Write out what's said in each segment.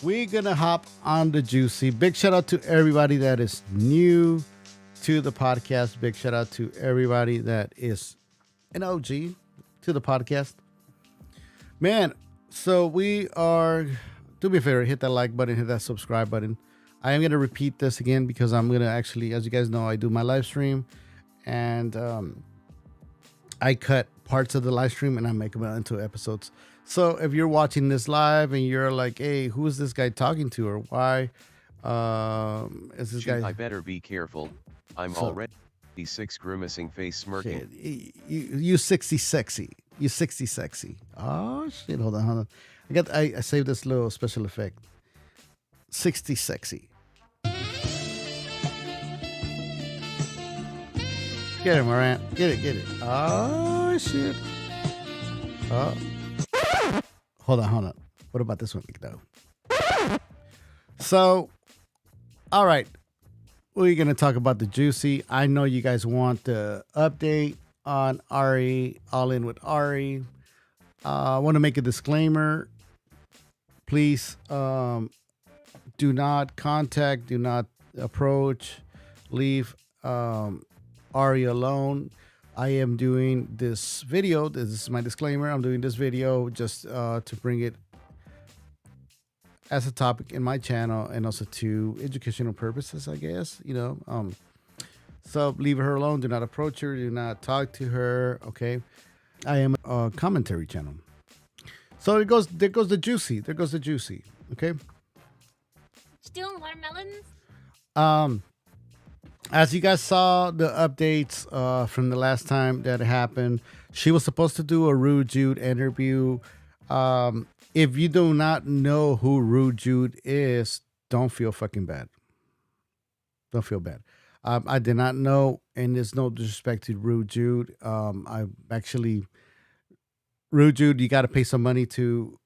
we're gonna hop on the juicy. Big shout out to everybody that is new to the podcast. Big shout out to everybody that is an OG to the podcast. Man, so we are, do me a favor, hit that like button, hit that subscribe button. I am gonna repeat this again because I'm gonna actually, as you guys know, I do my live stream and I cut parts of the live stream and I make them into episodes. So if you're watching this live and you're like, hey, who is this guy talking to, or why is this Shoot, guy? I better be careful. I'm already 6 grimacing face smirking. Shit, you 60 sexy. You 60 sexy. Oh shit, hold on. I saved this little special effect. 60 sexy. Get it, Morant. Get it. Oh shit. Oh. Hold on. What about this one, though? So, all right. We're going to talk about the juicy. I know you guys want the update on Ari, All In With Ari. I want to make a disclaimer. Please do not contact, do not approach, leave Ari alone. I am doing this video. This is my disclaimer. I'm doing this video just to bring it as a topic in my channel and also to educational purposes, I guess, so leave her alone. Do not approach her. Do not talk to her. Okay. I am a commentary channel. So there goes the juicy. Okay. Stealing watermelons? As you guys saw the updates from the last time that it happened, she was supposed to do a Rude Jude interview. If you do not know who Rude Jude is, don't feel fucking bad. Don't feel bad. I did not know, and there's no disrespect to Rude Jude. I actually, Rude Jude, you got to pay some money to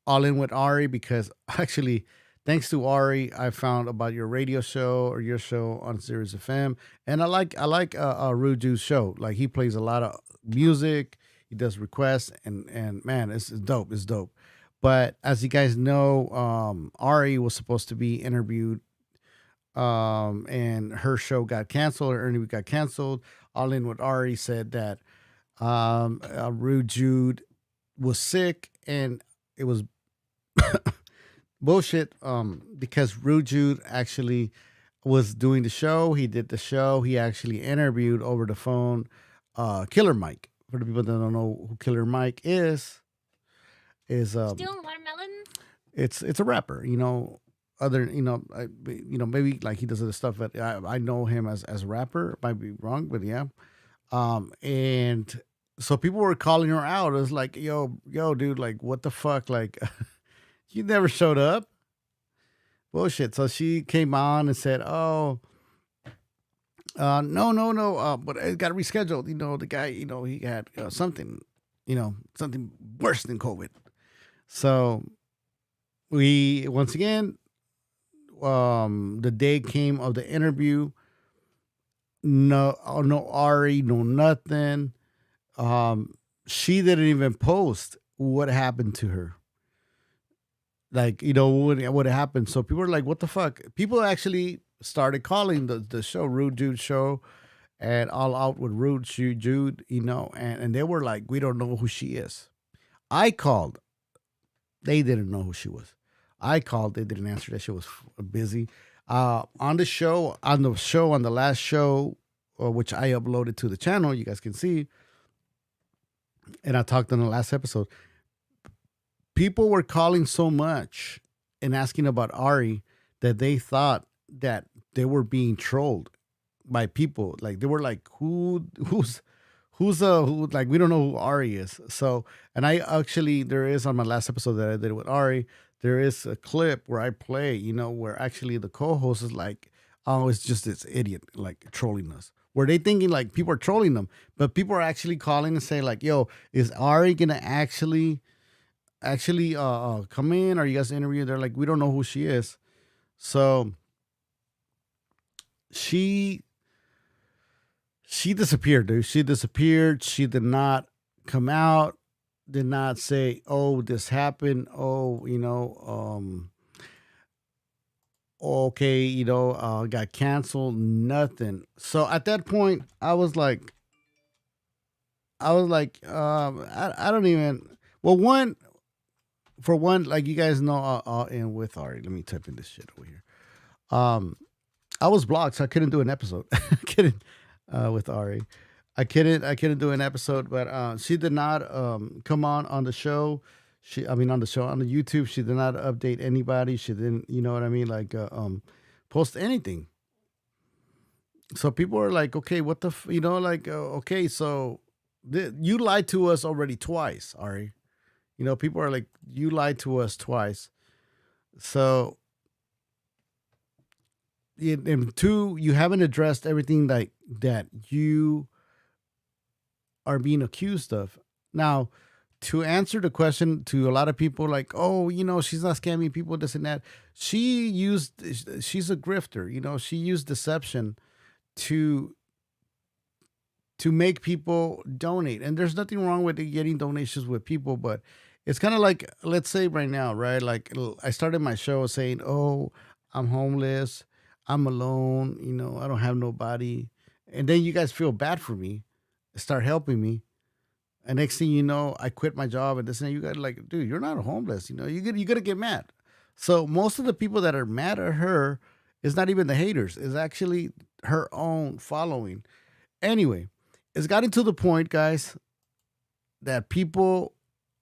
All In With Ari because actually, thanks to Ari, I found about your radio show or your show on Sirius FM, and I like Rude Jude's show. Like he plays a lot of music. He does requests, and man, it's dope. It's dope. But as you guys know, Ari was supposed to be interviewed, and her show got canceled. Her interview got canceled. All In With Ari said that Rude Jude was sick, and it was bullshit. Because Rude Jude actually was doing the show. He did the show. He actually interviewed over the phone Killer Mike. For the people that don't know who Killer Mike is Stealing watermelons? It's a rapper, maybe like he does other stuff, but I know him as a rapper. Might be wrong, but yeah. And so people were calling her out. It was like, yo, dude, like what the fuck? Like you never showed up. Bullshit. So she came on and said, oh, no. But it got rescheduled. The guy, he had something, something worse than COVID. So we, once again, the day came of the interview. No Ari, no nothing. She didn't even post what happened to her. Like, what happened. So people were like, what the fuck? People actually started calling the show Rude Jude Show and All Out with Rude Jude, and they were like, we don't know who she is. I called. They didn't know who she was. I called. They didn't answer. That shit was busy. On the last show, which I uploaded to the channel, you guys can see, and I talked on the last episode, people were calling so much and asking about Ari that they thought that they were being trolled by people. Like they were like, who's like, we don't know who Ari is. So, and I actually, there is on my last episode that I did with Ari, there is a clip where I play, where actually the co-host is like, oh, it's just this idiot like trolling us. Where they thinking like people are trolling them, but people are actually calling and saying like, yo, is Ari gonna actually come in? Are you guys interviewing? They're like, we don't know who she is. So she disappeared, dude. She disappeared. She did not come out. did not say, "Oh, this happened." Oh, okay, got canceled. Nothing. So at that point, I don't even. Well, for one, like you guys know, in with Ari. Let me type in this shit over here. Um, I was blocked, so I couldn't do an episode. Couldn't with Ari. I couldn't do an episode, but she did not come on the show. On the show on the YouTube, she did not update anybody. She didn't, you know what I mean, like post anything. So people are like, okay, what the, like, okay, so you lied to us already twice, Ari. People are like, you lied to us twice. So, and two, you haven't addressed everything that you are being accused of. Now, to answer the question to a lot of people, like, oh, she's not scamming people, this and that. She's a grifter. She used deception to make people donate. And there's nothing wrong with getting donations with people, but it's kind of like, let's say right now, right? Like I started my show saying, oh, I'm homeless, I'm alone, I don't have nobody. And then you guys feel bad for me, start helping me. And next thing you know, I quit my job and this and that. You got like, dude, you're not homeless. You gotta get mad. So most of the people that are mad at her is not even the haters. It's actually her own following. Anyway, it's gotten to the point, guys, that people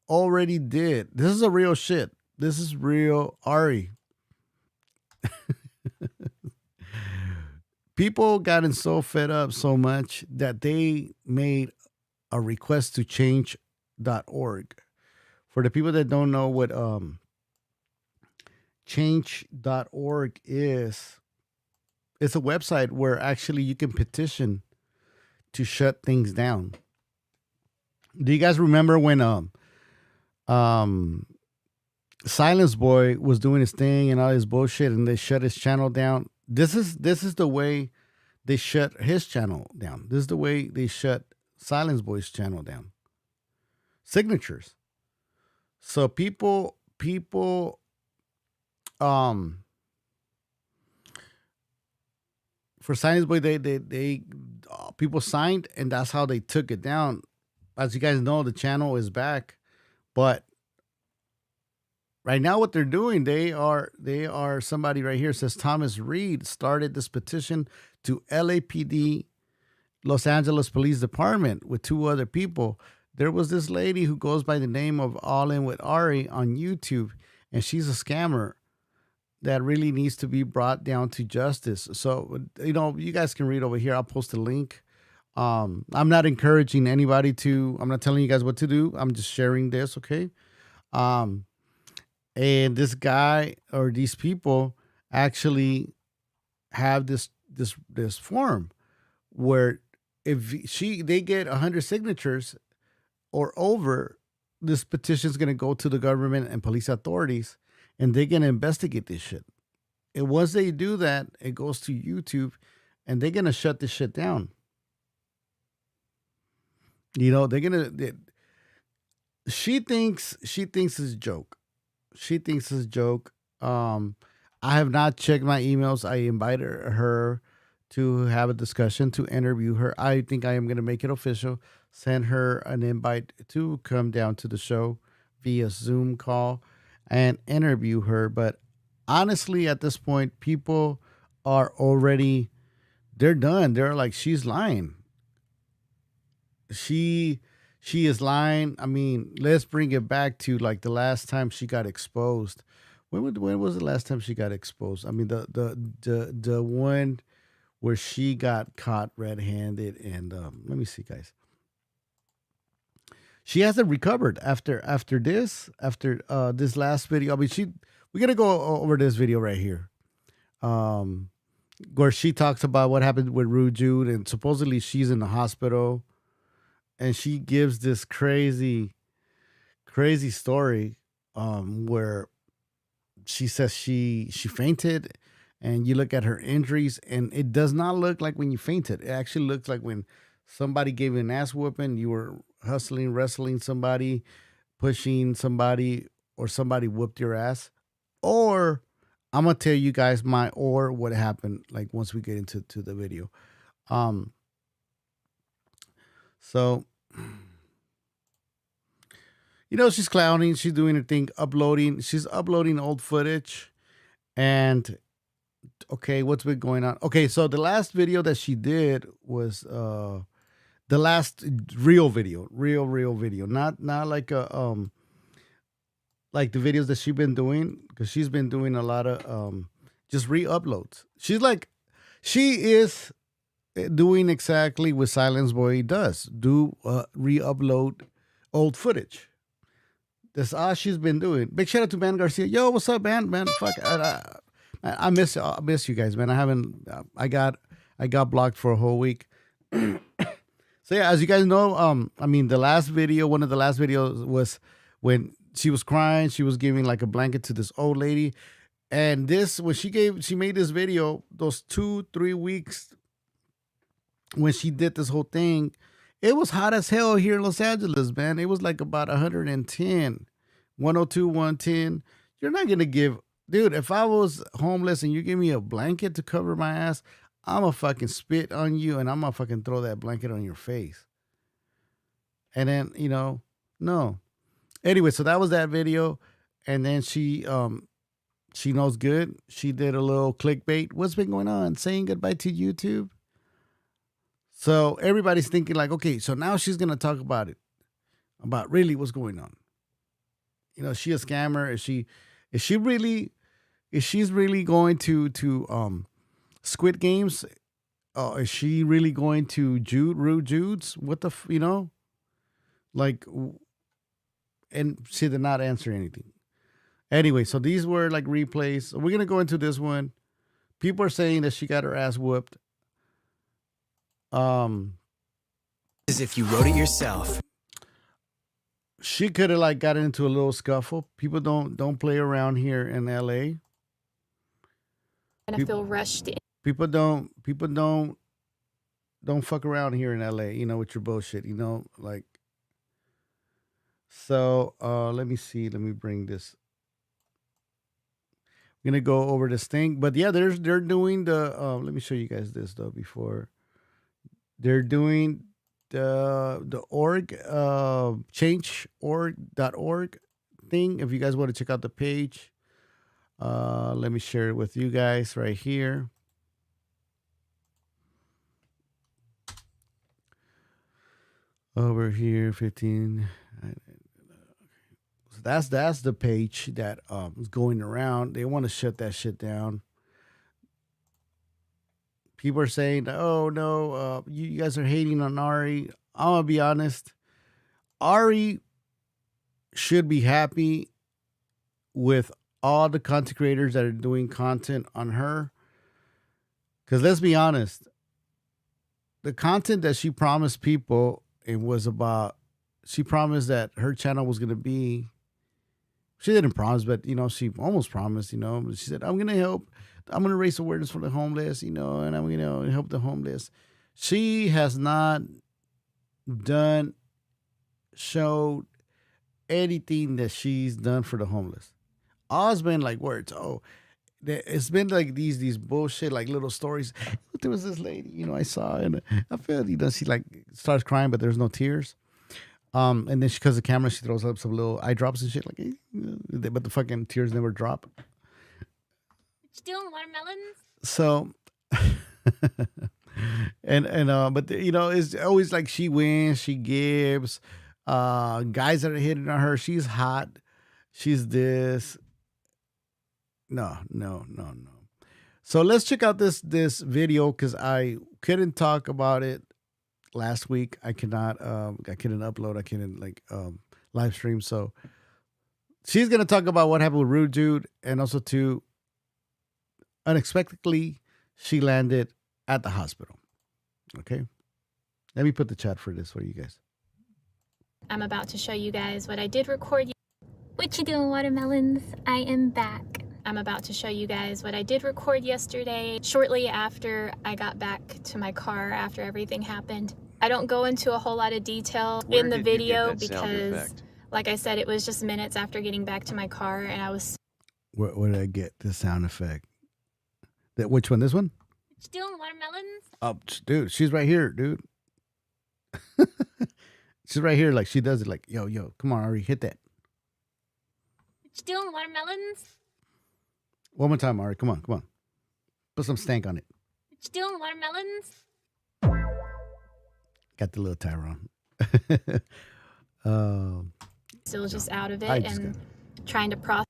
already did. This is a real shit. This is real Ari. People gotten so fed up so much that they made a request to change.org. For the people that don't know what change.org is, it's a website where actually you can petition to shut things down. Do you guys remember when Silence Boy was doing his thing and all his bullshit and they shut his channel down? This is the way they shut his channel down. This is the way they shut Silence Boy's channel down. Signatures. So people for Silence Boy, they people signed, and that's how they took it down. As you guys know, the channel is back, but right now what they're doing, they are somebody right here says Thomas Reed started this petition to LAPD, Los Angeles Police Department, with two other people. There was this lady who goes by the name of In With Ari on YouTube, and she's a scammer that really needs to be brought down to justice. So, you guys can read over here. I'll post a link. I'm not encouraging anybody I'm not telling you guys what to do. I'm just sharing this, okay? And this guy or these people actually have this form where if they get 100 signatures or over, this petition is going to go to the government and police authorities, and they're going to investigate this shit. And once they do that, it goes to YouTube, and they're going to shut this shit down. They're going to... She thinks it's a joke. She thinks it's a joke. I have not checked my emails. I invited her to have a discussion, to interview her. I think I am going to make it official. Send her an invite to come down to the show via Zoom call and interview her. But honestly, at this point, people are already, they're done. They're like, she's lying. She is lying. I mean, let's bring it back to like the last time she got exposed. When was the last time she got exposed? I mean, the one where she got caught red-handed, and let me see, guys. She hasn't recovered after this last video. I mean, we're gonna go over this video right here, where she talks about what happened with Rude Jude, and supposedly she's in the hospital, and she gives this crazy story, where she says she fainted, and you look at her injuries, and it does not look like when you fainted. It actually looks like when somebody gave you an ass whooping, you were wrestling somebody, pushing somebody or somebody whooped your ass, or I'm gonna tell you guys what happened like once we get into the video. So she's clowning, she's doing her thing, she's uploading old footage, and okay, what's been going on? Okay, so the last video that she did was the last real video, not like a like the videos that she's been doing, because she's been doing a lot of just re-uploads. She is doing exactly what Silence Boy does, re-upload old footage. That's all she's been doing. Big shout out to Man Garcia. Yo, what's up, man? Fuck, I miss you guys, man. I got blocked for a whole week. So yeah, as you guys know, the last video, one of the last videos was when she was crying. She was giving like a blanket to this old lady, and she made this video, those 2-3 weeks when she did this whole thing, it was hot as hell here in Los Angeles, man. It was like about 110, 102, 110. You're not gonna give, dude. If I was homeless and you give me a blanket to cover my ass, I'm gonna fucking spit on you and I'm gonna fucking throw that blanket on your face. And then, no. Anyway, so that was that video. And then she knows good. She did a little clickbait. What's been going on? Saying goodbye to YouTube. So everybody's thinking like, okay, so now she's gonna talk about it, about really what's going on. Is she a scammer? Is she's really going to Squid Games? Is she really going to Rude Jude's? What the like? And she did not answer anything. Anyway, so these were like replays. So we're gonna go into this one. People are saying that she got her ass whooped. As if you wrote it yourself. She could have like got into a little scuffle. People don't play around here in LA. And I feel rushed in. People don't fuck around here in LA, with your bullshit, like. So let me see. Let me bring this. I'm gonna go over this thing, but yeah, they're doing the. Let me show you guys this though before. They're doing the org change.org thing. If you guys want to check out the page, let me share it with you guys right here. Over here, 15. So that's the page that is going around. They want to shut that shit down. People are saying, "Oh no, you guys are hating on Ari." I'm gonna be honest. Ari should be happy with all the content creators that are doing content on her. Because let's be honest, the content that she promised people, it was about. She promised that her channel was gonna be. She didn't promise, but she almost promised. She said, "I'm gonna help. I'm going to raise awareness for the homeless, and I'm going to help the homeless." She has not showed anything that she's done for the homeless. All it's been like words. Oh, it's been like these bullshit, like little stories. There was this lady, I saw, and I feel, she like starts crying, but there's no tears. And then because the camera, she throws up some little eye drops and shit, like, but the fucking tears never drop. Stealing watermelons. So, but it's always like she wins, she gives. Guys that are hitting on her, she's hot, she's this. No. So let's check out this video because I couldn't talk about it last week. I couldn't upload. I couldn't live stream. So she's gonna talk about what happened with Rude Jude, and also too. Unexpectedly, she landed at the hospital. Okay. Let me put the chat for this for you guys. I'm about to show you guys what I did record. What you doing, watermelons? I am back. I'm about to show you guys what I did record yesterday, shortly after I got back to my car after everything happened. I don't go into a whole lot of detail in the video because Like I said, it was just minutes after getting back to my car, and I was. Where did I get the sound effect? Which one? This one? What you doing, watermelons? Oh, dude, she's right here, dude. She's right here. Like, she does it like, yo, come on, Ari, hit that. What you doing, watermelons? One more time, Ari. Come on. Put some stank on it. What you doing, watermelons? Got the little Tyrone. Still just out of it and trying to process.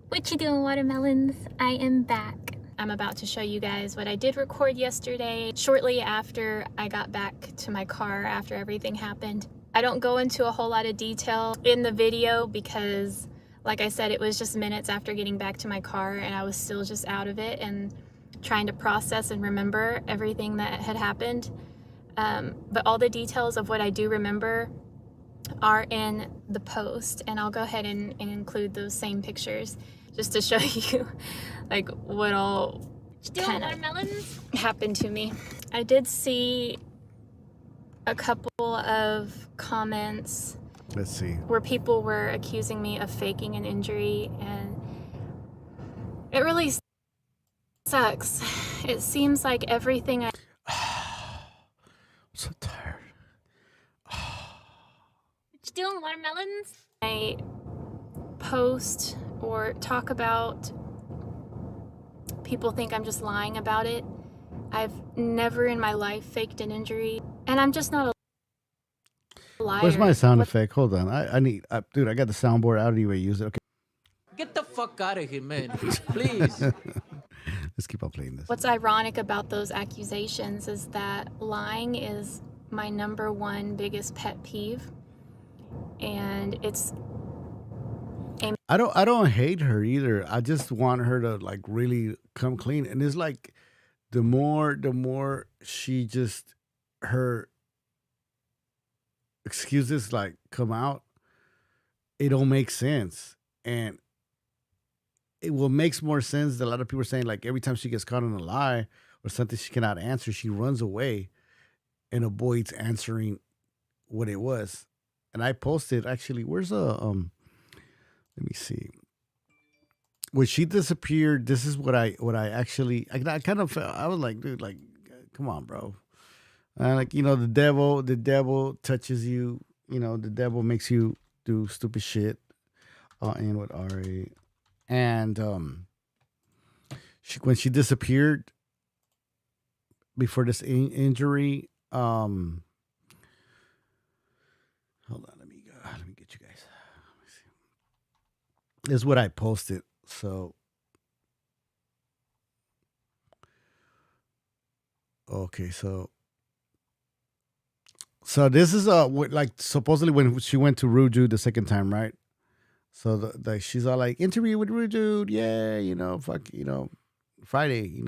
What you doing, watermelons? I am back. I'm about to show you guys what I did record yesterday, shortly after I got back to my car after everything happened. I don't go into a whole lot of detail in the video because, like I said, it was just minutes after getting back to my car, and I was still just out of it and trying to process and remember everything that had happened. But all the details of what I do remember are in the post, and I'll go ahead and include those same pictures just to show you like what all kind of happened to me. I did see a couple of comments. Let's see. Where people were accusing me of faking an injury, and it really sucks. It seems like everything I I'm so tired. What you doing, watermelons? I post or talk about, people think I'm just lying about it. I've never in my life faked an injury, and I'm just not a liar. Where's my sound effect? Hold on. Dude, I got the soundboard. I don't even use it. Okay. Get the fuck out of here, man. Please. Let's keep on playing this. What's ironic about those accusations is that lying is my #1 biggest pet peeve, and it's I don't hate her either. I just want her to like really come clean. And it's like the more she just her excuses like come out, it don't make sense. And it will makes more sense that a lot of people are saying like every time she gets caught in a lie or something she cannot answer, she runs away and avoids answering what it was. And I posted actually, where's let me see. When she disappeared, this is what I kind of felt. I was like, dude, like, come on, bro. Like, the devil touches you. The devil makes you do stupid shit. In with Ari, and when she disappeared before this injury, hold on, let me get you guys. Let me see. This is what I posted. So, okay, so this is like supposedly when she went to Ruju the second time, right? So she's all like, interview with Ruju, yeah, fuck, Friday, and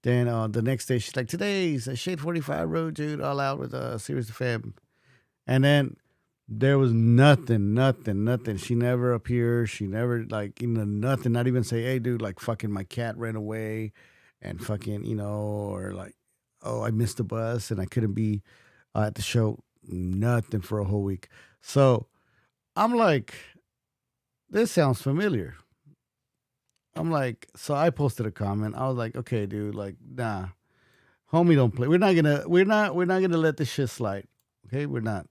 then the next day she's like, today's a Shade 45 Ruju, all out with a series of fam, and then there was nothing. She never appeared. She never nothing. Not even say, hey, dude, like fucking my cat ran away, and fucking or like, oh, I missed the bus and I couldn't be at the show. Nothing for a whole week. So I'm like, this sounds familiar. I'm like, so I posted a comment. I was like, okay, dude, like, nah, homie, don't play. We're not gonna let this shit slide. Okay, we're not.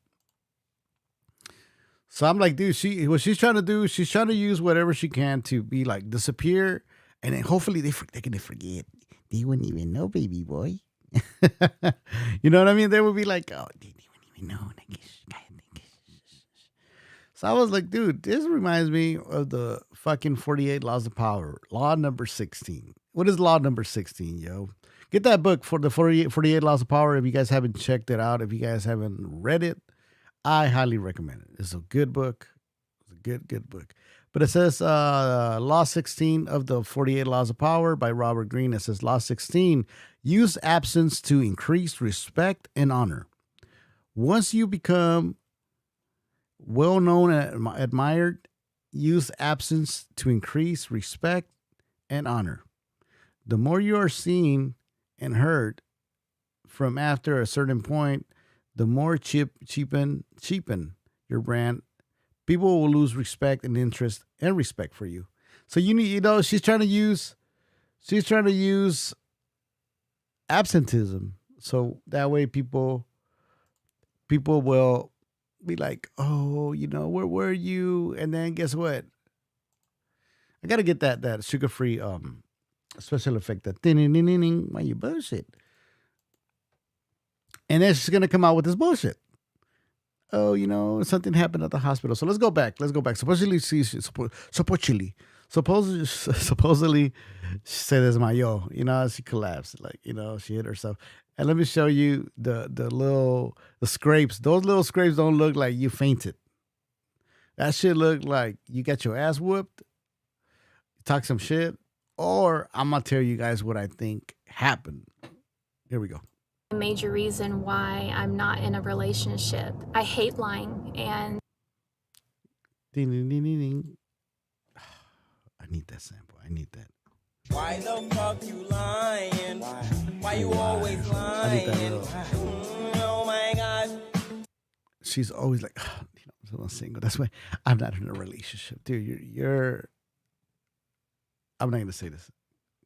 So I'm like, dude, what she's trying to do, she's trying to use whatever she can to be like disappear, and then hopefully they're gonna forget. They wouldn't even know, baby boy. You know what I mean? They would be like, oh, they wouldn't even know. So I was like, dude, this reminds me of the fucking 48 Laws of Power, law number 16. What is law number 16, yo? Get that book for the 48 Laws of Power if you guys haven't checked it out. If you guys haven't read it, I highly recommend it. It's a good book. It's a good book. But it says Law 16 of the 48 Laws of Power by Robert Greene. It says Law 16, use absence to increase respect and honor. Once you become well-known and admired, use absence to increase respect and honor. The more you are seen and heard from after a certain point, the more cheapen your brand people will lose respect and interest and respect for you. So you need, she's trying to use absenteeism. So that way people will be like, oh, where were you? And then guess what? I gotta get that sugar-free special effect, that ding, why you bullshit. And then she's gonna come out with this bullshit. Oh, something happened at the hospital. So let's go back. Supposedly she se desmayó. She collapsed. Like, she hit herself. And let me show you the scrapes. Those little scrapes don't look like you fainted. That shit look like you got your ass whooped, you talk some shit, or I'm gonna tell you guys what I think happened. Here we go. Major reason why I'm not in a relationship. I hate lying, and Ding, ding, ding, ding, ding. I need that sample. I need that. Why the fuck you lying? Why you always I need that lying? little. Oh my gosh. She's always like, I'm single. That's why I'm not in a relationship, dude. You're. I'm not gonna say this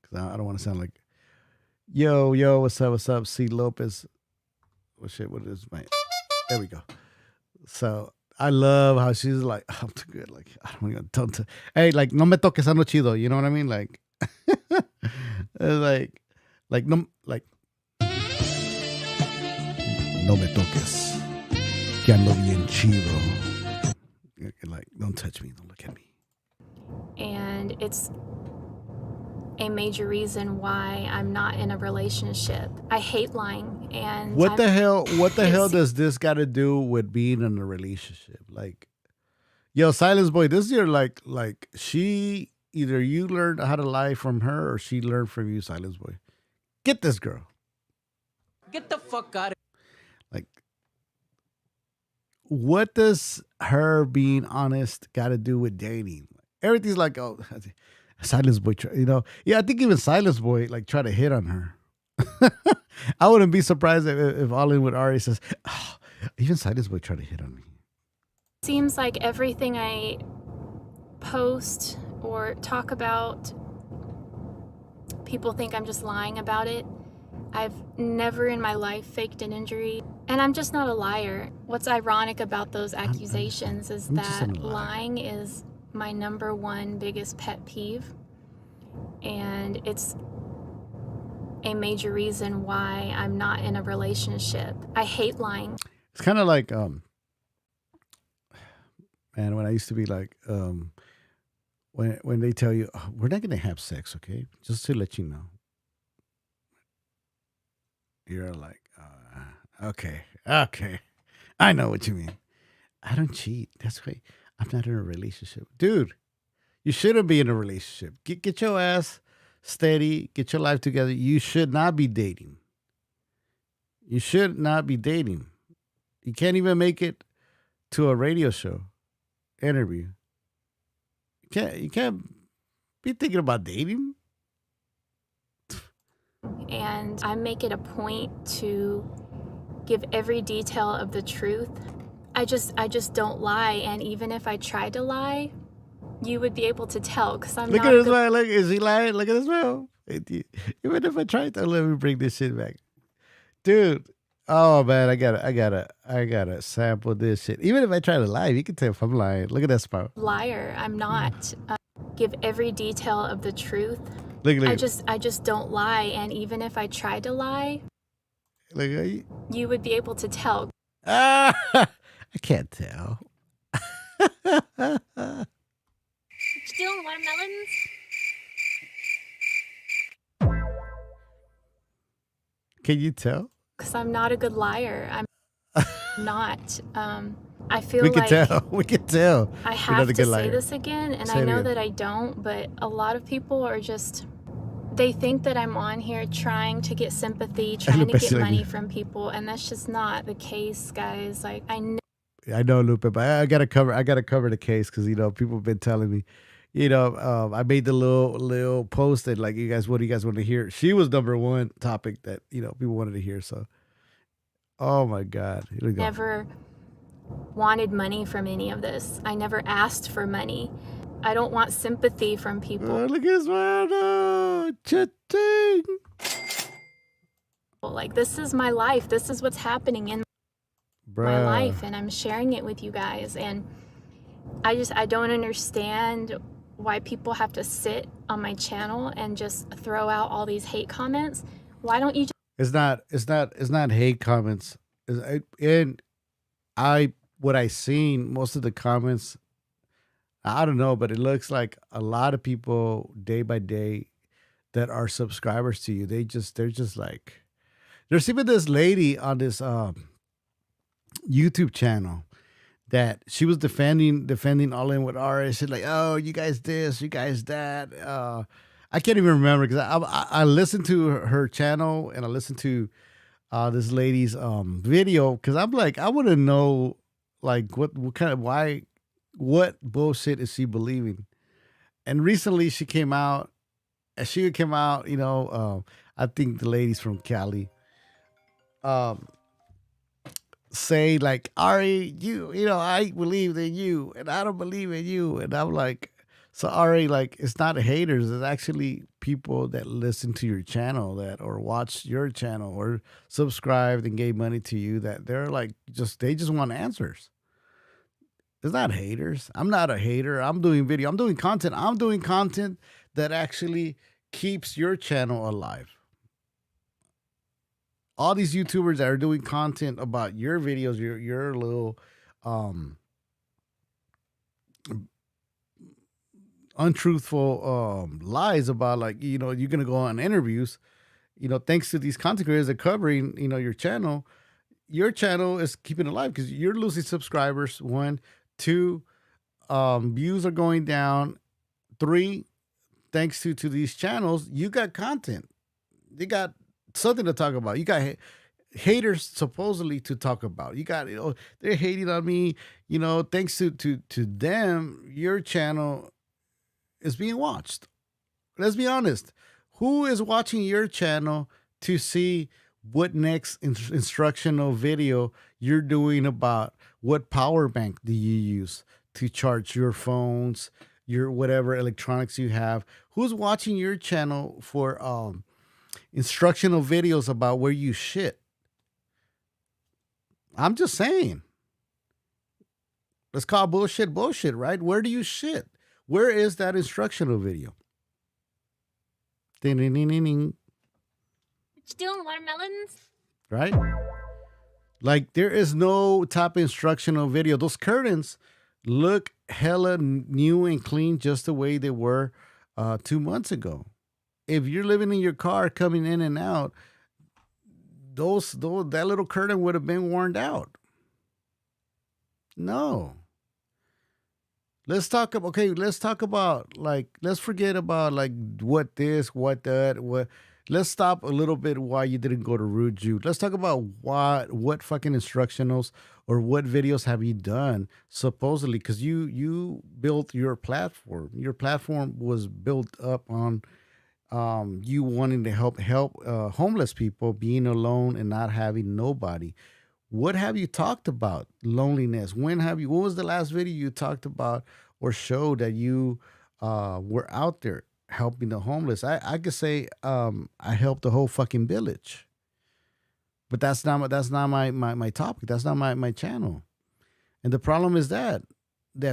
because I don't want to sound like, yo, what's up, C. Lopez. What shit? What is my? There we go. So I love how she's like, I'm too good. Like, I don't. Hey, like, no me toques ando chido. You know what I mean? Like, no, like, no me toques. Que ando bien chido. Like, don't touch me. Don't look at me. and it's a major reason why I'm not in a relationship. I hate lying, and What the hell does this got to do with being in a relationship? Like, yo, Silence Boy, this is your like she, either you learned how to lie from her or she learned from you, Silence Boy. Get this girl. Get the fuck out of Like, what does her being honest got to do with dating? Everything's like, oh, Silence Boy, yeah, I think even Silence Boy like try to hit on her. I wouldn't be surprised if All In With Ari says, oh, even Silence Boy tried to hit on me. seems like everything I post or talk about, people think I'm just lying about it. I've never in my life faked an injury, and I'm just not a liar. What's ironic about those accusations is I'm just that not a liar. lying is my number one biggest pet peeve, and it's a major reason why I'm not in a relationship. I hate lying. It's kind of like, man, when I used to be like, when they tell you, oh, we're not going to have sex, okay? Just to let you know. You're like, okay. I know what you mean. I don't cheat. That's why I'm not in a relationship. Dude, you shouldn't be in a relationship. Get your ass steady. Get your life together. You should not be dating. You should not be dating. You can't even make it to a radio show interview. You can't be thinking about dating. And I make it a point to give every detail of the truth. I just don't lie, and even if I tried to lie, you would be able to tell because I'm Look not at this good. man. Look, is he lying? Look at this man. Even if I tried to, let me bring this shit back, dude. Oh man, I gotta sample this shit. Even if I try to lie, you can tell if I'm lying. Look at that spot. Liar. I'm not. Give every detail of the truth. Look. I just don't lie, and even if I tried to lie, Look at you. you would be able to tell. Ah, I can't tell. What you doing, watermelons? Can you tell? Because I'm not a good liar. I'm not. I feel We can like tell. We can tell. I You're not have a to good say liar. this again, and Say I it know again. that I don't, but a lot of people are just, they think that I'm on here trying to get sympathy, trying to get Lupe, money like- from people, and that's just not the case, guys. Like, I know I know, Lupe, but I gotta cover the case because people have been telling me, I made the little post that like, what do you guys want to hear? She was number one topic that people wanted to hear. So, oh my God, here we go. never wanted money from any of this. I never asked for money. I don't want sympathy from people. Look at this man. Cha-ching. Like, this is my life. This is what's happening in my life, and I'm sharing it with you guys. And I don't understand why people have to sit on my channel and just throw out all these hate comments. Why don't you just... It's not hate comments. What I seen, most of the comments, I don't know, but it looks like a lot of people day by day that are subscribers to you. They're just like, there's even this lady on this YouTube channel that she was defending All In With Ari. She's like, oh, you guys this, you guys that. I can't even remember because I listened to her channel and I listened to this lady's video because I'm like, I want to know like what kind of what bullshit is she believing? And recently she came out, I think the ladies from Cali say like, Ari, I believe in you and I don't believe in you. And I'm like, so Ari, like, it's not haters, it's actually people that listen to your channel or watch your channel or subscribed and gave money to you that they're like, they just want answers. It's not haters. I'm not a hater. I'm doing video. I'm doing content. I'm doing content that actually keeps your channel alive. All these YouTubers that are doing content about your videos, your little untruthful lies about, like, you're going to go on interviews, thanks to these content creators that are covering, your channel is keeping it alive because you're losing subscribers. 1, 2, views are going down. 3, thanks to these channels, you got content. You got something to talk about. You got haters supposedly to talk about. You got, they're hating on me. Thanks to them, your channel is being watched. Let's be honest. Who is watching your channel to see what next instructional video you're doing about what power bank do you use to charge your phones, your whatever electronics you have? Who's watching your channel for instructional videos about where you shit? I'm just saying. Let's call bullshit, right? Where do you shit? Where is that instructional video? Ding, ding, ding, ding, ding. What you doing, watermelons? Right? Like, there is no top instructional video. Those curtains look hella new and clean just the way they were 2 months ago. If you're living in your car coming in and out, that little curtain would have been worn out. No. Let's talk about like, let's forget about like what this, what that, what. Let's stop a little bit why you didn't go to Rude Jude. Let's talk about what fucking instructionals or what videos have you done supposedly, because you built your platform. Your platform was built up on you wanting to help homeless people, being alone and not having nobody. What have you talked about? Loneliness. What was the last video you talked about or showed that you were out there helping the homeless? I could say I helped the whole fucking village. But that's not my topic. That's not my channel. And the problem is that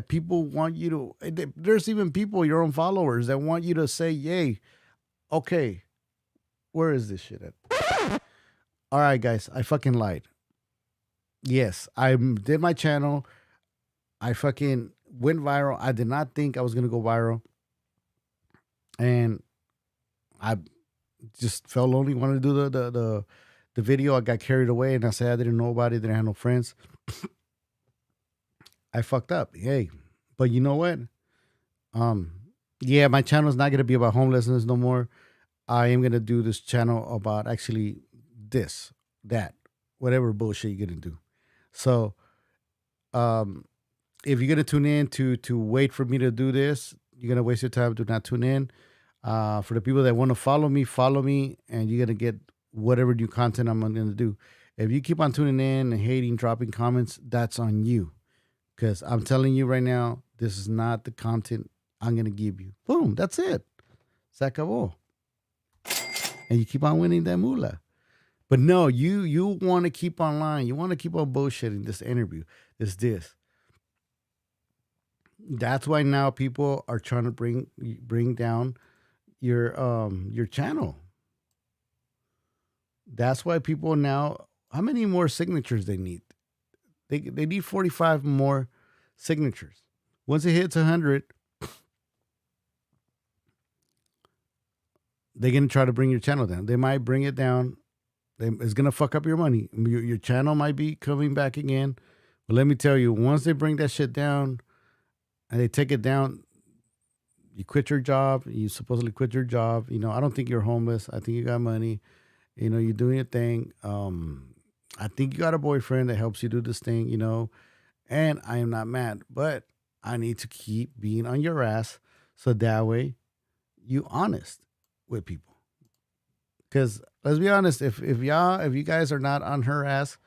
people want you to, there's even people, your own followers, that want you to say, yay, okay, where is this shit at? All right, guys, I fucking lied. Yes, I did my channel. I fucking went viral. I did not think I was going to go viral. And I just felt lonely, wanted to do the video. I got carried away and I said I didn't know about it, didn't have no friends. I fucked up. Hey, but you know what? Yeah, my channel is not going to be about homelessness no more. I am going to do this channel about actually this, that, whatever bullshit you're going to do. So, if you're going to tune in to wait for me to do this, you're going to waste your time. Do not tune in. For the people that want to follow me, and you're going to get whatever new content I'm going to do. If you keep on tuning in and hating, dropping comments, that's on you. Because I'm telling you right now, this is not the content I'm going to give you. Boom, that's it. Se acabó. And you keep on winning that moolah. But no, you want to keep online. You want to keep on bullshitting this interview. This. That's why now people are trying to bring down your channel. That's why people now, how many more signatures they need? They need 45 more signatures. Once it hits 100, they're going to try to bring your channel down. They might bring it down. It's going to fuck up your money. Your channel might be coming back again. But let me tell you, once they bring that shit down and they take it down, you quit your job. You supposedly quit your job. I don't think you're homeless. I think you got money. You're doing your thing. I think you got a boyfriend that helps you do this thing, and I am not mad, but I need to keep being on your ass so that way you honest with people. Because let's be honest, if you guys are not on her ass,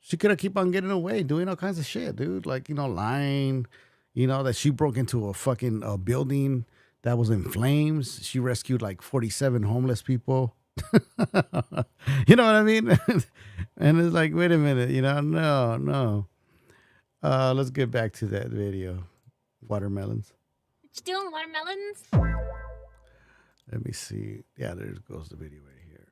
she could have keep on getting away doing all kinds of shit, dude. Like, lying, that she broke into a fucking building that was in flames. She rescued like 47 homeless people. You know what I mean? And it's like, wait a minute, no. Let's get back to that video. Watermelons. What you doing, watermelons? Let me see. Yeah, there goes the video right here.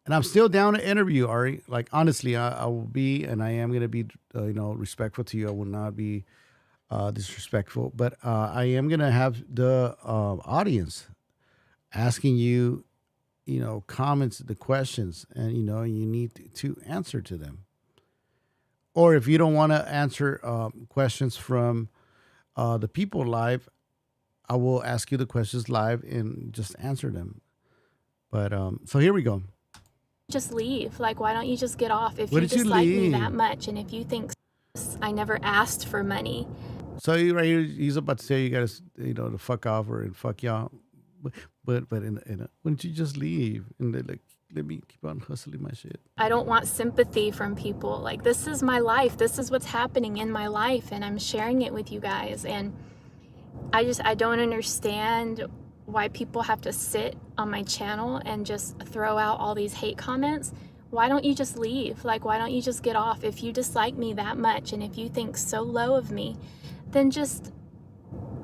And I'm still down to interview, Ari. Like, honestly, I will be, and I am going to be, respectful to you. I will not be disrespectful, but I am going to have the audience asking you, comments, the questions, and, you need to answer to them. Or if you don't want to answer questions from the people live, I will ask you the questions live and just answer them. But so here we go. Just leave. Like, why don't you just get off if Why you did you dislike me leave? that much, and if you think I never asked for money. So right here, he's about to say you gotta, to fuck off or and fuck y'all. But why don't you just leave and let me keep on hustling my shit? I don't want sympathy from people. Like, this is my life. This is what's happening in my life, and I'm sharing it with you guys. And I don't understand why people have to sit on my channel and just throw out all these hate comments. Why don't you just leave? Like, why don't you just get off? If you dislike me that much and if you think so low of me, then just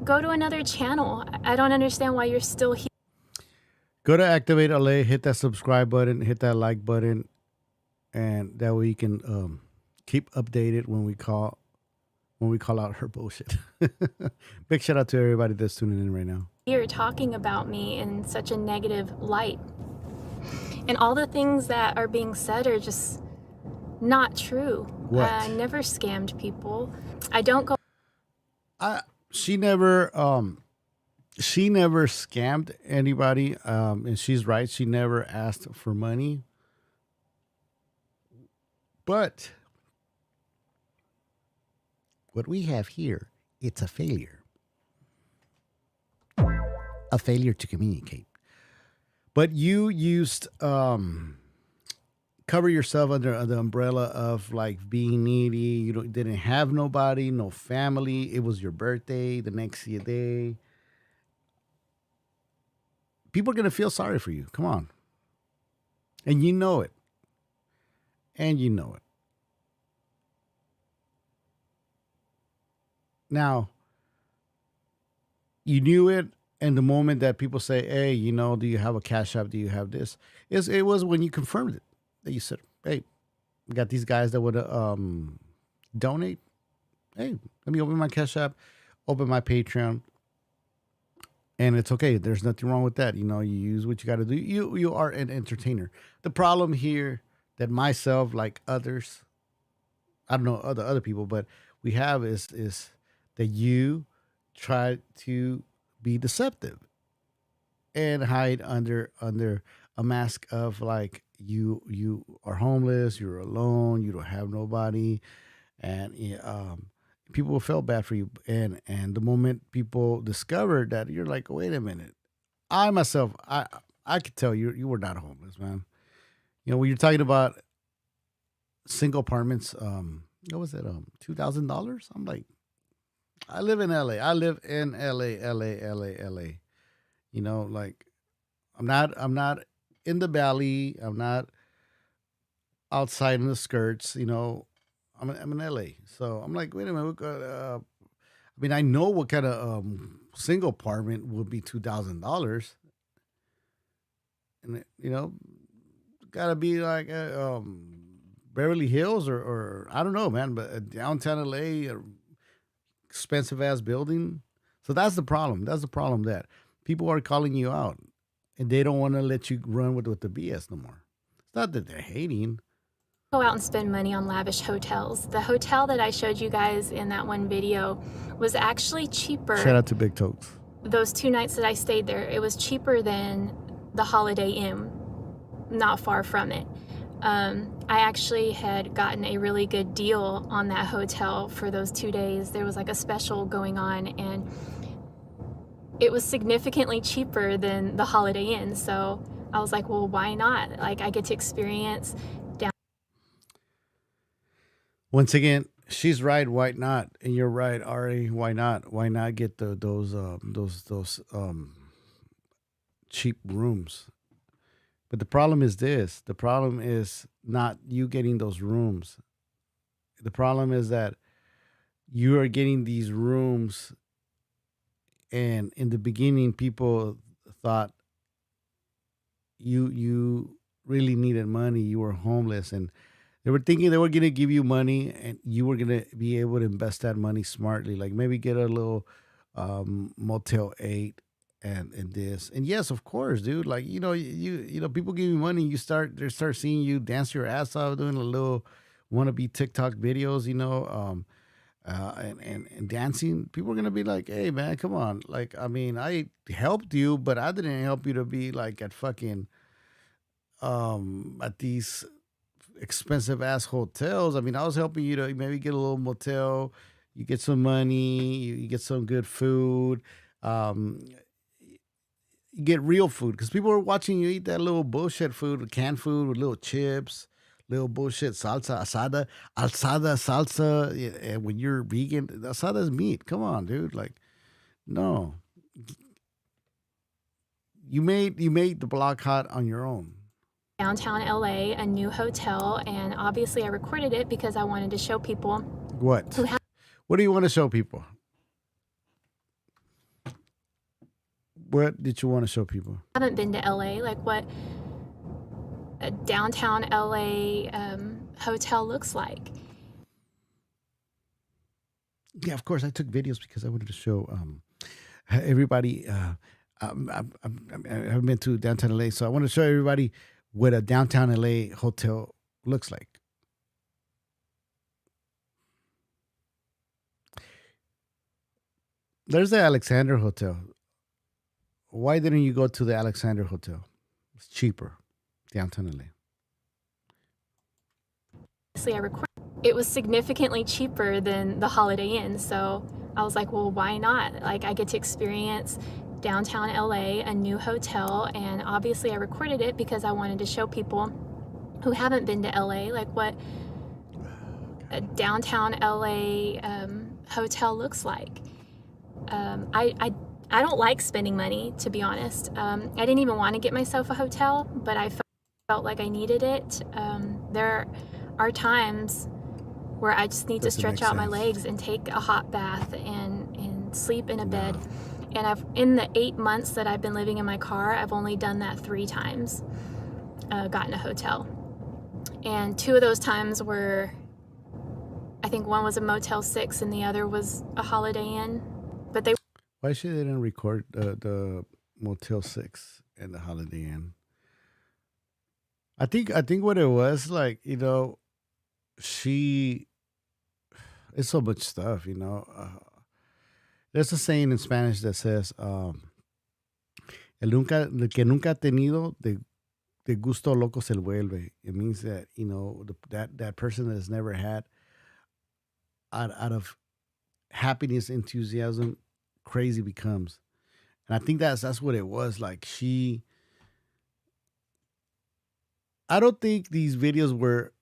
go to another channel. I don't understand why you're still here. Go to Activate LA, hit that subscribe button, hit that like button, and that way you can keep updated when we call out her bullshit. Big shout out to everybody that's tuning in right now. You're talking about me in such a negative light. And all the things that are being said are just not true. What? I never scammed people. I don't go. She never scammed anybody, and she's right. She never asked for money. But what we have here, it's a failure. A failure to communicate. But you used cover yourself under the umbrella of like being needy. You didn't have nobody, no family. It was your birthday the next day. People are gonna feel sorry for you. Come on. And you know it. Now, you knew it, and the moment that people say, hey, do you have a Cash App? Do you have this? It was when you confirmed it that you said, hey, we got these guys that would donate. Hey, let me open my Cash App, open my Patreon. And it's okay. There's nothing wrong with that. You use what you got to do. You are an entertainer. The problem here that myself, like others, I don't know other people, but we have is that you try to be deceptive and hide under a mask of like you are homeless, you're alone, you don't have nobody, and people will feel bad for you. And the moment people discover that, you're like, wait a minute, I myself, I could tell you were not homeless, man. You know, when you're talking about single apartments, what was it? $2,000. I'm like, I live in LA. I live in LA, LA, LA, LA. You know, like I'm not in the valley. I'm not outside in the skirts. You know, I'm in LA. So I'm like, wait a minute. I mean, I know what kind of single apartment would be $2,000, and you know, gotta be like Beverly Hills or I don't know, man, but downtown LA, expensive ass building. So that's the problem. That's the problem that people are calling you out, and they don't want to let you run with the BS no more. It's not that they're hating. Go out and spend money on lavish hotels. The hotel that I showed you guys in that one video was actually cheaper. Shout out to Big Tokes. Those 2 nights that I stayed there, it was cheaper than the Holiday Inn, not far from it. I actually had gotten a really good deal on that hotel for those 2 days. There was like a special going on, and it was significantly cheaper than the Holiday Inn. So I was like, well, why not? Like, I get to experience down. Once again, she's right. Why not? And you're right, Ari. Why not? Why not get those cheap rooms? But the problem is this. The problem is not you getting those rooms. The problem is that you are getting these rooms, and in the beginning, people thought you really needed money. You were homeless, and they were thinking they were going to give you money, and you were going to be able to invest that money smartly. Like maybe get a little Motel 8 and this. And yes, of course, dude. Like, you know, people give you money, they start seeing you dance your ass off doing a little wannabe TikTok videos, you know, and dancing. People are gonna be like, hey man, come on. Like, I mean, I helped you, but I didn't help you to be like at fucking at these expensive ass hotels. I mean, I was helping you to maybe get a little motel, you get some money, you get some good food. You get real food because people are watching you eat that little bullshit food, canned food with little chips, little bullshit salsa, asada salsa. Yeah, and when you're vegan, asada is meat. Come on, dude. Like, no, you made the block hot on your own. Downtown LA, a new hotel, and obviously I recorded it because I wanted to show people What? who What do you want to show people? What did you want to show people? haven't been to LA, like what a downtown LA hotel looks like. Yeah, of course. I took videos because I wanted to show everybody. I haven't been to downtown LA, so I want to show everybody what a downtown LA hotel looks like. There's the Alexander Hotel. Why didn't you go to the Alexander Hotel? It's cheaper, downtown LA. Obviously, I recorded. It was significantly cheaper than the Holiday Inn, so I was like, well, why not? Like, I get to experience downtown LA, a new hotel, and obviously I recorded it because I wanted to show people who haven't been to LA, like what a downtown LA hotel looks like. I don't like spending money, to be honest. I didn't even want to get myself a hotel, but I felt like I needed it. There are times where I just need to stretch out my legs and take a hot bath and sleep in a bed. And in the 8 months that I've been living in my car, I've only done that 3 times, gotten a hotel. And 2 of those times were, I think one was a Motel 6 and the other was a Holiday Inn. But they Why she didn't record the Motel 6 and the Holiday Inn? I think what it was, like, you know, it's so much stuff, you know. There's a saying in Spanish that says, el que nunca ha tenido de gusto loco se vuelve. It means that, you know, that person that has never had, out of happiness, enthusiasm, crazy becomes. And I think that's what it was. Like, I don't think these videos were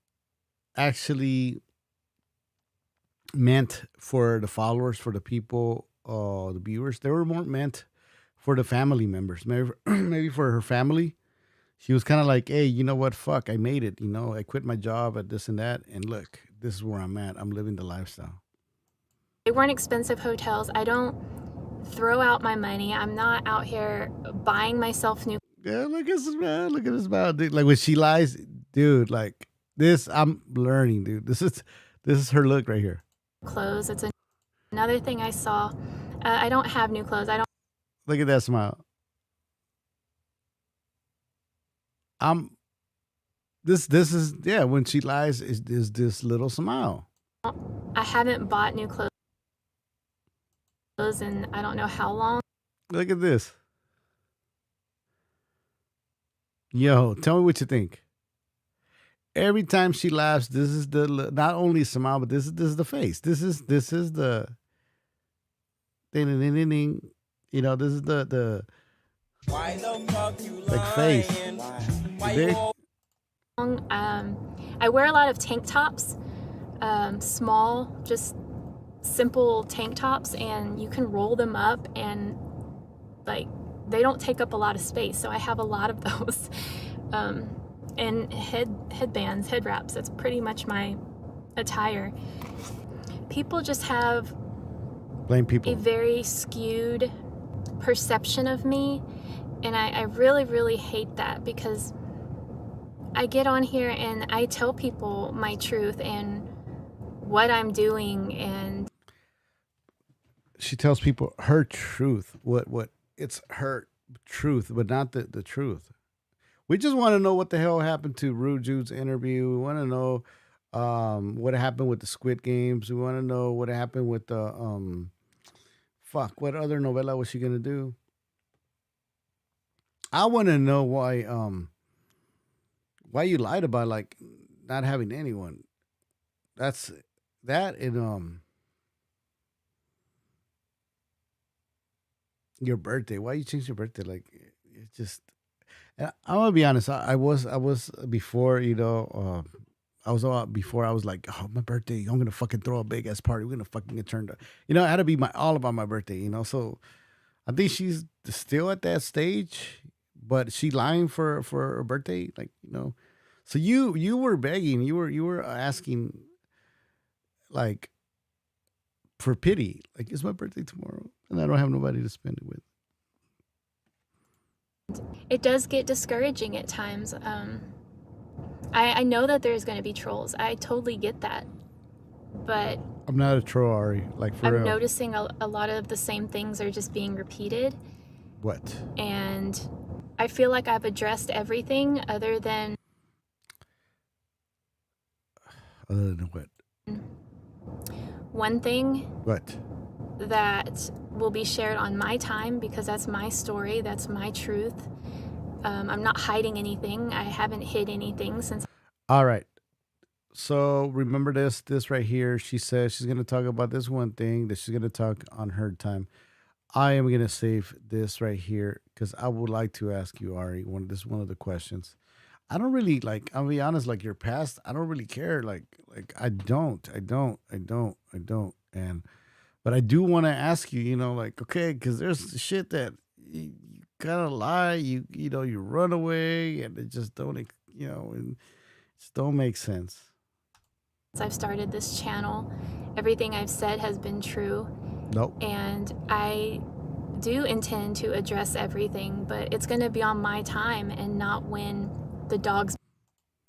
actually meant for the followers, for the people, the viewers. They were more meant for the family members. Maybe, maybe for her family. She was kind of like, hey, you know what? Fuck, I made it. You know, I quit my job at this and that. And look, this is where I'm at. I'm living the lifestyle. They weren't expensive hotels. I don't throw out my money. I'm not out here buying myself new Yeah, look at this man. Look at this man, dude. Like when she lies, dude, like this, I'm learning, dude. This is her look right here. clothes. It's another thing I saw. I don't have new clothes. I don't. Look at that smile. This is yeah, when she lies is this little smile. I haven't bought new clothes in I don't know how long. Look at this. Yo, tell me what you think. Every time she laughs, this is the not only smile, but this is the face. This is the ding ding ding ding ding. You know, this is the Why the fuck you like face. lying? Why They- you always I wear a lot of tank tops, small, just simple tank tops, and you can roll them up and like they don't take up a lot of space. So I have a lot of those. And headbands, head wraps. That's pretty much my attire. People just have Blame a people. very skewed perception of me, and I really, really hate that because I get on here and I tell people my truth and what I'm doing, and She tells people her truth. What it's her truth, but not the truth. We just want to know what the hell happened to Rude Jude's interview. We want to know what happened with the Squid Games. We want to know what happened with the what other novela was she gonna do? I want to know why you lied about like not having anyone. That's that and your birthday. Why you change your birthday? Like it just. And I'm gonna be honest. I was before I was before I was like, oh, my birthday. I'm gonna fucking throw a big ass party. We're gonna fucking get turned up. You know, it had to be all about my birthday. You know, so I think she's still at that stage, but she lying for her birthday. Like so you were begging. You were asking like for pity. Like it's my birthday tomorrow, and I don't have nobody to spend it with. it does get discouraging at times. I know that there's going to be trolls. I totally get that. But I'm not a troll, Ari. Like for I'm real. noticing a lot of the same things are just being repeated. What? And I feel like I've addressed everything other than Other than what? one thing What? that will be shared on my time because that's my story, that's my truth. I'm not hiding anything. I haven't hid anything since. All right. So remember this right here. She says she's gonna talk about this one thing that she's gonna talk on her time. I am gonna save this right here because I would like to ask you, Ari. One of the questions. I don't really like. I'll be honest. Like your past, I don't really care. Like I don't. And but I do want to ask you. You know, like okay, because there's shit that you kind of lie. You run away, and it just don't. And it just don't make sense. I've started this channel, everything I've said has been true. Nope. And I do intend to address everything, but it's going to be on my time and not when the dogs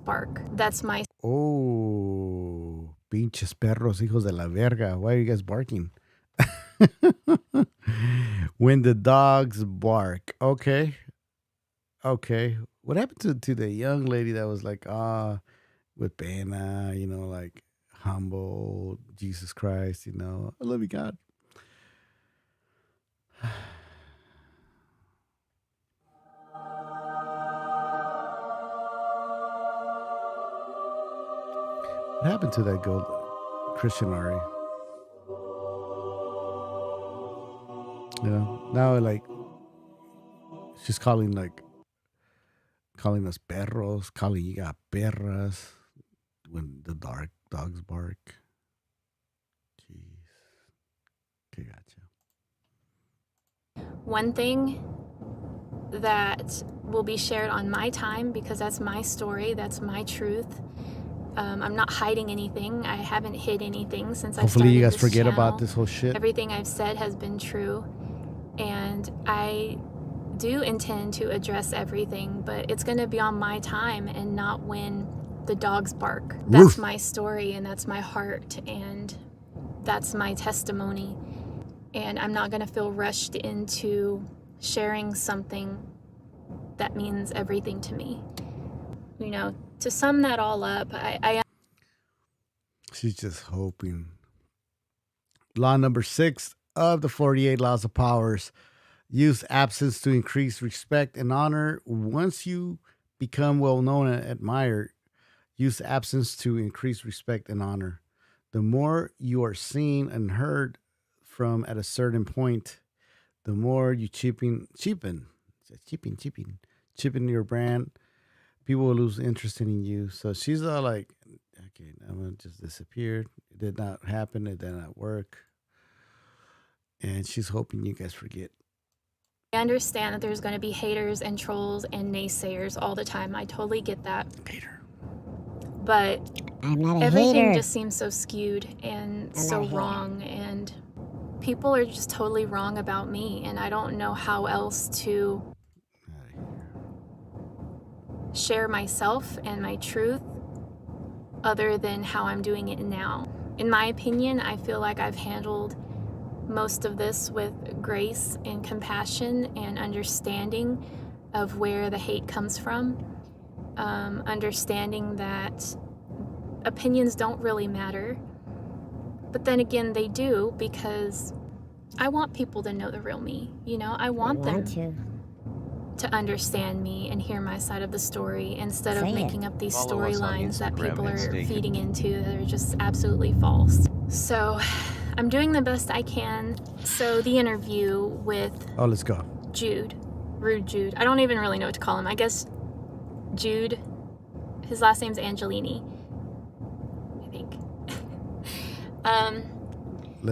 bark. That's my. Oh, pinches perros, hijos de la verga. Why are you guys barking? When the dogs bark. Okay. What happened to the young lady that was like, with pena, like humble, Jesus Christ, I love you, God. What happened to that girl, Christian Ari? Now like she's calling like calling us perros, calling you got perras when the dogs bark. Jeez. Okay, gotcha. One thing that will be shared on my time, because that's my story, that's my truth. I'm not hiding anything. I haven't hid anything since I started. Hopefully you guys this forget channel. about this whole shit. Everything I've said has been true, and I do intend to address everything, but it's going to be on my time and not when the dogs bark. That's my story, and that's my heart, and that's my testimony. And I'm not going to feel rushed into sharing something that means everything to me. You know, to sum that all up, She's just hoping. Law number 6 of the 48 laws of powers. Use absence to increase respect and honor. Once you become well known and admired, use absence to increase respect and honor. The more you are seen and heard from at a certain point, the more you cheapen your brand. People will lose interest in you. So she's all like, okay, I'm gonna just disappear. It did not happen. It did not work. And she's hoping you guys forget. I understand that there's going to be haters and trolls and naysayers all the time. I totally get that. Hater. But I'm not a everything hater. just seems so skewed and I'm so not a hater. wrong, and people are just totally wrong about me, and I don't know how else to share myself and my truth other than how I'm doing it now. In my opinion, I feel like I've handled most of this with grace and compassion and understanding of where the hate comes from. Understanding that opinions don't really matter. But then again, they do, because I want people to know the real me. You know, I want them to understand me and hear my side of the story instead of making up these Follow us on storylines that Instagram people and are stay feeding into that are just absolutely false. So I'm doing the best I can. So the interview with let's go. Rude Jude. I don't even really know what to call him. I guess Jude. His last name's Angelini, I think.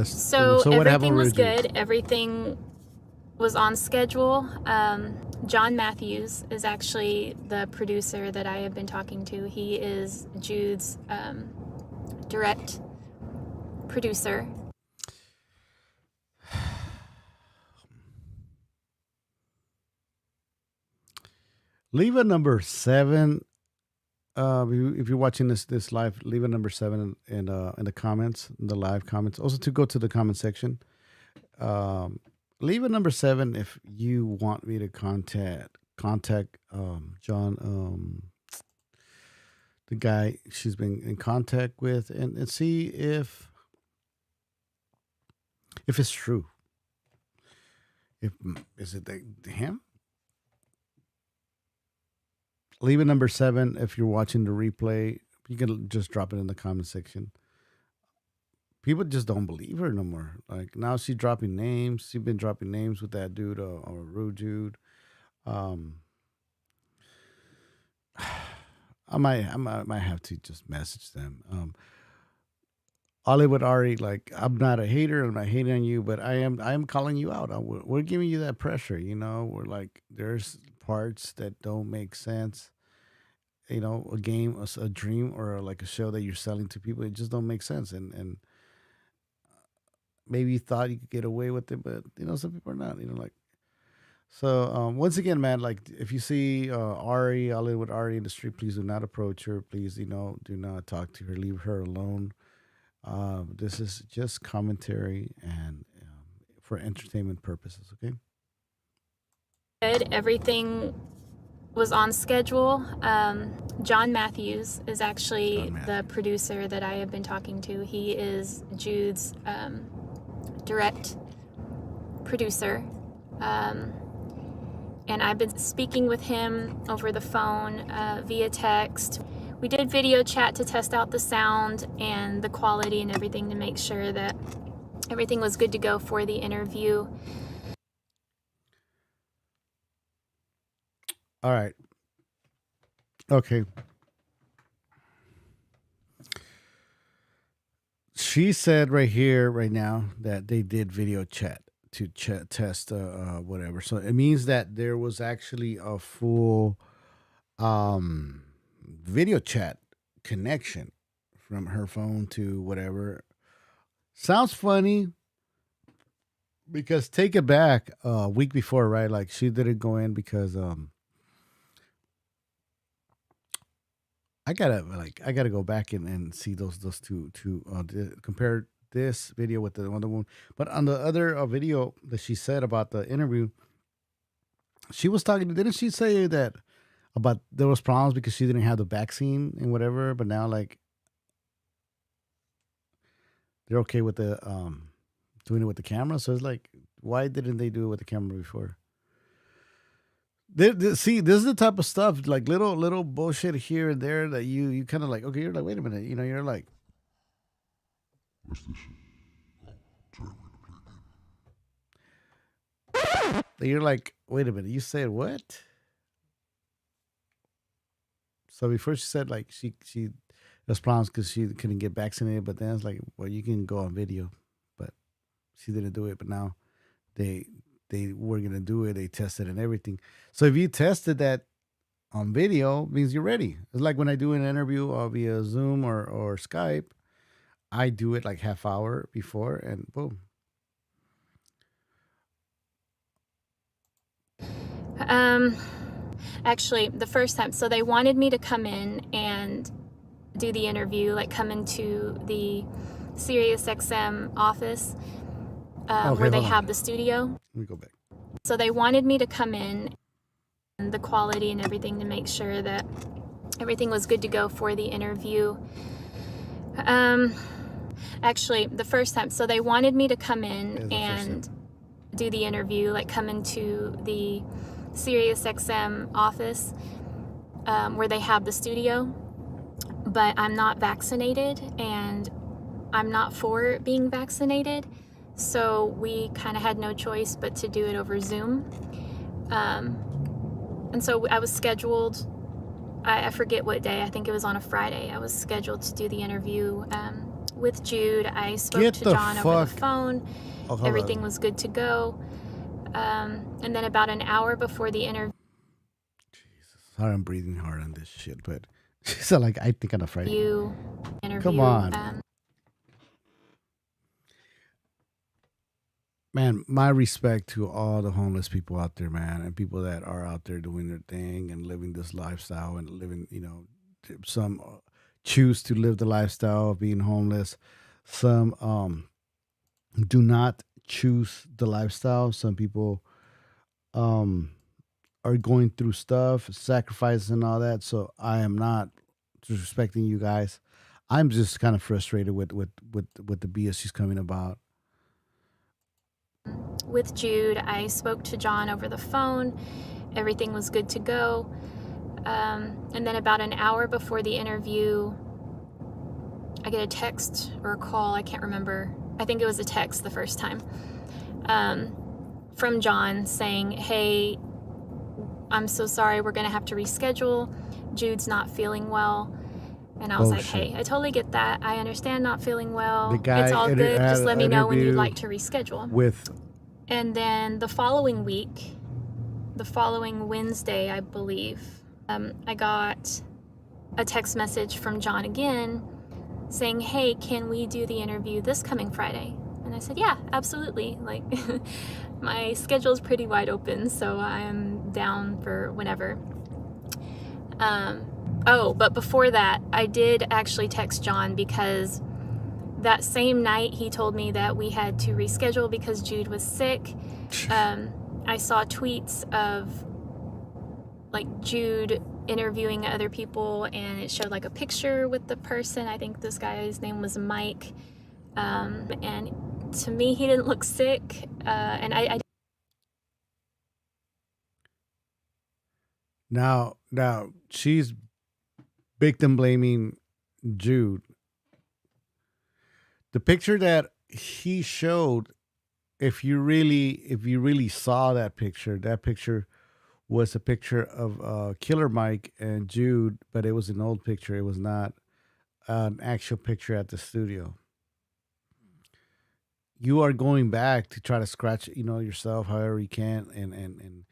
So what everything happened was with Jude? good. Everything was on schedule. John Matthews is actually the producer that I have been talking to. He is Jude's direct producer. Leave a number 7. If you're watching this live, leave a number 7 in the comments, in the live comments. Also, to go to the comment section, leave a number 7 if you want me to contact John, the guy she's been in contact with, and see if it's true. Is it him? Leave a number 7 if you're watching the replay. You can just drop it in the comment section. People just don't believe her no more. Like, now she's dropping names. She's been dropping names with that dude or Rude Jude. I might have to just message them. Ali with Ari, like, I'm not a hater. I'm not hating on you, but I am calling you out. We're giving you that pressure. You know, we're like, there's parts that don't make sense. You know, a game, a dream, or like a show that you're selling to people, it just don't make sense. And maybe you thought you could get away with it, but you know, some people are not. You know, like. So once again, man, like, if you see Ali with Ari in the street, please do not approach her. Please, you know, do not talk to her. Leave her alone. This is just commentary and for entertainment purposes. Okay. Good. Everything was on schedule. John Matthews is actually the producer that I have been talking to. He is Jude's direct producer. And I've been speaking with him over the phone, via text. We did video chat to test out the sound and the quality and everything to make sure that everything was good to go for the interview. All right. Okay. She said right here, right now, that they did video chat to test whatever. So it means that there was actually a full video chat connection from her phone to whatever. Sounds funny because take it back a week before, right? Like she didn't go in because I gotta go back and see those two compare this video with the other one. But on the other video that she said about the interview, she was talking. Didn't she say that about there was problems because she didn't have the vaccine and whatever? But now like they're okay with the doing it with the camera. So it's like, why didn't they do it with the camera before? See, this is the type of stuff like little bullshit here and there that you kind of like. Okay, you're like, wait a minute, you're like, you're like, wait a minute, you said what? So before she said like she there's problems because she couldn't get vaccinated, but then it's like, well, you can go on video, but she didn't do it. But now they were gonna do it. They tested and everything. So if you tested that on video, means you're ready. It's like when I do an interview via Zoom or Skype, I do it like half hour before, and boom. Actually, the first time, so they wanted me to come in and do the interview, like come into the SiriusXM office where they have the studio. Let me go back. So they wanted me to come in and the quality and everything to make sure that everything was good to go for the interview. Actually, the first time, so they wanted me to come in and do the interview, like come into the SiriusXM office where they have the studio, but I'm not vaccinated and I'm not for being vaccinated, so we kind of had no choice but to do it over Zoom. And so I was scheduled, I forget what day, I think it was on a Friday. I was scheduled to do the interview with Jude. I spoke to John over the phone. Everything was good to go. And then about an hour before the interview. Jesus, sorry, I'm breathing hard on this shit, but she's like, I think on a Friday. Interview. Come on. Man, my respect to all the homeless people out there, man, and people that are out there doing their thing and living this lifestyle and living, some choose to live the lifestyle of being homeless. Some do not choose the lifestyle. Some people are going through stuff, sacrifices and all that. So I am not disrespecting you guys. I'm just kind of frustrated with the BS she's coming about. With Jude, I spoke to John over the phone. Everything was good to go. And then about an hour before the interview, I get a text or a call, I can't remember. I think it was a text the first time, from John saying, hey, I'm so sorry, we're gonna have to reschedule. Jude's not feeling well. And I was like, hey, I totally get that. I understand not feeling well. It's all good. Just let me know when you'd like to reschedule. And then the following week, the following Wednesday, I believe, I got a text message from John again saying, hey, can we do the interview this coming Friday? And I said, yeah, absolutely. Like, my schedule is pretty wide open, so I'm down for whenever. Oh, but before that, I did actually text John because that same night he told me that we had to reschedule because Jude was sick. I saw tweets of like Jude interviewing other people, and it showed like a picture with the person. I think this guy's name was Mike. And to me, he didn't look sick. And I Now she's victim blaming Jude. The picture that he showed, if you really saw that picture was a picture of Killer Mike and Jude, but it was an old picture. It was not an actual picture at the studio. You are going back to try to scratch, yourself however you can and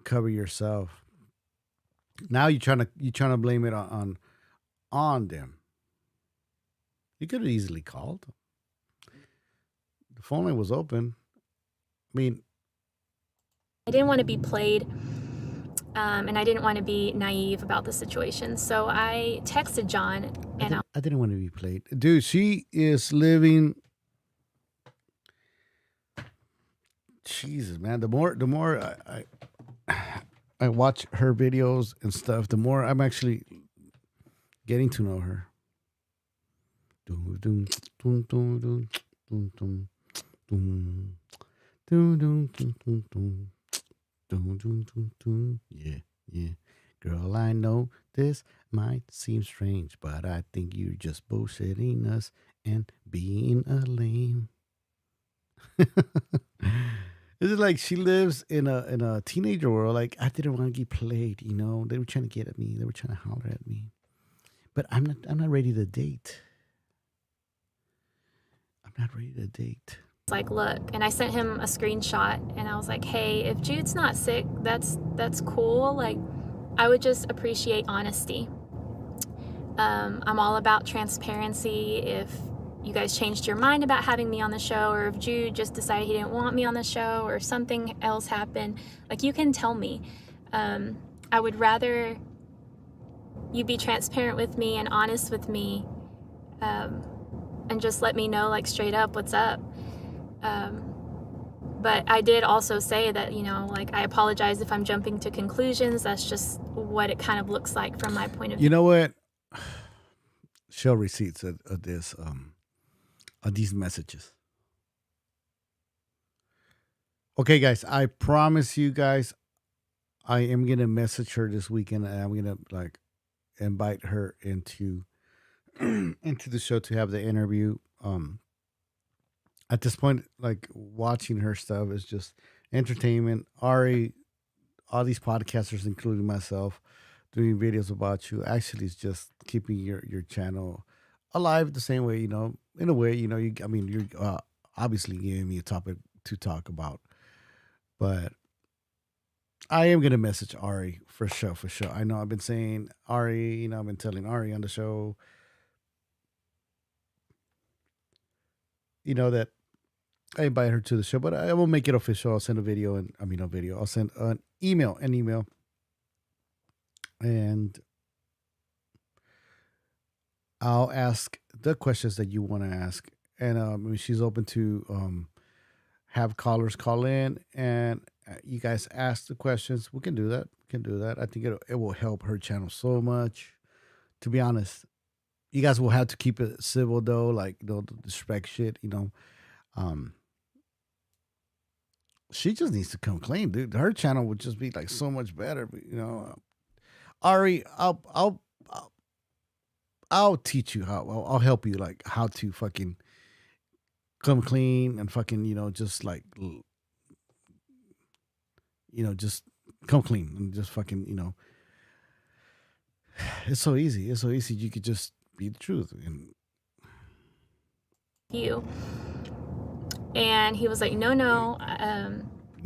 cover yourself. Now you're trying to blame it on them. You could have easily called. The phone line was open. I mean, I didn't want to be played, and I didn't want to be naive about the situation. So I texted John, and I didn't want to be played. Dude, she is living. Jesus, man. The more I watch her videos and stuff, the more I'm actually getting to know her. Dun, dun, dun, dun, dun, dun, dun, dun. Dun, dun, dun, dun, dun. Dun, dun, dun, dun. Yeah, yeah. Girl, I know this might seem strange, but I think you're just bullshitting us and being a lame. It's like she lives in a teenager world. Like, I didn't want to get played, They were trying to get at me. They were trying to holler at me. But I'm not ready to date. I'm not ready to date. like, look, and I sent him a screenshot, and I was like, hey, if Jude's not sick, that's cool. Like, I would just appreciate honesty. I'm all about transparency. If you guys changed your mind about having me on the show, or if Jude just decided he didn't want me on the show, or something else happened, like, you can tell me. I would rather you be transparent with me and honest with me, and just let me know, like, straight up what's up. But I did also say that, like, I apologize if I'm jumping to conclusions. That's just what it kind of looks like from my point of view. You know what? Show receipts of this, of these messages. Okay, guys, I promise you guys, I am gonna message her this weekend, and I'm gonna like invite her into into the show to have the interview. At this point, like, watching her stuff is just entertainment. Ari, all these podcasters, including myself, doing videos about you, actually is just keeping your channel alive the same way, in a way, you're obviously giving me a topic to talk about. But I am going to message Ari for sure. I know I've been saying Ari, I've been telling Ari on the show, that I invite her to the show, but I will make it official. I'll send a video I'll send an email, and I'll ask the questions that you want to ask. And she's open to have callers call in, and you guys ask the questions. We can do that. I think it will help her channel so much. To be honest, you guys will have to keep it civil though, like, don't disrespect shit. She just needs to come clean, dude. Her channel would just be like so much better. Ari, I'll teach you how. I'll help you, like, how to fucking come clean and fucking, just like, just come clean and just fucking, it's so easy. You could just be the truth. And you. And he was like, no.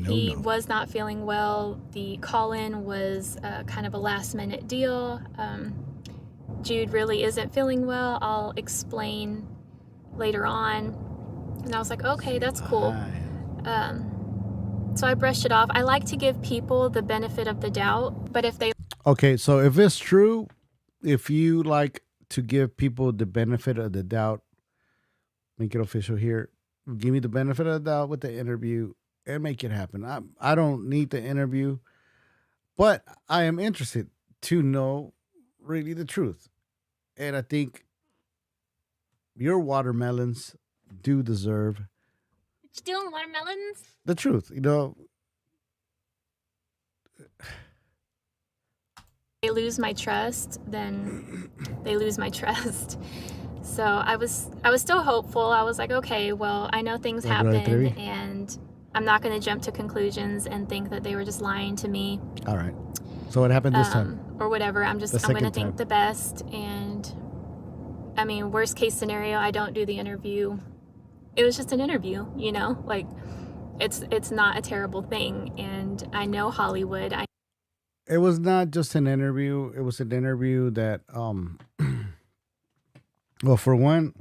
He was not feeling well. The call-in was kind of a last-minute deal. Jude really isn't feeling well. I'll explain later on. And I was like, okay, that's cool. So I brushed it off. I like to give people the benefit of the doubt, but if they... Okay, so if it's true, if you like to give people the benefit of the doubt, make it official here. Give me the benefit of the doubt with the interview and make it happen. I don't need the interview, but I am interested to know really the truth. And I think your watermelons do deserve... What you doing, watermelons? The truth, They lose my trust, then they lose my trust. So I was still hopeful. I was like, okay, well, I know things happen, and I'm not going to jump to conclusions and think that they were just lying to me. All right. So what happened this time? Or whatever. I'm going to second think time. the best. And I mean, worst case scenario, I don't do the interview. It was just an interview, you know, like it's not a terrible thing. And I know Hollywood. It was not just an interview. It was an interview that, well, for one,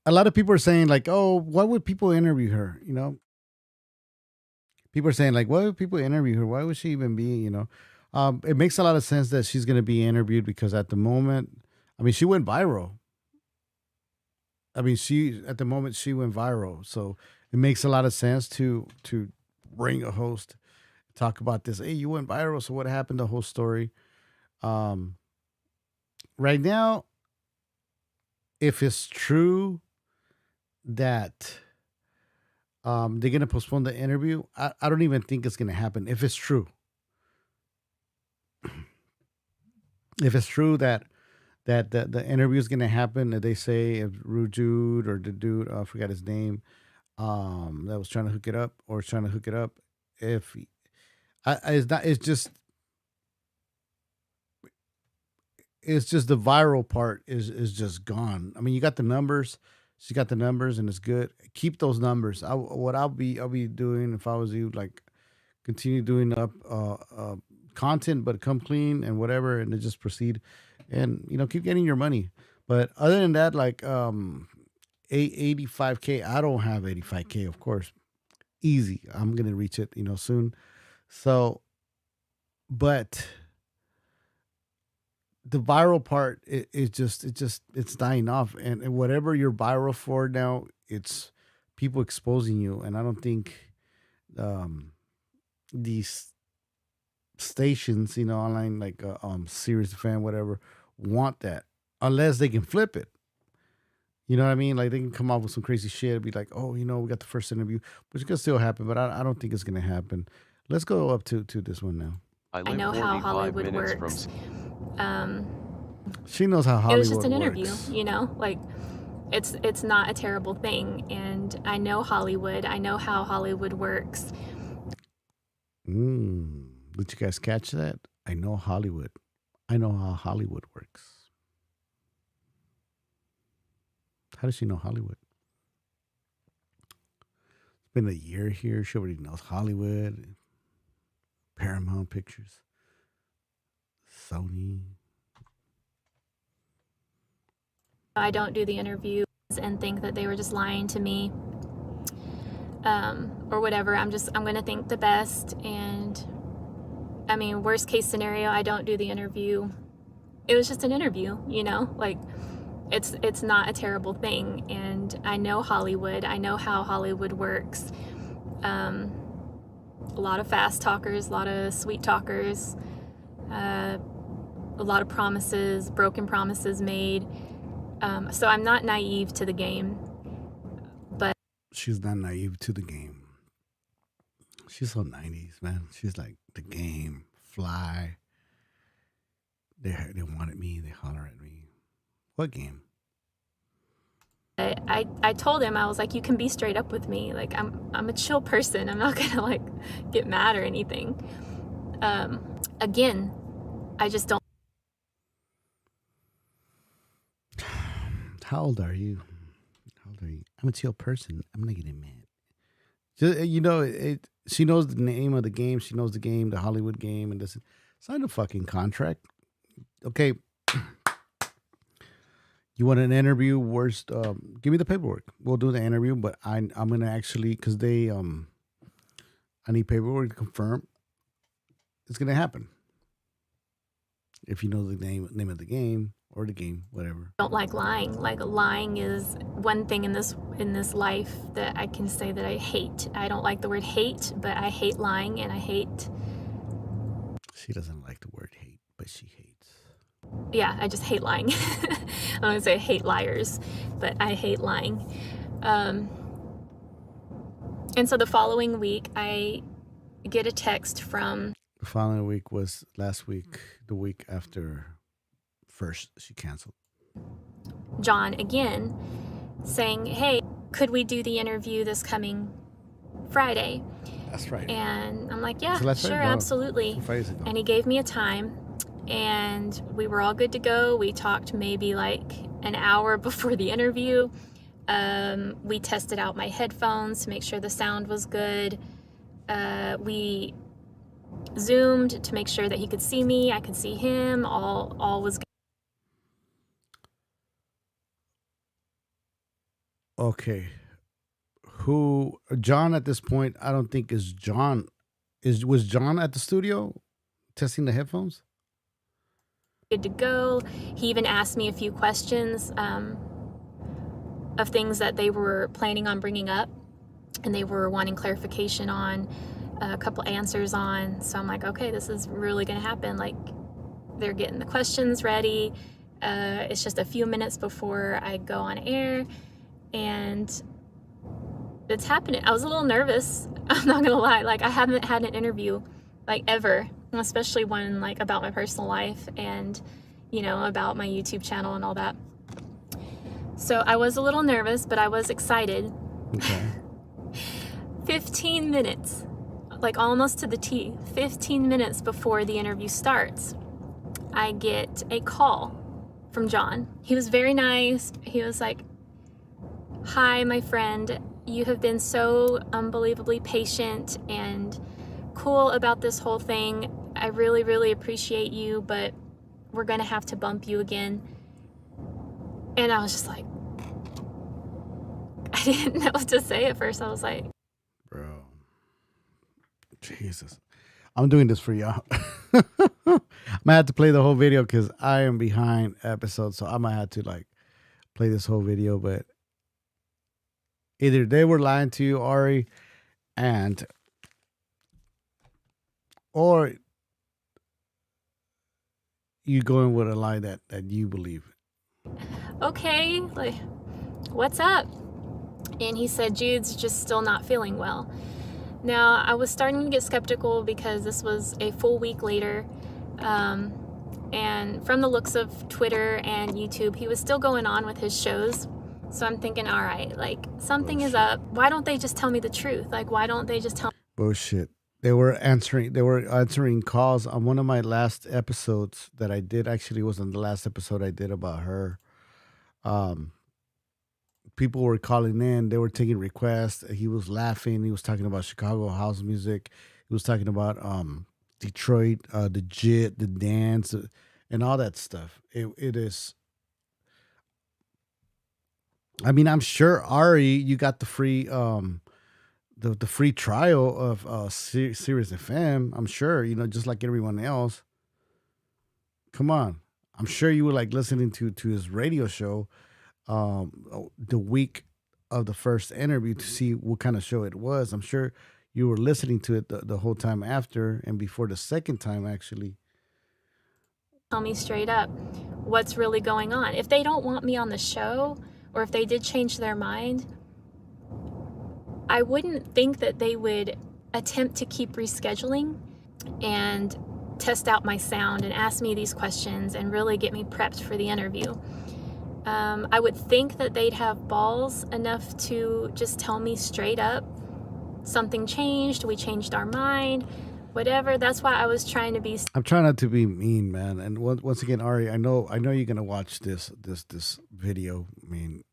a lot of people are saying like, oh, why would people interview her? You know, people are saying like, why would people interview her? Why would she even be, you know? It makes a lot of sense that she's going to be interviewed because at the moment, I mean, she went viral. I mean, at the moment she went viral. So it makes a lot of sense to bring a host, talk about this. Hey, you went viral. So what happened? The whole story. Right now, if it's true that they're going to postpone the interview, I don't even think it's going to happen. If it's true. If it's true that the interview is going to happen, that they say if Rujude or the dude, I forgot his name, that was trying to hook it up or trying to hook it up, if it's just the viral part is just gone. I mean, you got the numbers. She got the numbers, and it's good. Keep those numbers. I'll be doing if I was you, like continue doing up content, but come clean and whatever, and then just proceed, and you know keep getting your money. But other than that, like 85K, I don't have 85K, of course. Easy, I'm gonna reach it, you know, soon. So, but the viral part, it's dying off, and whatever you're viral for now, it's people exposing you, and I don't think these stations, you know, online like Serious Fan, whatever, want that unless they can flip it. You know what I mean? Like they can come up with some crazy shit, be like, oh, you know, we got the first interview, which could still happen, but I don't think it's gonna happen. Let's go up to this one now. I know how Hollywood works. She knows how Hollywood works. It was just an interview, you know, like it's not a terrible thing, and I know Hollywood. I know how Hollywood works. Did you guys catch that? I know Hollywood. I know how Hollywood works. How does she know Hollywood? It's been a year here. She already knows Hollywood. Paramount Pictures. Sony. I don't do the interviews and think that they were just lying to me. Or whatever. I'm going to think the best. And I mean, worst case scenario, I don't do the interview. It was just an interview, you know, like it's not a terrible thing. And I know Hollywood. I know how Hollywood works. A lot of fast talkers, a lot of sweet talkers, a lot of promises, broken promises made. So I'm not naive to the game. She's not naive to the game. She's so 90s, man. She's like, the game, fly. They wanted me. They holler at me. What game? I told him, I was like, you can be straight up with me. Like, I'm a chill person. I'm not going to, like, get mad or anything. Again, I just don't. How old are you? I'm a chill person. I'm not getting mad. Just, you know, she knows the name of the game. She knows the game, the Hollywood game, and this. Sign a fucking contract. Okay. You want an interview? Worst, give me the paperwork. We'll do the interview, but I'm gonna actually, because they I need paperwork to confirm it's gonna happen. If you know the name of the game or the game, whatever. Don't like lying. Like, lying is one thing in this life that I can say that I hate. I don't like the word hate, but I hate lying, and I hate. She doesn't like the word hate, but she hates. Yeah, I just hate lying. I'm going to say I hate liars, but I hate lying. And so the following week, I get a text from... The following week was last week, the week after first she canceled. John again, saying, hey, could we do the interview this coming Friday. That's right. And I'm like, yeah, So that's sure, right, no, absolutely. 2 Fridays ago. And he gave me a time, and we were all good to go. We talked maybe like an hour before the interview. We tested out my headphones to make sure the sound was good. We Zoomed to make sure that he could see me, I could see him, all was good. Okay. Who John at this point? I don't think is John. Was John at the studio testing the headphones? Good to go. He even asked me a few questions of things that they were planning on bringing up, and they were wanting clarification on, a couple answers on. So I'm like, okay, this is really gonna happen. Like, they're getting the questions ready. It's just a few minutes before I go on air, and it's happening. I was a little nervous. I'm not gonna lie. Like, I haven't had an interview like ever, especially one like about my personal life and, you know, about my YouTube channel and all that. So I was a little nervous, but I was excited. Okay. 15 minutes, like almost to the T, 15 minutes before the interview starts, I get a call from John. He was very nice. He was like, hi, my friend. You have been so unbelievably patient and cool about this whole thing. I really, really appreciate you, but we're gonna have to bump you again. And I was just like, I didn't know what to say at first. I was like, Bro. Jesus. I'm doing this for y'all. I might have to play the whole video because I am behind episodes, so I might have to like play this whole video, but either they were lying to you, Ari, or you going with a lie that you believe. okay, like, what's up? And he said, Jude's just still not feeling well. Now, I was starting to get skeptical because this was a full week later. And from the looks of Twitter and YouTube, he was still going on with his shows. So I'm thinking, all right, like, something is up. Why don't they just tell me the truth? Like, why don't they just tell me? Bullshit. They were answering calls on one of my last episodes that I did. Actually, it wasn't the last episode I did about her. People were calling in. They were taking requests. He was laughing. He was talking about Chicago house music. He was talking about Detroit, the JIT, the dance, and all that stuff. It is. I mean, I'm sure Ari, you got the free the free trial of Sirius FM. I'm sure, you know, just like everyone else. Come on, I'm sure you were like listening to his radio show the week of the first interview to see what kind of show it was. I'm sure you were listening to it the whole time after and before the second time, actually. Tell me straight up what's really going on. If they don't want me on the show, or if they did change their mind, I wouldn't think that they would attempt to keep rescheduling and test out my sound and ask me these questions and really get me prepped for the interview. I would think that they'd have balls enough to just tell me straight up, something changed, we changed our mind, whatever. That's why I was trying to be. I'm trying not to be mean, man. And once again, Ari, I know you're gonna watch this video. I mean,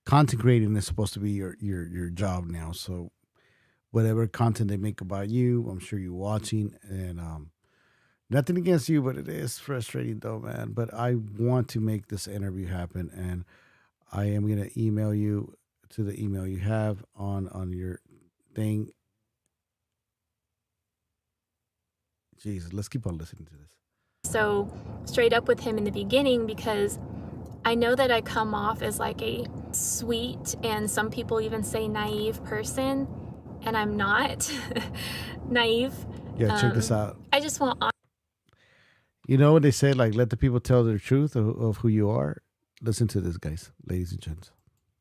content creating is supposed to be your job now. So whatever content they make about you, I'm sure you're watching. And nothing against you, but it is frustrating though, man. But I want to make this interview happen, and I am gonna email you to the email you have on your thing. Jesus, let's keep on listening to this. So straight up with him in the beginning, because I know that I come off as like a sweet, and some people even say naive person, and I'm not naive. Yeah, check this out. I just want. You know what they say, like, let the people tell the truth of who you are? Listen to this, guys, ladies and gents.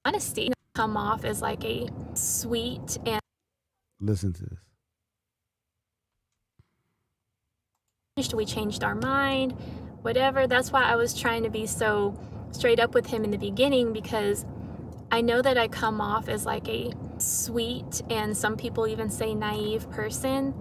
Honesty. Come off as like a sweet and. Listen to this. We changed our mind, whatever. That's why I was trying to be so straight up with him in the beginning, because I know that I come off as like a sweet and some people even say naive person,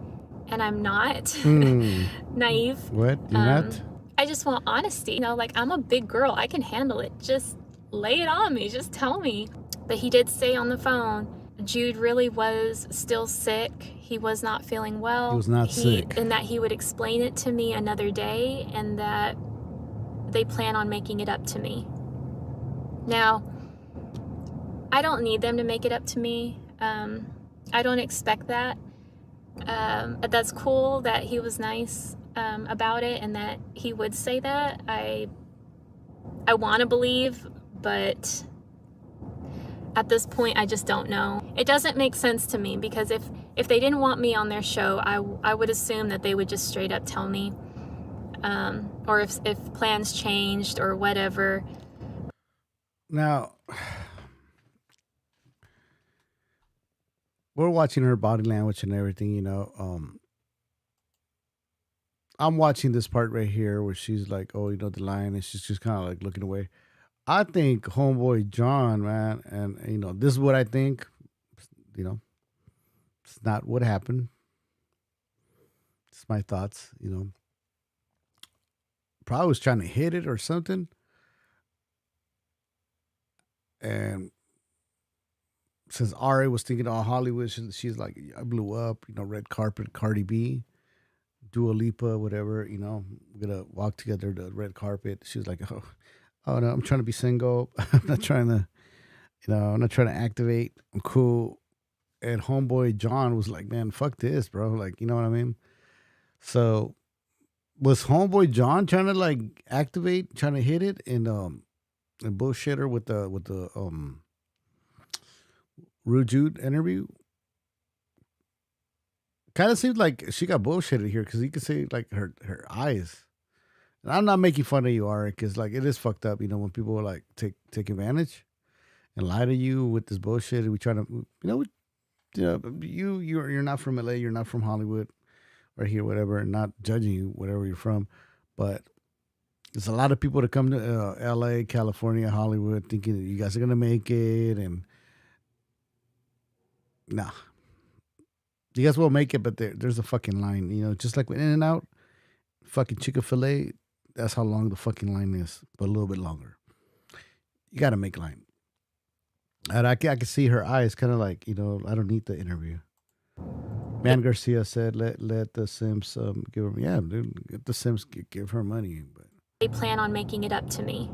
and I'm not naive. What? You're not? I just want honesty. You know, like I'm a big girl. I can handle it. Just lay it on me. Just tell me. But he did say on the phone, Jude really was still sick. He was not feeling well. He was not sick. And that he would explain it to me another day, and that they plan on making it up to me. Now, I don't need them to make it up to me. I don't expect that. That's cool that he was nice about it and that he would say that. I want to believe, but at this point, I just don't know. It doesn't make sense to me, because if they didn't want me on their show, I would assume that they would just straight up tell me, or if plans changed or whatever. Now, we're watching her body language and everything, you know. I'm watching this part right here where she's like, oh, you know, the line, and she's just kind of like looking away. I think homeboy John, man, and, you know, this is what I think, you know, it's not what happened. It's my thoughts, you know. Probably was trying to hit it or something. And since Ari was thinking all Hollywood, she's like, I blew up, you know, red carpet, Cardi B, Dua Lipa, whatever, you know, we're going to walk together the red carpet. She was like, oh no, I'm trying to be single. I'm not trying to, you know, I'm not trying to activate. I'm cool. And homeboy John was like, man, fuck this, bro. Like, you know what I mean? So was homeboy John trying to like activate, trying to hit it and bullshit her with the Rude Jude interview? Kind of seems like she got bullshitted here, because you can see like her eyes. And I'm not making fun of you, Ari, because like it is fucked up, you know, when people like take advantage and lie to you with this bullshit. And we try to, you know, you're not from LA, you're not from Hollywood or here, whatever, and not judging you, whatever you're from, but there's a lot of people that come to LA, California, Hollywood, thinking that you guys are gonna make it, and nah, you guys will make it, but there's a fucking line, you know, just like with In-N-Out, fucking Chick-fil-A. That's how long the fucking line is, but a little bit longer. You got to make line. And I can see her eyes kind of like, you know, I don't need the interview. Man Garcia said, let the Sims give her, yeah, dude, get the Sims give her money. But they plan on making it up to me.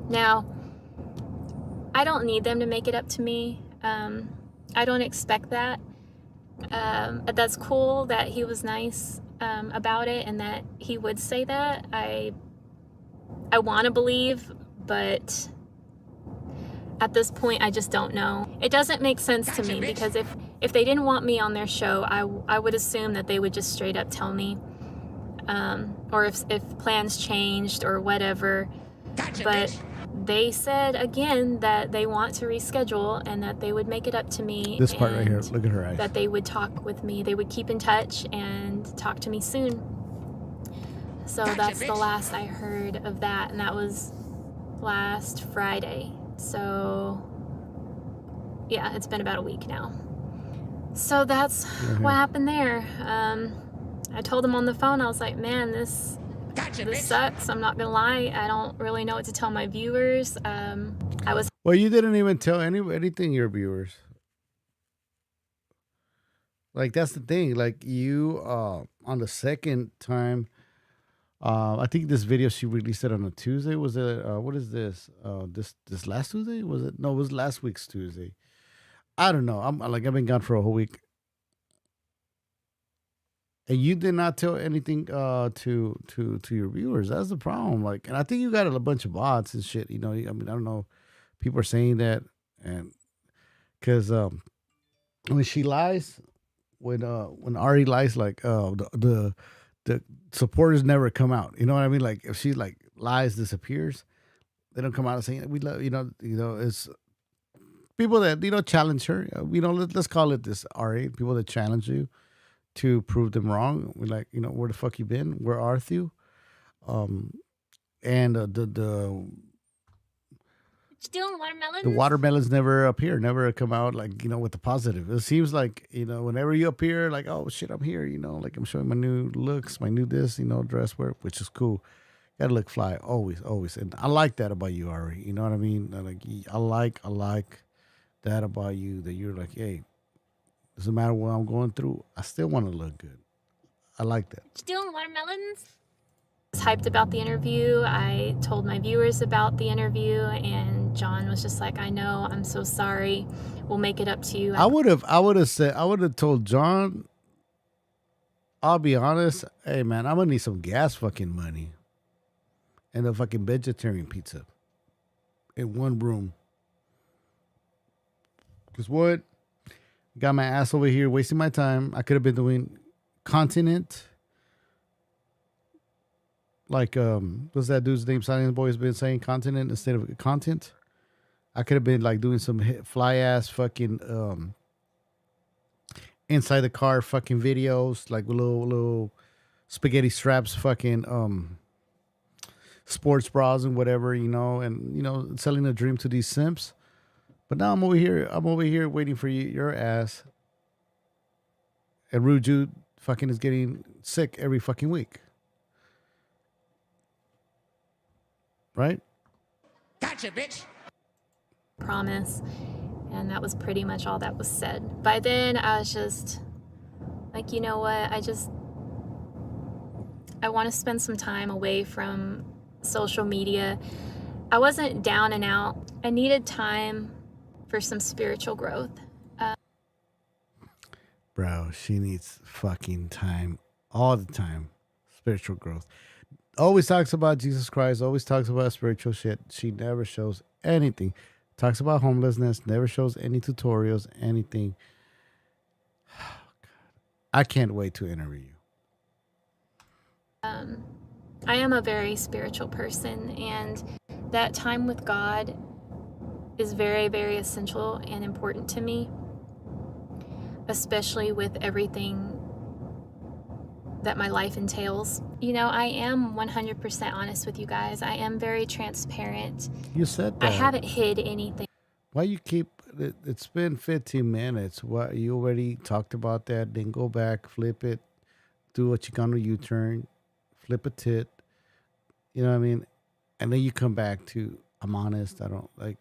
Now, I don't need them to make it up to me. I don't expect that. That's cool that he was nice about it and that he would say that. I want to believe, but at this point, I just don't know. It doesn't make sense to me, because if they didn't want me on their show, I would assume that they would just straight up tell me, or if plans changed or whatever. But they said again that they want to reschedule and that they would make it up to me. This part right here, look at her eyes. That they would talk with me. They would keep in touch and talk to me soon. So that's the last I heard of that, and that was last Friday. So yeah, it's been about a week now. So that's what happened there. I told him on the phone, I was like, man, this sucks. I'm not gonna lie. I don't really know what to tell my viewers. Well, you didn't even tell anything your viewers. Like, that's the thing. Like, you on the second time, I think this video she released it on a Tuesday. Was it what is this? This last Tuesday? Was it? No, it was last week's Tuesday. I don't know. I've been gone for a whole week. And you did not tell anything to your viewers. That's the problem. Like, and I think you got a bunch of bots and shit. You know, I mean, I don't know. People are saying that, and because when she lies, when Ari lies, like the supporters never come out. You know what I mean? Like, if she like lies, disappears, they don't come out and say we love. You know, it's people that challenge her. Let's call it this, Ari. People that challenge you to prove them wrong. We're like, where the fuck you been? Where are you? And the What you doing, watermelons? The watermelons never appear, never come out like, with the positive. It seems like, whenever you appear, like, oh shit, I'm here, like I'm showing my new looks, my new this, dress wear, which is cool. Gotta look fly, always, always. And I like that about you, Ari. You know what I mean? I like that about you, that you're like, hey, doesn't matter what I'm going through, I still want to look good. I like that. What you doing, watermelons? I was hyped about the interview. I told my viewers about the interview, and John was just like, I know, I'm so sorry. We'll make it up to you. I would have told John, I'll be honest, hey man, I'm gonna need some gas fucking money and a fucking vegetarian pizza in one room. Cause what? Got my ass over here wasting my time. I could have been doing continent. Like, what's that dude's name? Silent Boy's been saying continent instead of content. I could have been like doing some fly ass fucking inside the car fucking videos, like little spaghetti straps, fucking sports bras and whatever, and selling a dream to these simps. But now I'm over here waiting for your ass. And Ruju fucking is getting sick every fucking week. Right? Gotcha, bitch. Promise. And that was pretty much all that was said. By then, I was just like, you know what? I want to spend some time away from social media. I wasn't down and out. I needed time for some spiritual growth. Bro, she needs fucking time all the time. Spiritual growth. Always talks about Jesus Christ, always talks about spiritual shit. She never shows anything. Talks about homelessness, never shows any tutorials, anything. Oh, God. I can't wait to interview you. I am a very spiritual person, and that time with God is very, very essential and important to me, especially with everything that my life entails. I am 100% honest with you guys. I am very transparent. You said that. I haven't hid anything. Why you keep it? It's been 15 minutes. What, you already talked about that? Then go back, flip it, do what you can, U-turn, flip a tit. You know what I mean? And then you come back to, I'm honest. I don't like.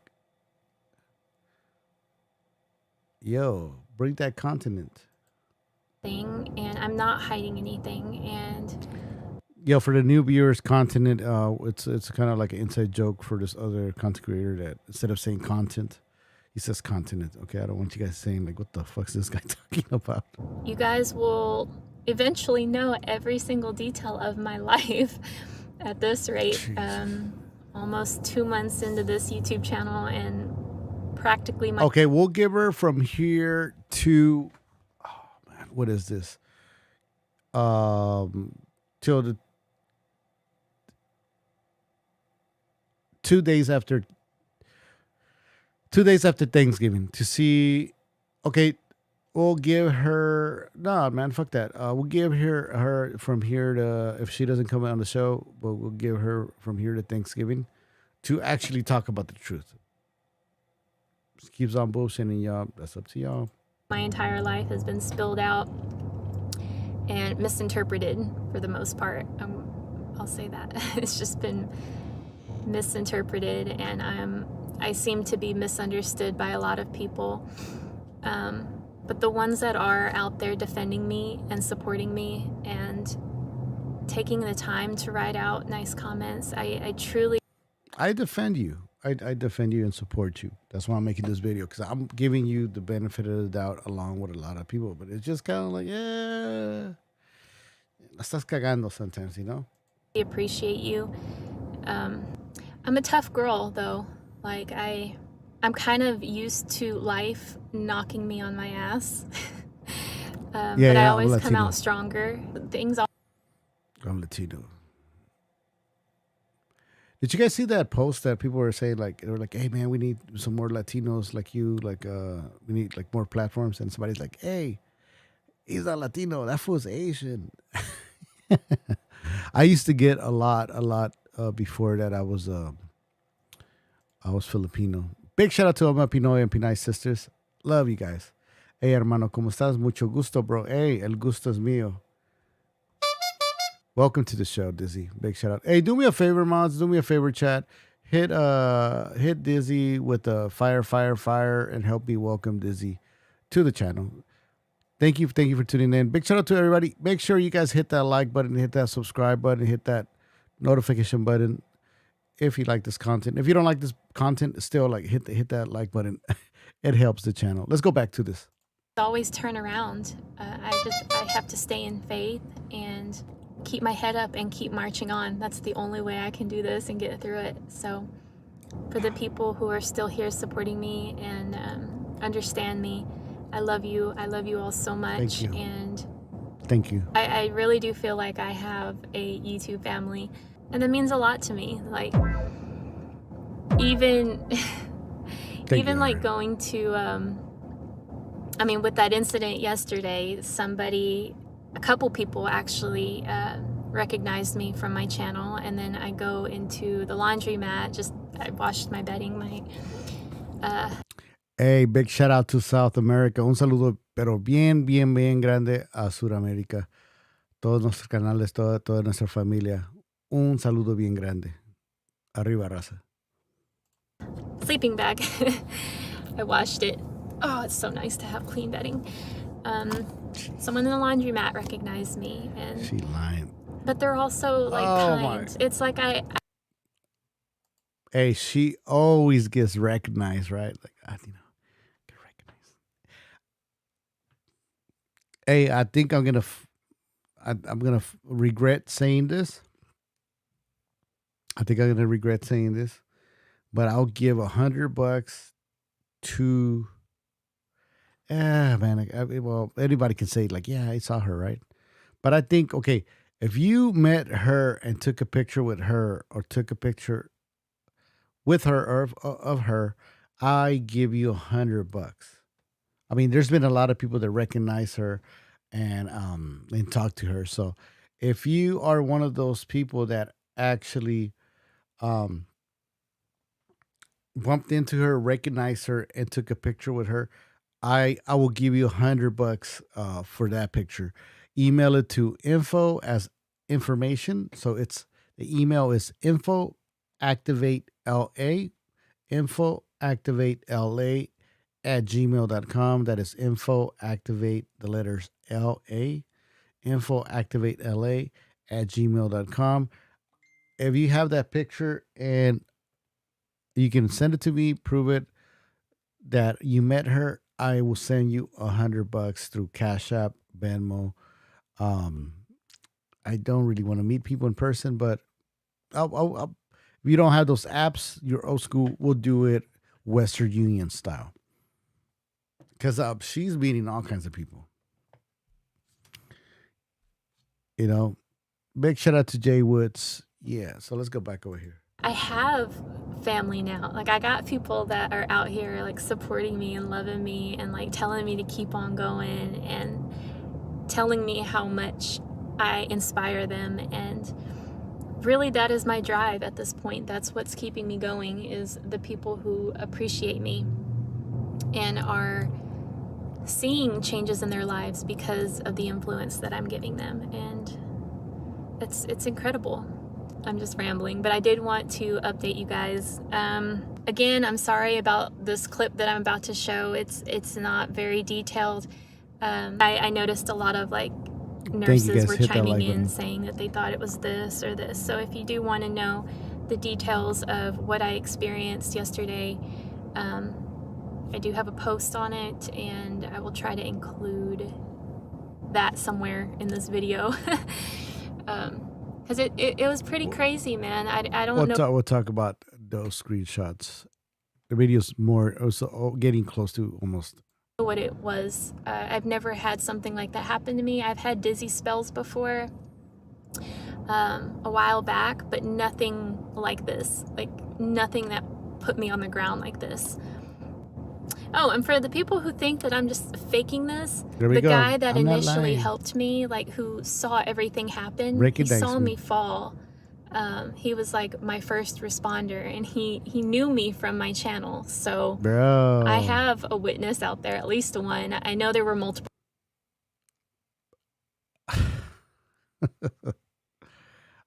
Yo, bring that continent. And I'm not hiding anything. And for the new viewers, continent, it's kind of like an inside joke for this other content creator that instead of saying content, he says continent. Okay, I don't want you guys saying like, what the fuck's this guy talking about? You guys will eventually know every single detail of my life at this rate. Almost 2 months into this YouTube channel, and practically my... Okay, we'll give her from here to... What is this? Till the 2 days after Thanksgiving to see. Okay, we'll give her. Nah, man, fuck that. We'll give her from here to, if she doesn't come on the show, but we'll give her from here to Thanksgiving to actually talk about the truth. Just keeps on bullshitting y'all. That's up to y'all. My entire life has been spilled out and misinterpreted for the most part. I'll say that. It's just been misinterpreted, and I seem to be misunderstood by a lot of people. But the ones that are out there defending me and supporting me and taking the time to write out nice comments, I truly... I defend you. I defend you and support you. That's why I'm making this video, because I'm giving you the benefit of the doubt along with a lot of people. But it's just kind of like, yeah, la estás cagando sometimes, appreciate you. I'm a tough girl, though. Like, I'm kind of used to life knocking me on my ass. But I always come out stronger. I'm Latino. Did you guys see that post that people were saying, like, they were like, hey man, we need some more Latinos like you, like we need like more platforms, and somebody's like, hey, he's not Latino, that fool's Asian. I used to get a lot before that. I was I was Filipino. Big shout out to all my Pinoy and Pinay sisters. Love you guys. Hey, hermano, ¿cómo estás? Mucho gusto, bro. Hey, el gusto es mío. Welcome to the show, Dizzy. Big shout out. Hey, do me a favor, mods. Do me a favor, chat. Hit Dizzy with a fire, and help me welcome Dizzy to the channel. Thank you for tuning in. Big shout out to everybody. Make sure you guys hit that like button, hit that subscribe button, hit that notification button if you like this content. If you don't like this content, still like hit that like button. It helps the channel. Let's go back to this. Always turn around. I have to stay in faith and keep my head up and keep marching on. That's the only way I can do this and get through it. So for the people who are still here supporting me and understand me, I love you. I love you all so much. Thank you. And thank you. I really do feel like I have a YouTube family, and that means a lot to me. Like even like going to I mean, with that incident yesterday, a couple people actually recognized me from my channel, and then I go into the laundromat. I washed my bedding. Hey, big shout out to South America. Un saludo, pero bien grande a Sudamérica. Todos nuestros canales, toda nuestra familia. Un saludo bien grande. Arriba, raza. Sleeping bag. I washed it. Oh, it's so nice to have clean bedding. Someone in the laundromat recognized me, and she lying. But they're also like kind. It's like Hey, she always gets recognized, right? Like get recognized. Hey, I think I'm gonna regret saying this. But I'll give $100 to. Man. Well, anybody can say like, yeah, I saw her, right? But I think, okay, if you met her and took a picture with her, or took a picture with her or of her, I give you $100. I mean, there's been a lot of people that recognize her and talk to her. So if you are one of those people that actually bumped into her, recognized her, and took a picture with her, I will give you $100 for that picture. Email it to info as information. So the email is infoactivatela, infoactivatela@gmail.com. That is infoactivate, the letters LA, infoactivatela@gmail.com. If you have that picture and you can send it to me, prove it that you met her, I will send you $100 through Cash App, Venmo. I don't really want to meet people in person, but I'll, if you don't have those apps, you're old school. We'll do it Western Union style. Because she's meeting all kinds of people. Big shout out to Jay Woods. Yeah, so let's go back over here. I have family now. Like, I got people that are out here like supporting me and loving me and like telling me to keep on going and telling me how much I inspire them. And really, that is my drive at this point. That's what's keeping me going, is the people who appreciate me and are seeing changes in their lives because of the influence that I'm giving them. And it's incredible. I'm just rambling, but I did want to update you guys. Again, I'm sorry about this clip that I'm about to show. It's not very detailed. I noticed a lot of like nurses were chiming in saying that they thought it was this or this. So if you do want to know the details of what I experienced yesterday, I do have a post on it, and I will try to include that somewhere in this video. Because it was pretty crazy, man. I don't know. We'll talk about those screenshots. The video's more also getting close to almost what it was. I've never had something like that happen to me. I've had dizzy spells before a while back, but nothing like this. Like, nothing that put me on the ground like this. Oh, and for the people who think that I'm just faking this, the guy that initially helped me, like who saw everything happen, he saw me fall He was like my first responder, and he knew me from my channel. So Bro, I have a witness out there, at least one. I know there were multiple.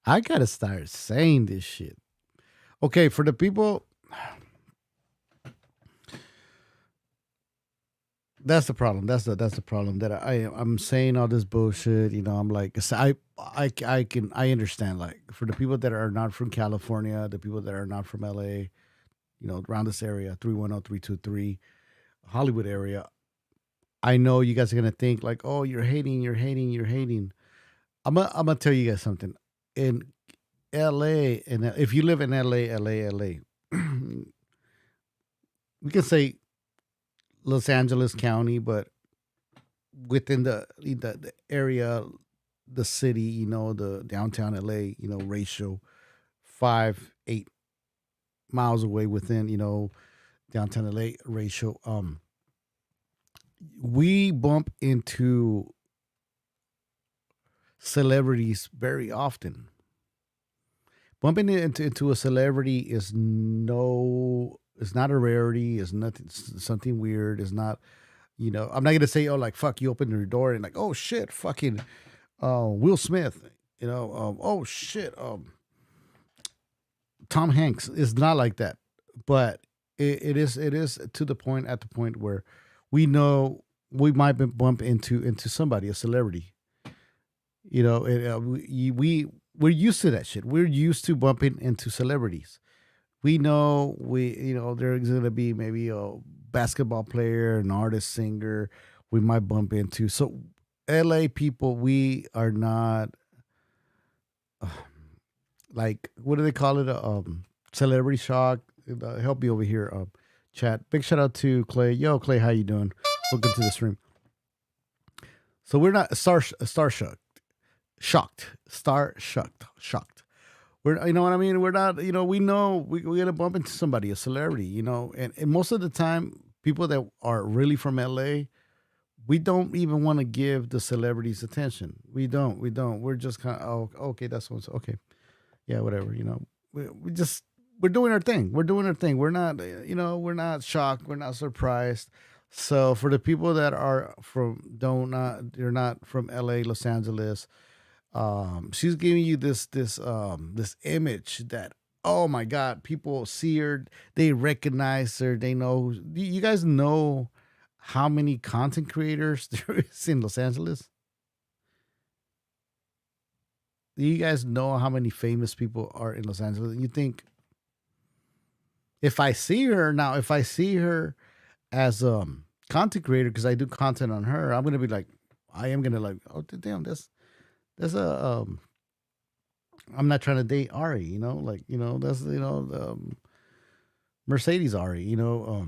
I gotta start saying this shit. Okay, for the people, that's the problem. That's the problem that I'm saying all this bullshit. You know, I'm like, I understand. Like, for the people that are not from California, the people that are not from LA, you know, around this area, 310-323, Hollywood area. I know you guys are gonna think like, oh, you're hating, you're hating, you're hating. I'm gonna tell you guys something. In LA, and if you live in LA, we can say Los Angeles County, but within the area, the city, you know, the downtown LA, you know, ratio 5-8 miles away within, you know, downtown LA ratio. We bump into celebrities very often. Bumping into a celebrity is it's not a rarity. It's nothing, something weird. It's not, you know, I'm not going to say, oh, like, fuck, you open your door and like, oh, shit, fucking Will Smith, you know, oh, shit, Tom Hanks. It's not like that. But it is to the point, at the point where we know we might bump into somebody, a celebrity. You know, we're used to that shit. We're used to bumping into celebrities. We know you know, there's gonna be maybe a basketball player, an artist, singer. We might bump into. So, LA people, we are not like, what do they call it? Celebrity shock. Help me over here. Chat. Big shout out to Clay. Yo, Clay, how you doing? Welcome to the stream. So we're not star shocked. We're, you know what I mean? We're not, you know, we know we're going to bump into somebody, a celebrity, you know, and most of the time, people that are really from LA, we don't even want to give the celebrities attention. We don't. We're just kind of, oh, okay, that's what's okay. Yeah, whatever, you know, we're doing our thing. We're not, you know, we're not shocked. We're not surprised. So for the people that are you're not from LA, Los Angeles, she's giving you this image that, oh my God, people see her, they recognize her, they know. You guys know how many content creators there is in Los Angeles? Do you guys know how many famous people are in Los Angeles? You think, if I see her as content creator, because I do content on her, I'm gonna be like, I am gonna like, oh damn, that's a I'm not trying to date Ari, you know, like, you know, that's, you know, the Mercedes Ari, you know,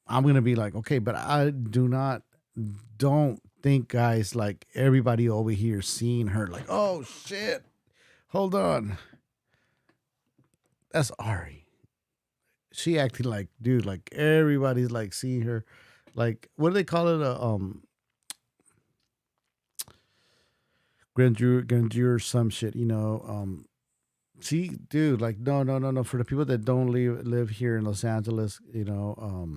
I'm gonna be like, okay, but I don't think, guys, like, everybody over here seeing her like, oh shit, hold on, that's Ari. She acting like, dude, like, everybody's like seeing her, like, what do they call it? Grandeur, some shit, you know. See, dude, like, no. For the people that don't live here in Los Angeles, you know,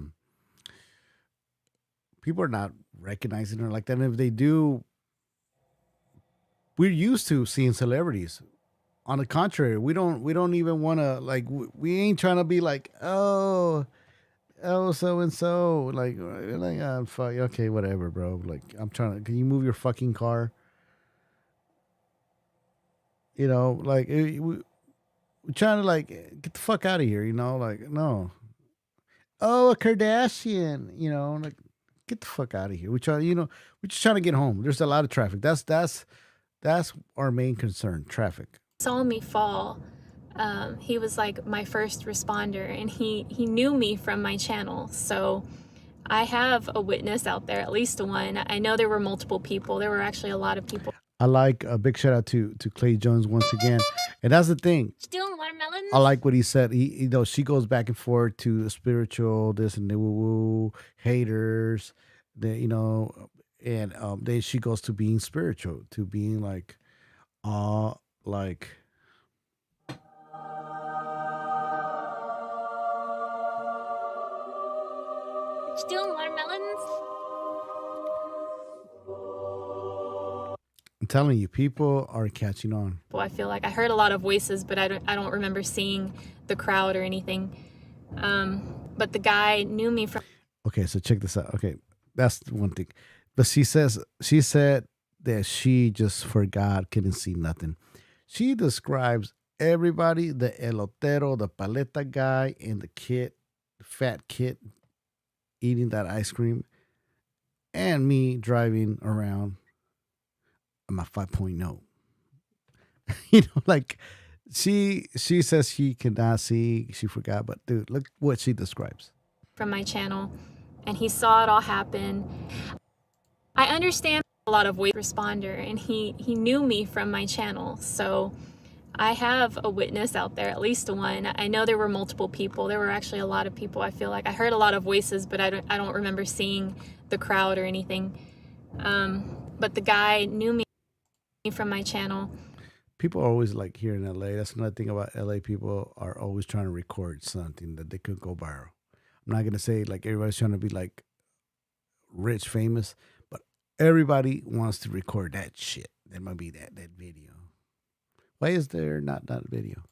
people are not recognizing her like that. And if they do, we're used to seeing celebrities. On the contrary, we don't even want to, like, we ain't trying to be like, oh, so and so, like, fuck, okay, whatever, bro. Like, I'm trying to. Can you move your fucking car? You know, like, we're trying to, like, get the fuck out of here. You know, like, no. Oh, a Kardashian. You know, like, get the fuck out of here. We try, you know, we're just trying to get home. There's a lot of traffic. That's our main concern, traffic. Saw me fall. He was like my first responder, and he knew me from my channel. So I have a witness out there, at least one. I know there were multiple people. There were actually a lot of people. I like, a big shout out to Clay Jones once again. And that's the thing. Still watermelons? I like what he said. He, you know, she goes back and forth to the spiritual, this and the woo woo, haters, the, you know, and then she goes to being spiritual, to being like, like, you doing, watermelons? I'm telling you, people are catching on. Well, I feel like I heard a lot of voices, but I don't remember seeing the crowd or anything. But the guy knew me from. Okay, so check this out. Okay, that's one thing. But she said that she just forgot, couldn't see nothing. She describes everybody, the elotero, the paleta guy, and the kid, the fat kid, eating that ice cream, and me driving around on my 5.0. You know, like she says she cannot see, she forgot, but dude, look what she describes. From my channel, and he saw it all happen. I understand a lot of voice responder, and he knew me from my channel, so I have a witness out there, at least one. I know there were multiple people. There were actually a lot of people. I feel like I heard a lot of voices, but I don't remember seeing the crowd or anything. But the guy knew me from my channel. People are always like here in LA. That's another thing about LA. People are always trying to record something that they could go viral. I'm not gonna say like everybody's trying to be like rich, famous, but everybody wants to record that shit. There might be that video. Why is there not that video?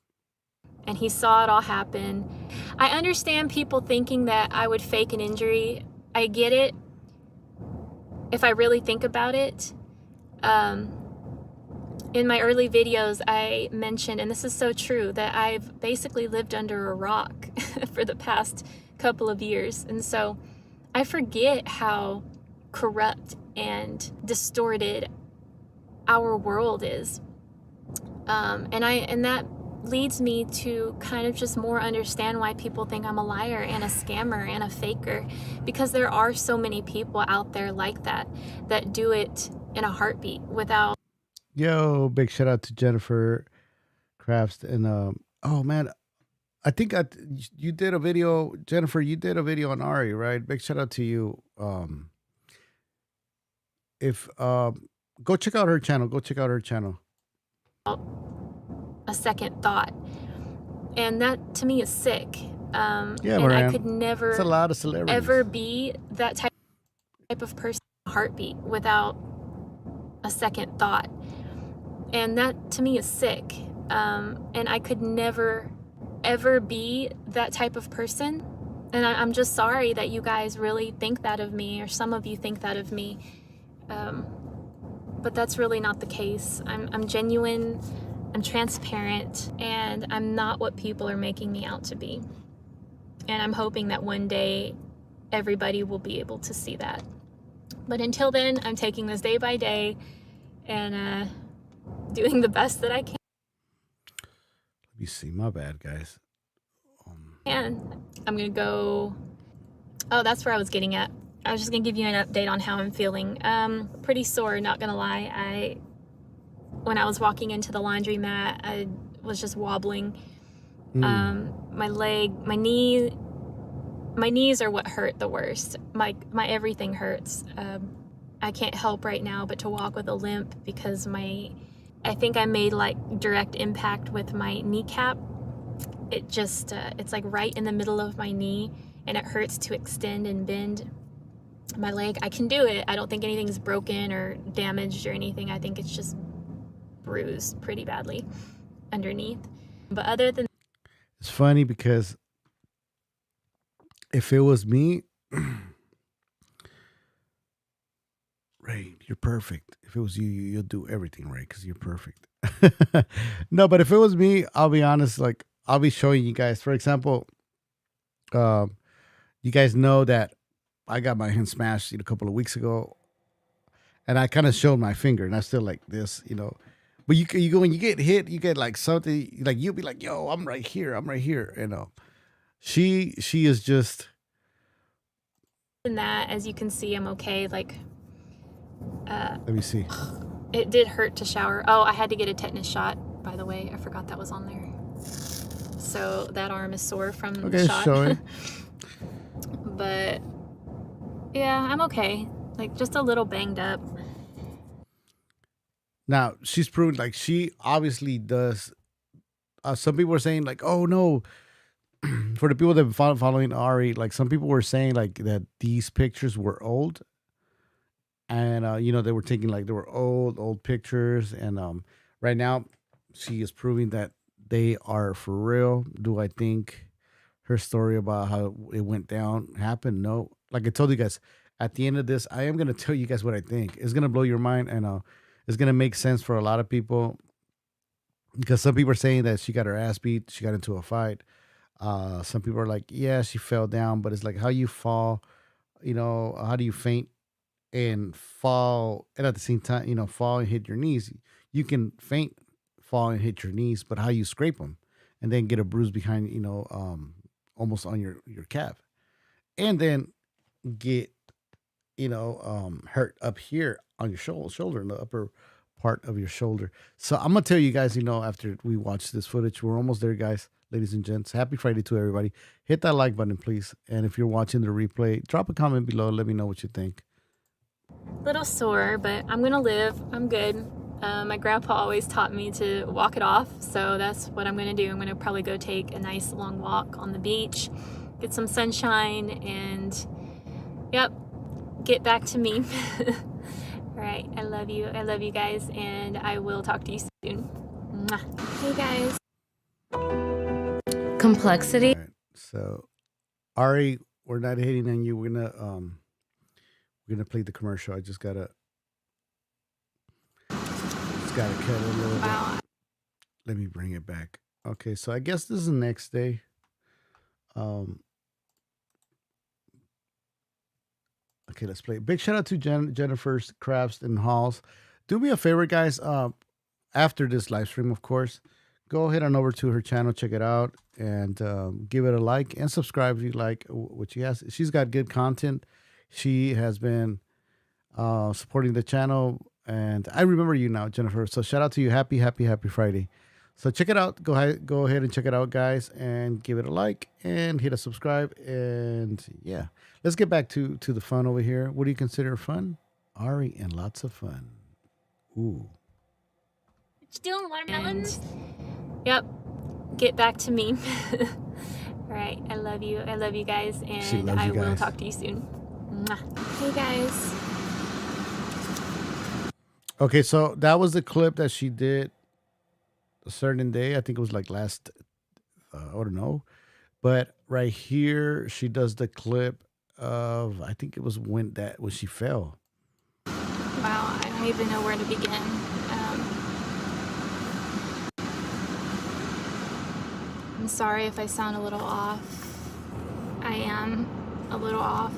And he saw it all happen. I understand people thinking that I would fake an injury. I get it. If I really think about it, in my early videos, I mentioned, and this is so true, that I've basically lived under a rock for the past couple of years. And so I forget how corrupt and distorted our world is. And that leads me to kind of just more understand why people think I'm a liar and a scammer and a faker, because there are so many people out there like that do it in a heartbeat without. Yo, big shout out to Jennifer Crafts and oh man, I think you did a video, Jennifer. You did a video on Ari, right? Big shout out to you. If go check out her channel. Go check out her channel. A second thought, and that to me is sick. Yeah, and Marianne, I could never it's a lot of celebrities. ever be that type of person, heartbeat, without a second thought. And that to me is sick. And I could never ever be that type of person. And I'm just sorry that you guys really think that of me, or some of you think that of me. But that's really not the case. I'm genuine, I'm transparent, and I'm not what people are making me out to be. And I'm hoping that one day everybody will be able to see that. But until then, I'm taking this day by day and doing the best that I can. Let me see. My bad, guys. And I'm gonna go. Oh, that's where I was getting at. I was just gonna give you an update on how I'm feeling. Pretty sore, not gonna lie. When I was walking into the laundromat, I was just wobbling. My leg, my knees are what hurt the worst. My everything hurts. I can't help right now but to walk with a limp because I think I made like direct impact with my kneecap. It just, it's like right in the middle of my knee, and it hurts to extend and bend my leg. I can do it. I don't think anything's broken or damaged or anything. I think it's just bruised pretty badly underneath. But other than, it's funny because if it was me, Ray, you're perfect. If it was you, you'll do everything right because you're perfect. No, but if it was me, I'll be honest, like I'll be showing you guys. For example, you guys know that I got my hand smashed a couple of weeks ago, and I kind of showed my finger, and I still like this, you know. But you go when you get hit, you get like something like you'll be like, "Yo, I'm right here, you know." She is just. in that, as you can see, I'm okay. Like, Let me see. it did hurt to shower. Oh, I had to get a tetanus shot, by the way. I forgot that was on there. So that arm is sore from the shot. Showing. But yeah, I'm okay. Like just a little banged up. Now she's proven like she obviously does. Some people are saying like, "Oh no, for the people that have been following Ari, like some people were saying like that these pictures were old, and you know they were taking like they were old pictures, and right now she is proving that they are for real. Do I think her story about how it went down happened? No. Like I told you guys, at the end of this, I am gonna tell you guys what I think. It's gonna blow your mind, and it's gonna make sense for a lot of people because some people are saying that she got her ass beat, she got into a fight. Some people are like, yeah, she fell down, but it's like how you fall. You know, how do you faint and fall, and at the same time, you know, fall and hit your knees? You can faint, fall and hit your knees, but how you scrape them and then get a bruise behind, you know, almost on your calf, and then get, you know, hurt up here on your shoulder in the upper part of your shoulder. So I'm gonna tell you guys, you know, after we watch this footage, we're almost there, guys. Ladies and gents, happy Friday to everybody. Hit that like button, please. And if you're watching the replay, drop a comment below. Let me know what you think. Little sore, but I'm gonna live. I'm good. My grandpa always taught me to walk it off, so that's what I'm gonna do. I'm gonna probably go take a nice long walk on the beach, get some sunshine, and yep, get back to me. All right, I love you. I love you guys, and I will talk to you soon. Mwah. Hey guys. Complexity. All right, so Ari, we're not hating on you. We're gonna play the commercial. I just gotta cut a little bit. Let me bring it back. Okay, so I guess this is the next day. Okay, let's play. Big shout out to Jennifer's Crafts and Halls. Do me a favor, guys. After this live stream, of course, go ahead on over to her channel, check it out, and give it a like and subscribe if you like what she has. She's got good content. She has been supporting the channel, and I remember you now, Jennifer. So shout out to you. Happy Friday. So check it out. Go ahead and check it out, guys, and give it a like and hit a subscribe. And yeah, let's get back to the fun over here. What do you consider fun? Ari and lots of fun. Ooh. What you doing, watermelons? Yep, get back to me. All right, I love you. I love you guys, and I will talk to you soon. Mwah. Hey guys. Okay, so that was the clip that she did a certain day. I think it was like last, I don't know. But right here, she does the clip of, I think it was when she fell. Wow, I don't even know where to begin. I'm sorry if I sound a little off. I am a little off.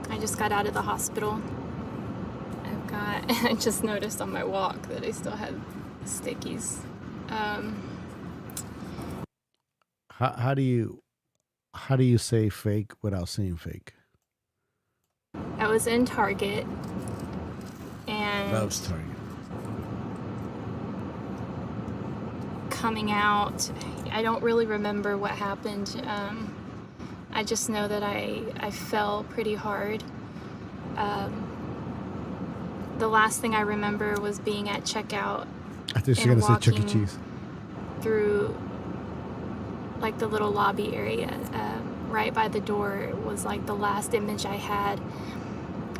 I just got out of the hospital. I just noticed on my walk that I still had stickies. How do you say fake without saying fake? I was in Target, and Loves Target. coming out, I don't really remember what happened. I just know that I fell pretty hard. The last thing I remember was being at checkout. I think she's gonna say Chuck E. Cheese. Through like the little lobby area, right by the door, was like the last image I had.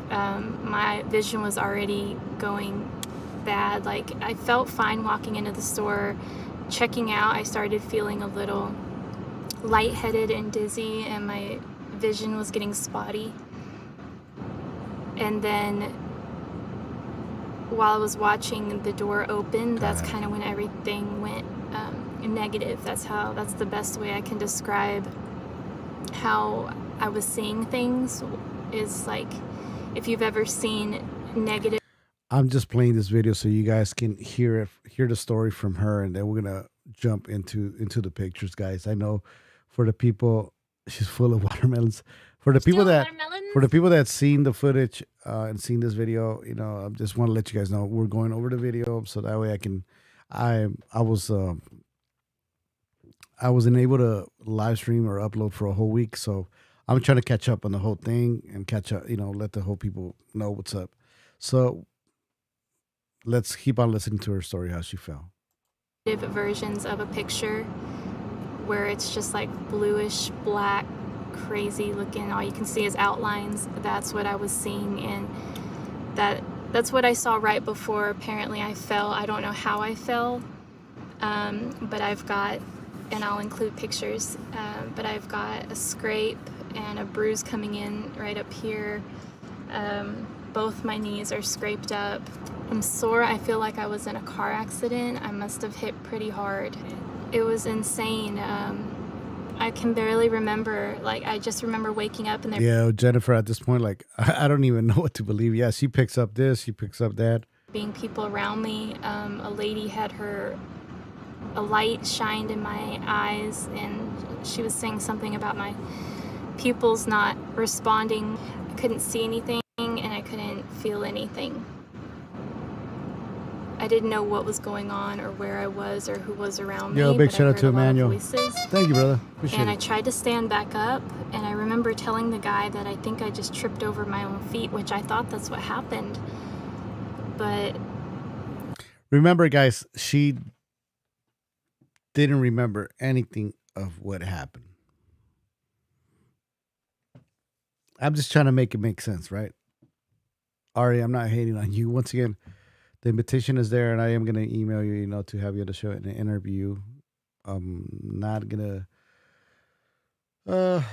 My vision was already going bad. Like I felt fine walking into the store. Checking out, I started feeling a little lightheaded and dizzy, and my vision was getting spotty. And then while I was watching the door open, that's kind of when everything went negative. That's the best way I can describe how I was seeing things. Is like, if you've ever seen negative. I'm just playing this video so you guys can hear the story from her, and then we're gonna jump into the pictures, guys. I know for the people, she's full of watermelons. For the people that seen the footage and seen this video, you know, I just want to let you guys know we're going over the video so that way I wasn't able to live stream or upload for a whole week, so I'm trying to catch up on the whole thing and catch up, you know, let the whole people know what's up. So let's keep on listening to her story, how she fell. Versions of a picture where it's just like bluish black, crazy looking. All you can see is outlines. That's what I was seeing, and that's what I saw right before apparently I fell. I don't know how I fell, but I've got, and I'll include pictures, but I've got a scrape and a bruise coming in right up here. Both my knees are scraped up. I'm sore. I feel like I was in a car accident. I must have hit pretty hard. It was insane. I can barely remember. Like, I just remember waking up and there Yeah, Jennifer, at this point, like, I don't even know what to believe. Yeah, she picks up this, she picks up that. being people around me. A lady had a light shined in my eyes, and she was saying something about my pupils not responding. I couldn't see anything and I couldn't feel anything. I didn't know what was going on or where I was or who was around me. Yo, big but shout I out to heard a lot of Emmanuel. voices. Thank you, brother. Appreciate And I it. tried to stand back up, and I remember telling the guy that I think I just tripped over my own feet, which I thought that's what happened. But Remember, guys, she didn't remember anything of what happened. I'm just trying to make it make sense, right? Ari, I'm not hating on you. Once again, the invitation is there, and I am going to email you, to have you on the show in an interview. I'm not going to...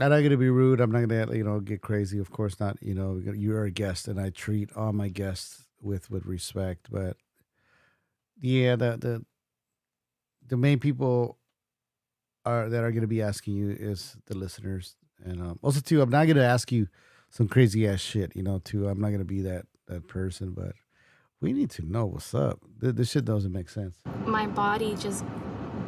I'm not going to be rude. I'm not going to, get crazy. Of course not. You're a guest, and I treat all my guests with respect. But yeah, the main people that are going to be asking you is the listeners, and also too, I'm not going to ask you some crazy ass shit. Too. I'm not going to be that person, but we need to know what's up. This shit doesn't make sense. my body just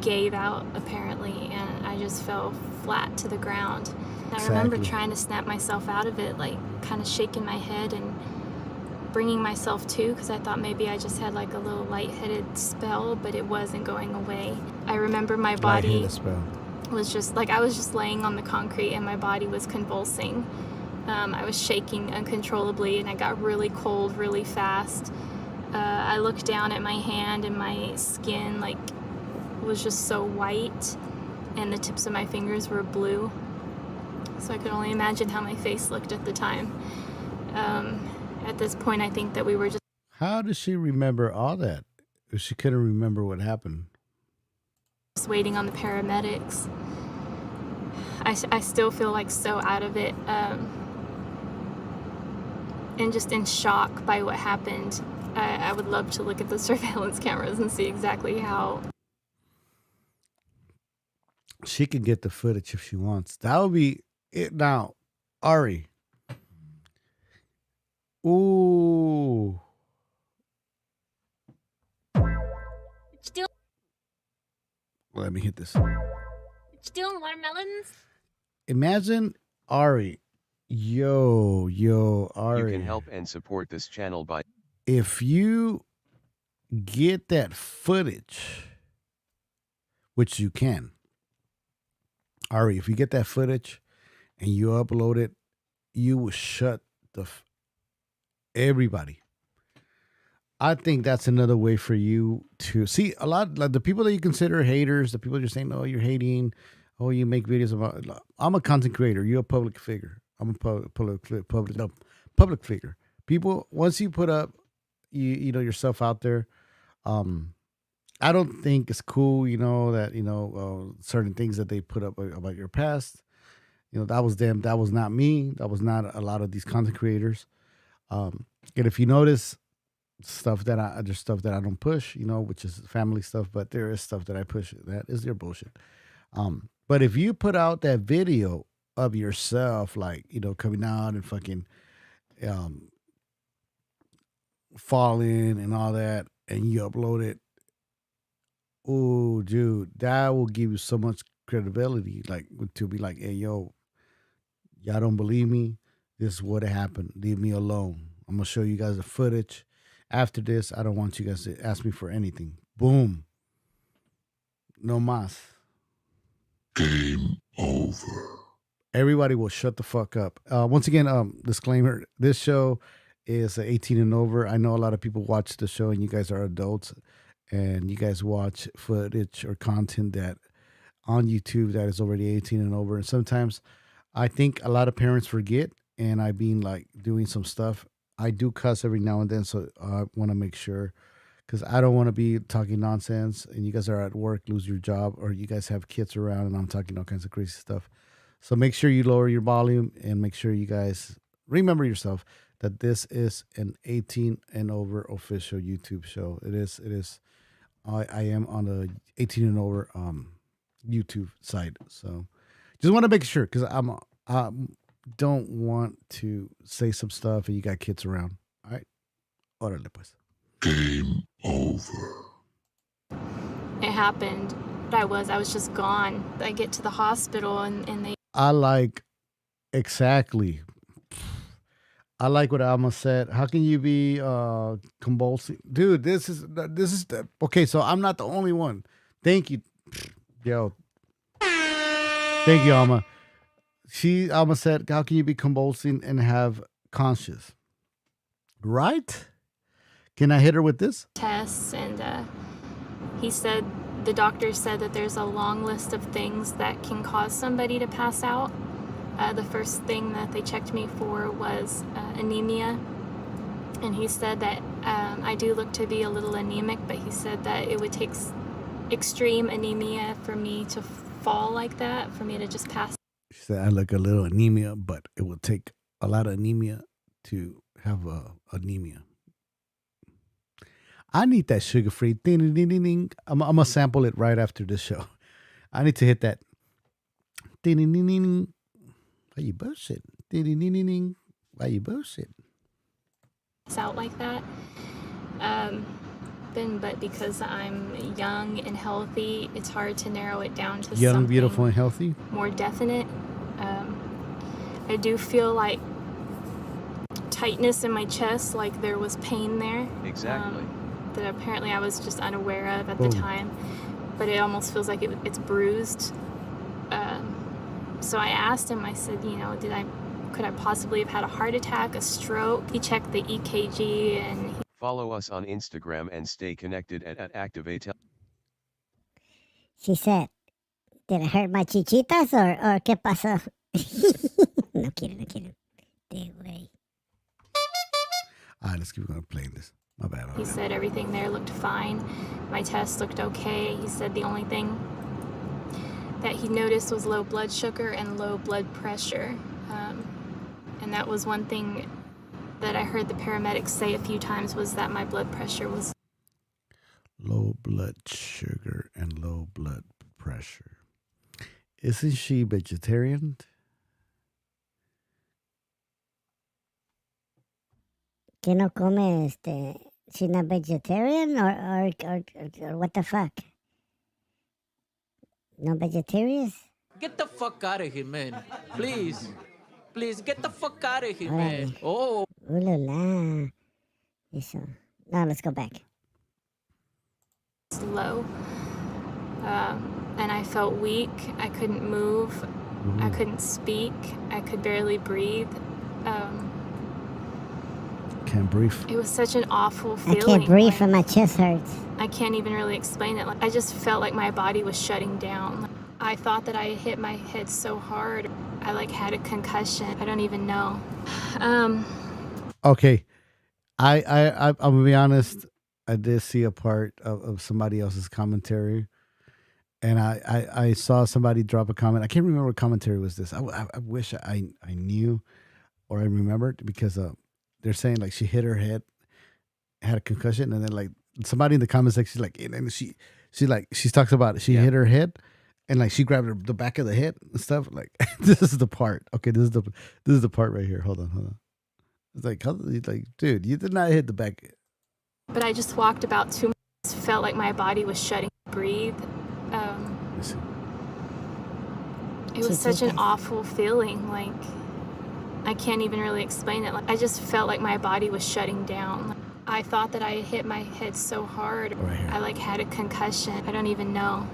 gave out, apparently, and I just fell flat to the ground. I remember Exactly. trying to snap myself out of it, like kind of shaking my head and bringing myself to, because I thought maybe I just had like a little lightheaded spell, but it wasn't going away. I remember my body Lightheaded spell. was just like, I was just laying on the concrete and my body was convulsing. I was shaking uncontrollably and I got really cold really fast. I looked down at my hand and my skin like was just so white, and the tips of my fingers were blue. So I could only imagine how my face looked at the time. At this point, I think that we were just How does she remember all that if she couldn't remember what happened? waiting on the paramedics. I still feel like so out of it, and just in shock by what happened. I would love to look at the surveillance cameras and see exactly how. She can get the footage if she wants. That would be it. Now, Ari. Ooh. Let me hit this. Still watermelons? Imagine Ari. Yo, Ari. You can help and support this channel by If you get that footage, which you can, Ari, if you get that footage and you upload it, you will shut everybody. I think that's another way for you to see a lot, like the people that you consider haters, the people you're saying, oh, you're hating, oh, you make videos about. I'm a content creator. You're a public figure. I'm a public figure. People, once you put up, yourself out there, I don't think it's cool, that certain things that they put up about your past. That was them. That was not me. That was not a lot of these content creators. And if you notice, there's stuff that I don't push, which is family stuff, but there is stuff that I push. That is their bullshit. But if you put out that video of yourself, like, coming out and fucking falling and all that, and you upload it, oh, dude, that will give you so much credibility, like, to be like, hey, yo, y'all don't believe me? This is what happened. Leave me alone. I'm going to show you guys the footage. After this, I don't want you guys to ask me for anything. Boom. No mas. Game over. Everybody will shut the fuck up. Once again, disclaimer, this show is 18 and over. I know a lot of people watch the show and you guys are adults. and you guys watch footage or content that on YouTube that is already 18 and over. And sometimes I think a lot of parents forget, and I've been like doing some stuff. I do cuss every now and then, so I want to make sure, because I don't want to be talking nonsense and you guys are at work, lose your job, or you guys have kids around and I'm talking all kinds of crazy stuff. So make sure you lower your volume and make sure you guys remember yourself that this is an 18 and over official YouTube show. It is. I am on the 18 and over YouTube site. So just want to make sure, because I don't want to say some stuff and you got kids around. All right. Órale pues. Game over. It happened. I was just gone. I get to the hospital and they I like exactly. I like what Alma said. How can you be convulsing? Dude, this is okay, so I'm not the only one. Thank you. Yo. Thank you, Alma. Alma said, how can you be convulsing and have conscious? Right? Can I hit her with this? tests and the doctor said that there's a long list of things that can cause somebody to pass out. The first thing that they checked me for was anemia, and he said that I do look to be a little anemic, but he said that it would take extreme anemia for me to fall like that, for me to just pass. She said, I look a little anemia, but it will take a lot of anemia to have anemia. I need that sugar-free. Ding, ding, ding, ding. I'm going to sample it right after this show. I need to hit that. Ding, ding, ding, ding. Why you bullshit? Ding, ding, ding, ding. Why you bullshit? Out like that. But because I'm young and healthy, it's hard to narrow it down to young, something beautiful, and healthy. more definite. I do feel like tightness in my chest, like there was pain there. Exactly. That apparently I was just unaware of at the time, but it almost feels like it's bruised. So I asked him, I said, could I possibly have had a heart attack, a stroke? He checked the EKG and Follow us on Instagram and stay connected at Activate. She said, did it hurt my chichitas or qué pasó? No kidding. De way. All right, let's keep going playing this. My bad. he said everything there looked fine. My test looked okay. He said the only thing that he noticed was low blood sugar and low blood pressure. And that was one thing that I heard the paramedics say a few times, was that my blood pressure was low blood sugar and low blood pressure. Isn't she vegetarian? Que no come she's not vegetarian or what the fuck? No vegetarians? Get the fuck out of here, man. Please. Please, get the fuck out of here, man. Órale. Oh. Ooh la la. Eso. Now let's go back. low. And I felt weak. I couldn't move. I couldn't speak. I could barely breathe. Can't breathe. It was such an awful I feeling. can't breathe like, and my chest hurts. I can't even really explain it. Like, I just felt like my body was shutting down. I thought that I hit my head so hard. I had a concussion. I don't even know. Okay. I'm gonna be honest. I did see a part of somebody else's commentary, and I saw somebody drop a comment. I can't remember what commentary was this. I wish I knew or I remembered, because they're saying she hit her head, had a concussion, and then somebody in the comment section and she talks about it. She hit her head, and she grabbed the back of the head and stuff. This is the part. Okay, this is the part right here. Hold on. It's dude, you did not hit the back. But I just walked about 2 minutes, felt like my body was shutting. Breathe. It was such an awful feeling. I can't even really explain it. I just felt like my body was shutting down. I thought that I hit my head so hard. Right here. I had a concussion. I don't even know.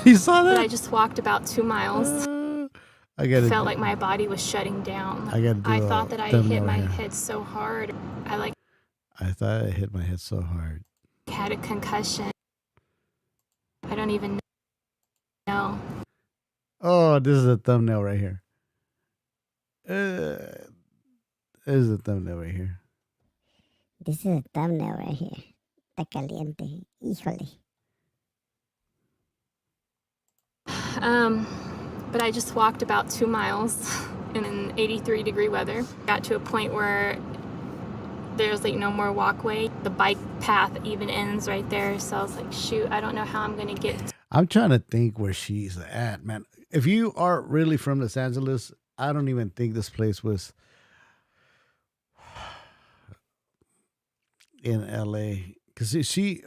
You saw that? But I just walked about 2 miles. I got Felt like my body was shutting down. I thought that I hit my head so hard. I thought I hit my head so hard. had a concussion. I don't even know. Oh, this is a thumbnail right here. This is a thumbnail right here. This is a thumbnail right here. Está caliente. Híjole. But I just walked about 2 miles in an 83-degree weather. Got to a point where there's like no more walkway. The bike path even ends right there. So I was like, shoot, I don't know how I'm going to get. I'm trying to think where she's at, man. If you are really from Los Angeles, I don't even think this place was in LA. Because she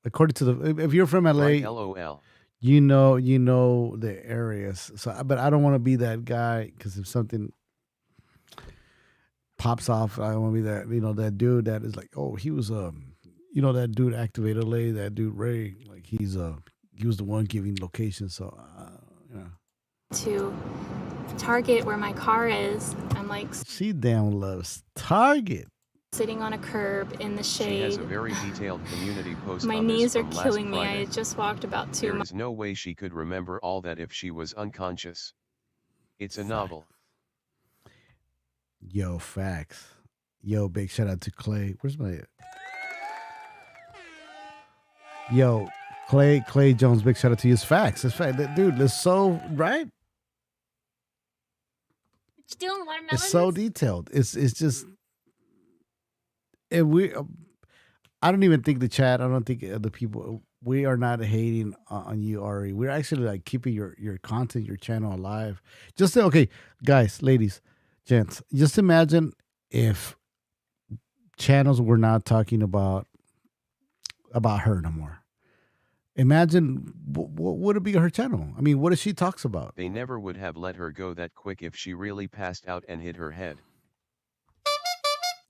according to the, if you're from LA, Right, LOL. you know the areas. So, but I don't want to be that guy, because if something pops off, I don't want to be that, that dude that is like, oh, he was that dude Activate LA, that dude Ray, like he was the one giving locations. So to Target where my car is. I'm like she damn loves Target. sitting on a curb in the She shade. has a very detailed community post My on this knees are from last killing me. I Friday. had just walked about 2 There miles. is no way she could remember all that if she was unconscious. It's a novel. Yo, facts. Yo, big shout out to Clay. Where's my... Yo, Clay Jones, big shout out to you. It's facts. It's fact. Dude, it's so... Right? What you doing, watermelon? It's so detailed. It's just... And I don't even think the chat, I don't think the people... We are not hating on you, Ari. We're actually like keeping your content, your channel alive. Just to, okay, guys, ladies, gents, just imagine if channels were not talking about her no more. Imagine what would it be her channel? I mean, what does she talks about? They never would have let her go that quick if she really passed out and hit her head.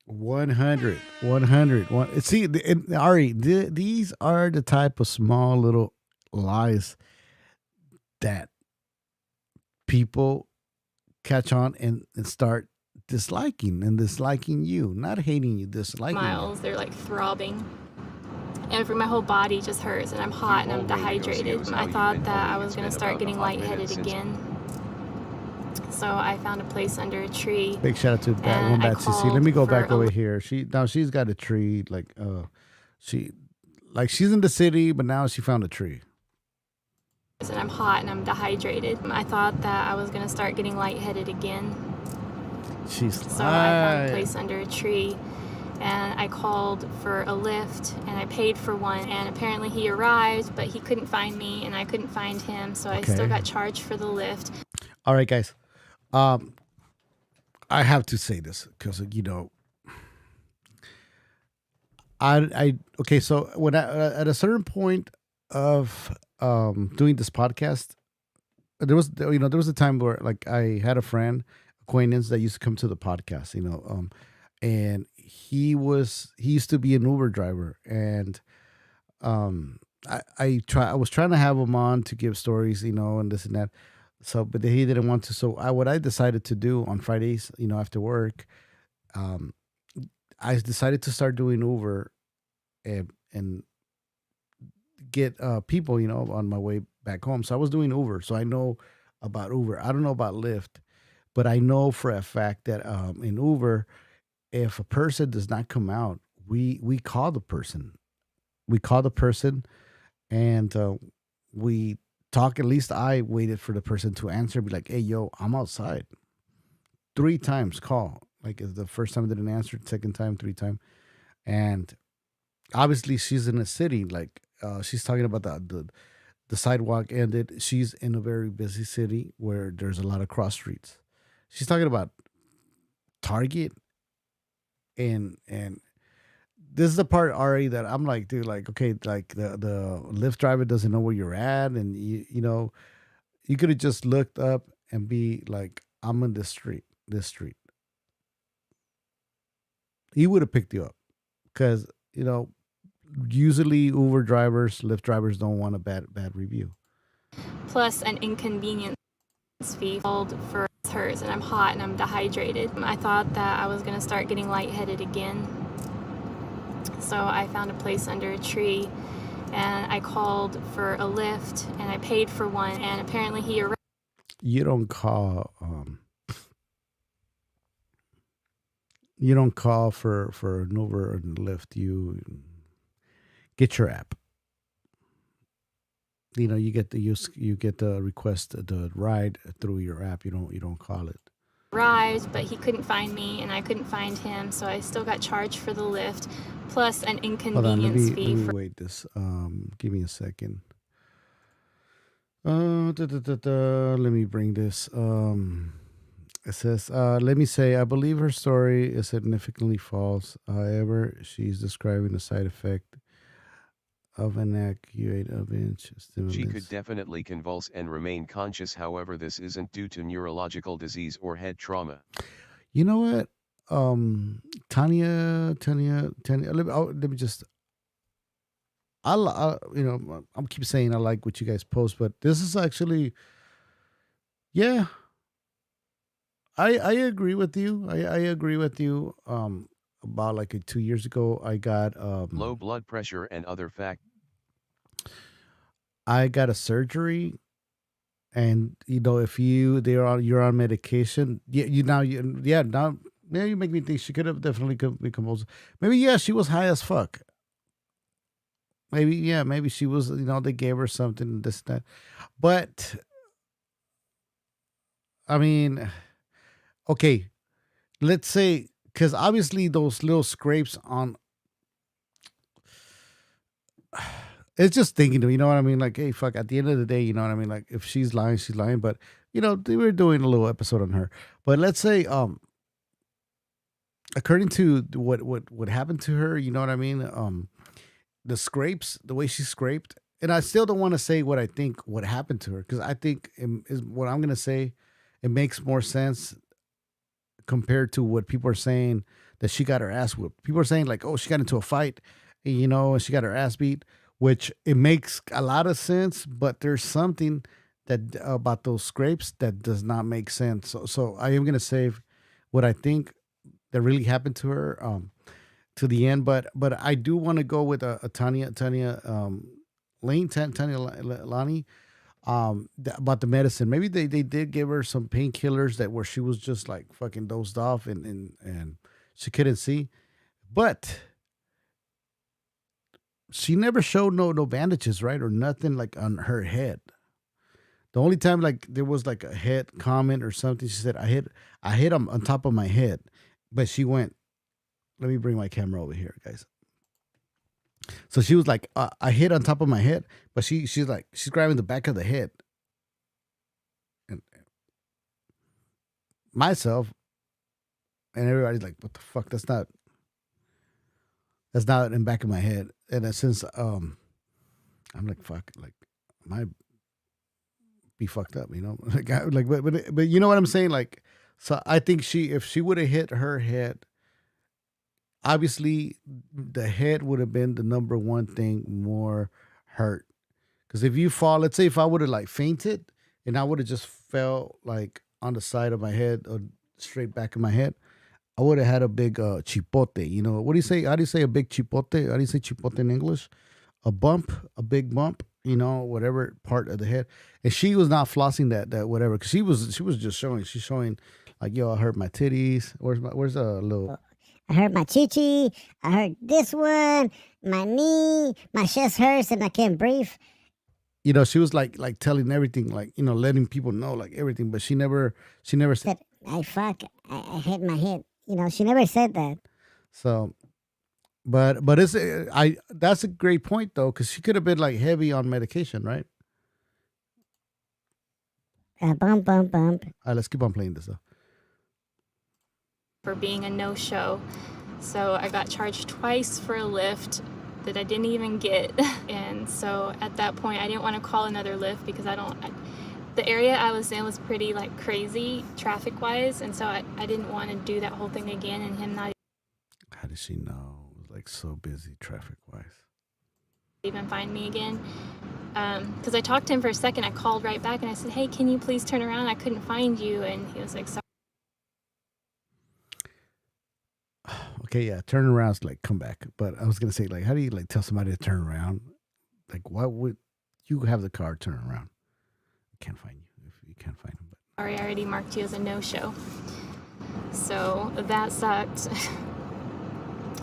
100. See, Ari, these are the type of small little lies that people catch on and start disliking you, not hating you, disliking miles. you. They're like throbbing. And my whole body just hurts, and I'm hot and I'm dehydrated. I thought that I was going to start getting lightheaded again. So I found a place under a tree. Big shout out to that one, Batsy. See, let me go back over here. She's got a tree, like she's in the city, but now she found a tree. And I'm hot and I'm dehydrated. I thought that I was going to start getting lightheaded again. So I found a place under a tree, and I called for a lift, and I paid for one, and apparently he arrived, but he couldn't find me, and I couldn't find him, so I still got charged for the lift. All right, guys. I have to say this because okay. So when at a certain point of doing this podcast, there was a time where like I had a friend acquaintance that used to come to the podcast, and he used to be an Uber driver, and I was trying to have him on to give stories, and this and that. So, but he didn't want to. So what I decided to do on Fridays, after work, I decided to start doing Uber and get people, on my way back home. So I was doing Uber. So I know about Uber. I don't know about Lyft, but I know for a fact that in Uber, if a person does not come out, we call the person. We call the person, and we talk. At least I waited for the person to answer, be like, hey, yo, I'm outside. 3 times call. Like the first time I didn't answer, second time, 3 times. And obviously she's in a city. Like she's talking about the sidewalk ended. She's in a very busy city where there's a lot of cross streets. She's talking about Target. And this is the part, Ari, that I'm like, dude, like, okay, like the Lyft driver doesn't know where you're at, and you could have just looked up and be like, I'm in this street. He would have picked you up, because usually Uber drivers, Lyft drivers don't want a bad review. Plus an inconvenience fee called for hers, and I'm hot and I'm dehydrated. I thought that I was going to start getting lightheaded again. So I found a place under a tree and I called for a lift and I paid for one, and apparently he arrived. You don't call for an Uber and Lyft. You get your app. You know, you get the request the ride through your app. You don't call it. Arrived, but he couldn't find me and I couldn't find him, so I still got charged for the lift plus an inconvenience Hold on, fee. let me wait this. Give me a second. Let me bring this. It says, let me say, I believe her story is significantly false. However, she's describing the side effect of an acute stimulus. She could definitely convulse and remain conscious, however this isn't due to neurological disease or head trauma. You know what? Tanya, let me just, I'm keep saying I like what you guys post, but this is actually, yeah, I agree with you. I agree with you. About like 2 years ago, I got low blood pressure and other factors. I got a surgery, and if you're on medication, now you make me think she could have definitely be convulsed. Maybe she was high as fuck. Maybe she was. They gave her something, this that, but I mean, okay, let's say, because obviously those little scrapes on. It's just thinking, you know what I mean? Like, hey, fuck, at the end of the day, you know what I mean? Like, if she's lying, she's lying. But, they were doing a little episode on her. But let's say, according to what happened to her, you know what I mean? The scrapes, the way she scraped. And I still don't want to say what I think what happened to her. Because I think is what I'm going to say, it makes more sense compared to what people are saying that she got her ass whooped. People are saying, like, oh, she got into a fight, and she got her ass beat. Which it makes a lot of sense, but there's something that about those scrapes that does not make sense. So I am gonna save what I think that really happened to her to the end, but I do want to go with a Tanya Lani about the medicine. Maybe they did give her some painkillers where she was just like fucking dozed off and she couldn't see, but she never showed no bandages, right? Or nothing like on her head. The only time like there was like a head comment or something, she said, I hit him on top of my head. But she went, let me bring my camera over here, guys. So she was like, I hit on top of my head, but she's grabbing the back of the head. And myself and everybody's like, what the fuck? That's not in the back of my head. And since I'm like, fuck, like, might be fucked up, but you know what I'm saying? Like, so I think if she would have hit her head, obviously the head would have been the number one thing more hurt. Because if you fall, let's say if I would have like fainted and I would have just fell like on the side of my head or straight back of my head, I would have had a big chipote. What do you say? How do you say a big chipote? How do you say chipote in English? A big bump, whatever part of the head. And she was not flossing that whatever, because she was just showing. She's showing like, yo, I hurt my titties. Where's a little? I hurt my chichi. I hurt this one, my knee, my chest hurts, and I can't breathe. She was like telling everything, like, letting people know like everything, but she never said, I hit my head. She never said that. So, but that's a great point though, because she could have been like heavy on medication, right? Bump. All right, let's keep on playing this though. For being a no-show. So I got charged twice for a lift that I didn't even get. And so at that point, I didn't want to call another lift because the area I was in was pretty like crazy traffic-wise. And so I didn't want to do that whole thing again and him not. How did she know? It was like so busy traffic-wise. Even find me again. Because I talked to him for a second. I called right back and I said, hey, can you please turn around? I couldn't find you. And he was like, sorry. Okay, yeah, turn around is like come back. But I was gonna say, like, how do you like tell somebody to turn around? Like, why would you have the car turn around? I can't find you if you can't find him. But Ari already marked you as a no-show. So that sucked.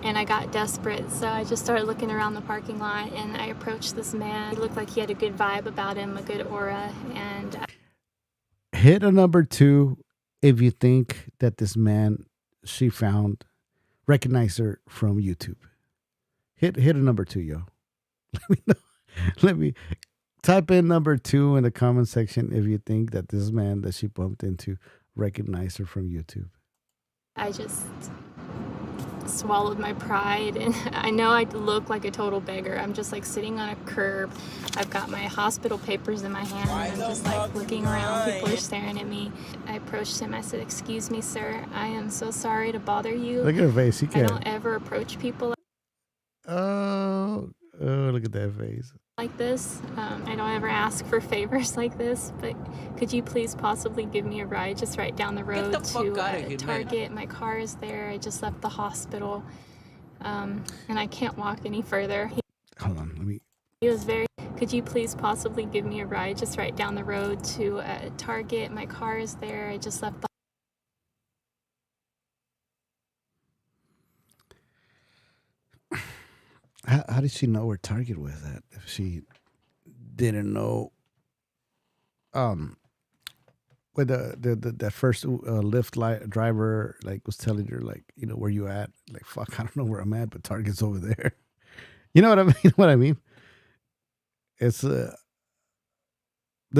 And I got desperate, so I just started looking around the parking lot, and I approached this man. He looked like he had a good vibe about him, a good aura, and hit a number 2 if you think that this man she found recognize her from YouTube. Hit a number 2, yo. Let me know. Let me type in number 2 in the comment section if you think that this man that she bumped into recognized her from YouTube. I just swallowed my pride, and I know I look like a total beggar. I'm just like sitting on a curb. I've got my hospital papers in my hand, and I'm just like looking around. People are staring at me. I approached him. I said, "Excuse me, sir. I am so sorry to bother you. Look at her face. You I can't. don't ever approach people Oh, look at that face. like this. I don't ever ask for favors like this, but could you please possibly give me a ride just right down the road the fuck to outta here, Target? My car is there. I just left the hospital, and I can't walk any further." Hold on, let me. He was very, "Could you please possibly give me a ride just right down the road to Target? My car is there. I just left the..." How did she know where Target was at? If she didn't know, when that first Lyft driver like was telling her like, you know, where you at? Like, fuck, I don't know where I'm at, but Target's over there. You know what I mean? What I mean? It's does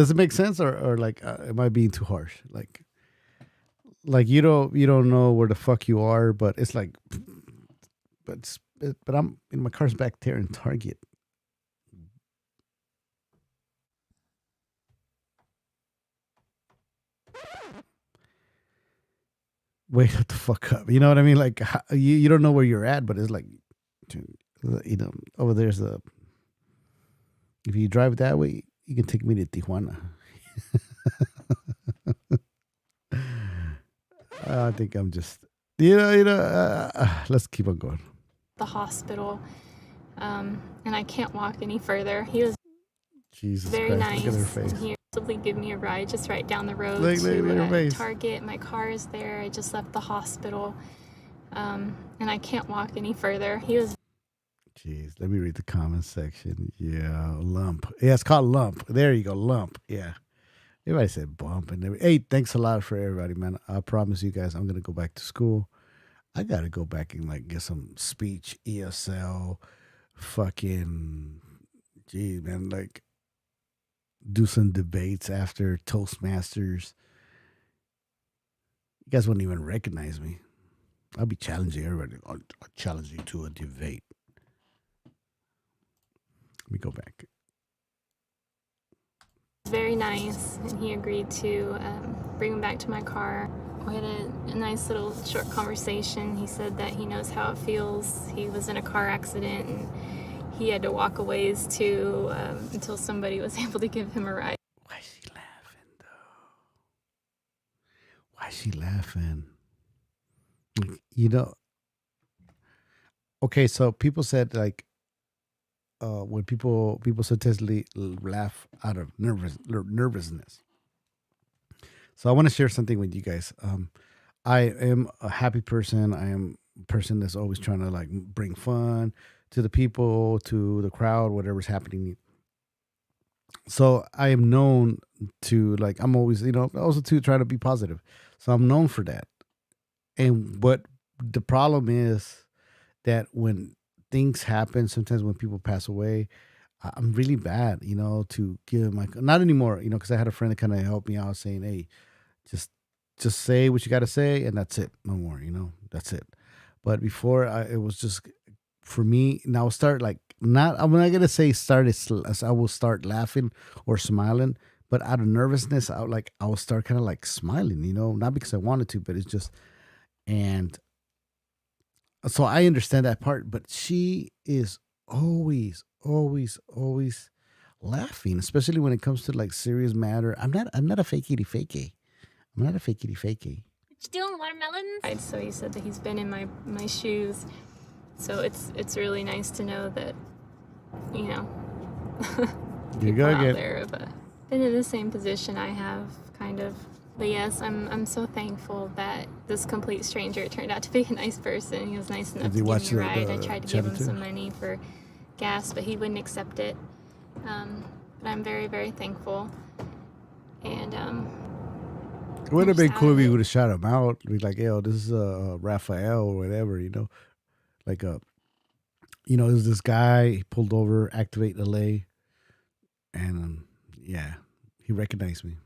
it make sense or like am I being too harsh? Like you don't know where the fuck you are, but it's like, but I'm in my car's back there in Target. Wait the fuck up. You know what I mean? Like you don't know where you're at, but it's like, you know, over there's a. If you drive that way, you can take me to Tijuana. I think I'm just, let's keep on going. The hospital, and I can't walk any further. He was Jesus very Christ, nice. look at her face. And he possibly give me a ride just right down the road Look at her to face. Target. My car is there. I just left the hospital, and I can't walk any further. He was. Jeez, let me read the comment section. Yeah, lump. Yeah, it's called lump. There you go, lump. Yeah. Everybody said bump and everything. Hey, thanks a lot for everybody, man. I promise you guys I'm gonna go back to school. I gotta go back and like get some speech, ESL, fucking geez, man, like do some debates after Toastmasters. You guys wouldn't even recognize me. I'll be challenging everybody. I'll challenge you to a debate. Let me go back. Very nice, and he agreed to bring him back to my car. We had a nice little short conversation. He said that he knows how it feels. He was in a car accident, and he had to walk a ways too until somebody was able to give him a ride. Why is she laughing, though? Why is she laughing? You know, okay, so people said like, when people sometimes laugh out of nervousness. So I want to share something with you guys. I am a happy person. I am a person that's always trying to like bring fun to the people, to the crowd, whatever's happening. So I am known to like, I'm always, also to try to be positive. So I'm known for that. And what the problem is that when things happen, sometimes when people pass away, I'm really bad, to give my, not anymore, because I had a friend that kind of helped me out saying, hey, just say what you got to say. And that's it. No more, that's it. But before it was just for me. Now I'll start like, I'm not going to say start as I will start laughing or smiling, but out of nervousness, I will start kind of like smiling, not because I wanted to, but it's just, and so I understand that part, but she is always laughing, especially when it comes to like serious matter. I'm not a fakey. I'm not a fakey. What you doing, watermelons? So he said that he's been in my shoes. So it's really nice to know that, you know, people out there have been in the same position I have, kind of. But yes, I'm so thankful that this complete stranger turned out to be a nice person. He was nice enough to give me a ride. I tried to give him some money for gas, but he wouldn't accept it. But I'm very, very thankful. And it would have been cool if you would have shot him out. Be like, yo, this is Raphael or whatever, you know, like you know, there's this guy. He pulled over, activate LA, and yeah, he recognized me.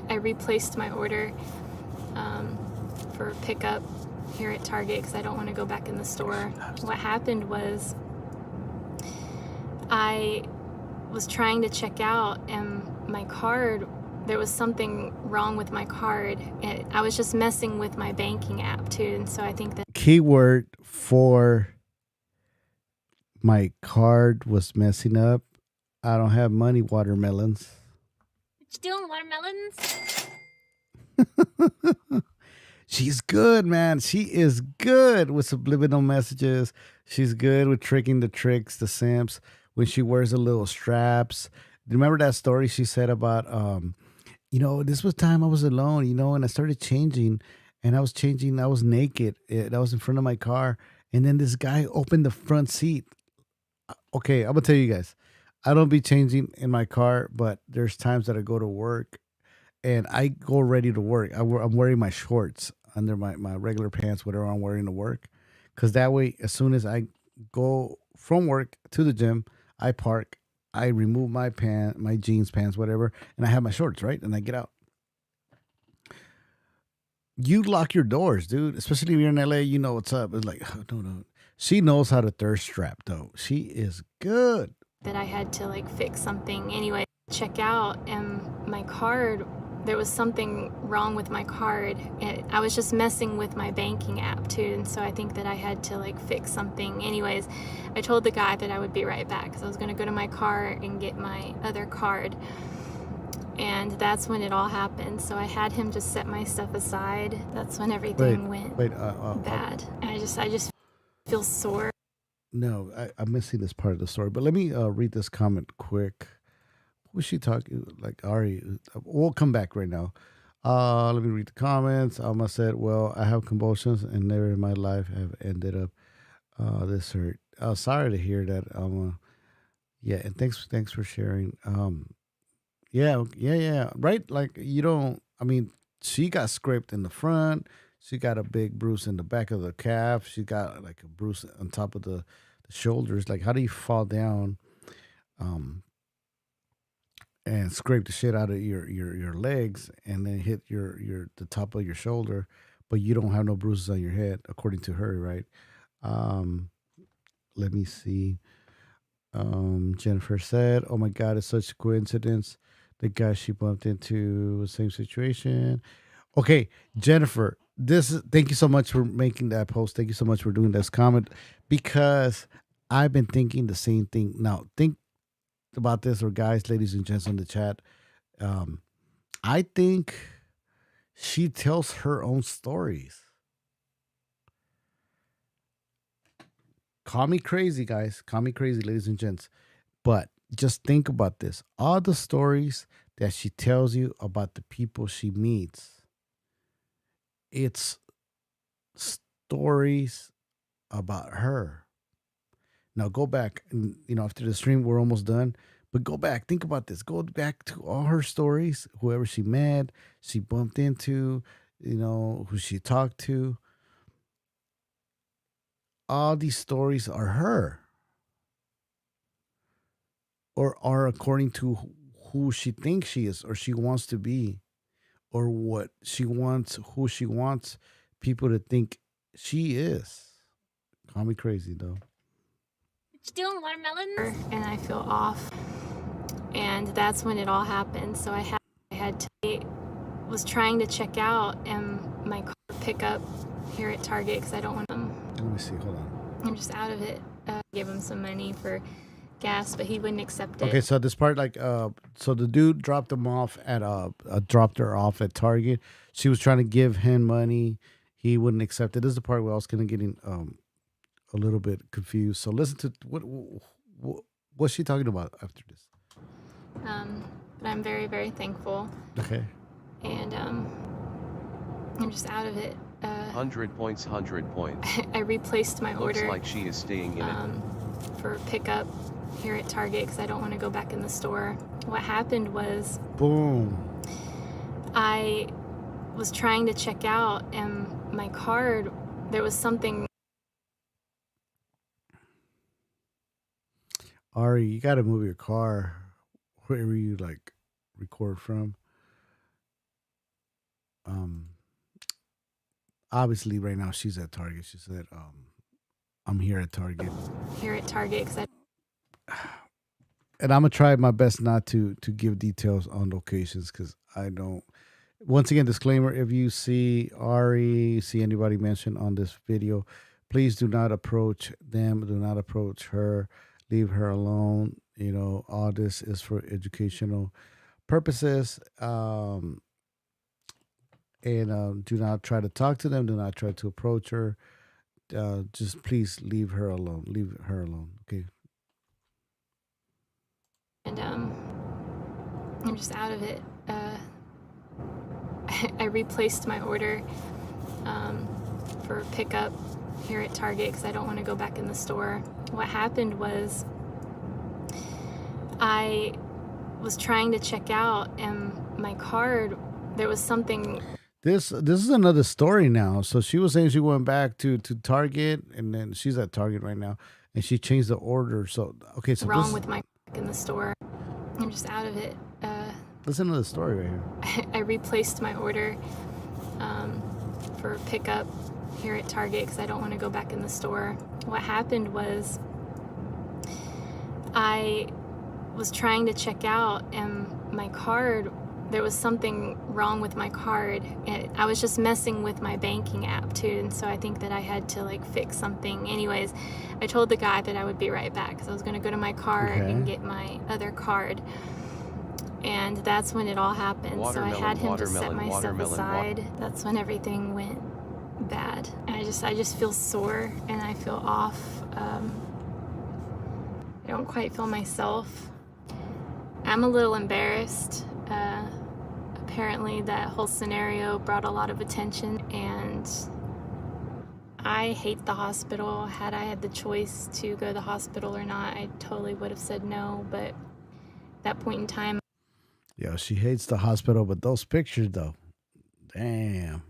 I replaced my order for pickup here at Target because I don't want to go back in the store. What happened was I was trying to check out and my card, there was something wrong with my card. I was just messing with my banking app too, and so I think that keyword for my card was messing up. I don't have money, watermelons. What you doing, watermelons? She's good, man. She is good with subliminal messages. She's good with tricking the tricks, the simps, when she wears the little straps. Remember that story she said about, you know, this was time I was alone, you know, and I started changing, and I was naked. I was in front of my car, and then this guy opened the front seat. Okay, I'm going to tell you guys. I don't be changing in my car, but there's times that I go to work and I go ready to work. I'm wearing my shorts under my regular pants, whatever I'm wearing to work. Because that way, as soon as I go from work to the gym, I park, I remove my jeans pants, whatever, and I have my shorts, right? And I get out. You lock your doors, dude. Especially if you're in LA, you know what's up. It's like, oh, no. She knows how to thirst trap, though. She is good. That I had to like fix something anyway, check out, and my card, there was something wrong with my card. I was just messing with my banking app too, and so I think that I had to like fix something anyways. I told the guy that I would be right back because I was going to go to my car and get my other card, and that's when it all happened. So I had him just set my stuff aside. That's when everything went bad. I just feel sore. No, I'm missing this part of the story, but let me read this comment quick. What was she talking? Like Ari, we'll come back right now. Let me read the comments. Alma said, well, I have convulsions and never in my life have ended up this hurt. Sorry to hear that, Alma. Yeah, and thanks for sharing. Yeah. Right? Like, you don't, I mean, she got scraped in the front. She got a big bruise in the back of the calf. She got like a bruise on top of the shoulders. Like, how do you fall down and scrape the shit out of your legs and then hit the top of your shoulder, but you don't have no bruises on your head, according to her, right? Let me see. Jennifer said, oh my God, it's such a coincidence. The guy she bumped into, same situation. Okay, Jennifer, thank you so much for making that post. Thank you so much for doing this comment, because I've been thinking the same thing. Now, think about this, or guys, ladies and gents in the chat. I think she tells her own stories. Call me crazy, guys. Call me crazy, ladies and gents. But just think about this. All the stories that she tells you about the people she meets, it's stories about her. Now go back, and after the stream, we're almost done. But go back, think about this. Go back to all her stories, whoever she met, she bumped into, who she talked to. All these stories are her, or are according to who she thinks she is, or she wants to be, or what she wants, who she wants people to think she is. Call me crazy, though. What you doing, watermelons? And I feel off, and that's when it all happened. So I was trying to check out and my car pickup here at Target because I don't want them. Let me see. Hold on. I'm just out of it. Give him some money for gas, but he wouldn't accept it. Okay, so this part, like, so the dude dropped him off at dropped her off at Target. She was trying to give him money. He wouldn't accept it. This is the part where I was kind of getting a little bit confused. So listen to what's she talking about after this. But I'm very, very thankful. Okay. And I'm just out of it. 100 points, 100 points. I replaced my Looks order like she is staying in it. for pickup here at Target because I don't want to go back in the store. What happened was, Boom. I was trying to check out and my card, there was something. Ari, you got to move your car wherever you like record from. Obviously right now she's at Target. She said, I'm here at Target. Here at Target because And I'm gonna try my best not to give details on locations because I don't. Once again, disclaimer: if you see Ari, see anybody mentioned on this video, please do not approach them. Do not approach her. Leave her alone. You know, all this is for educational purposes. And do not try to talk to them. Do not try to approach her. Just please leave her alone. Leave her alone. Okay. And I'm just out of it. I replaced my order for pickup here at Target because I don't want to go back in the store. What happened was I was trying to check out and my card, there was something. This is another story now. So she was saying she went back to Target, and then she's at Target right now, and she changed the order. So okay, so Wrong with my in the store. I'm just out of it. Listen to the story right here. I replaced my order for pickup here at Target because I don't want to go back in the store. What happened was I was trying to check out and my card, there was something wrong with my card. I was just messing with my banking app too, and so I think that I had to like fix something. Anyways, I told the guy that I would be right back because I was going to go to my car and get my other card. And that's when it all happened. So I had him just set myself aside. That's when everything went bad. And I just feel sore and I feel off. I don't quite feel myself. I'm a little embarrassed. Apparently that whole scenario brought a lot of attention, and I hate the hospital. Had I had the choice to go to the hospital or not, I totally would have said no, but at that point in time. Yeah, she hates the hospital, but those pictures though, damn,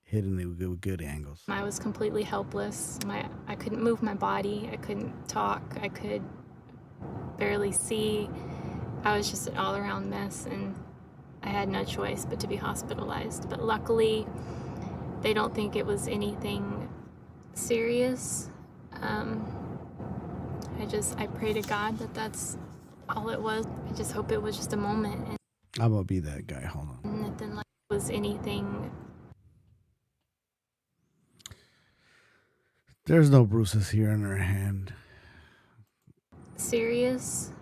hitting it with good angles. I was completely helpless. I couldn't move my body. I couldn't talk. I could barely see. I was just an all-around mess, and I had no choice but to be hospitalized. But luckily, they don't think it was anything serious. I pray to God that that's all it was. I just hope it was just a moment. And I'm gonna be that guy. Hold on. nothing like it was anything. There's no bruises here in her hand. Serious.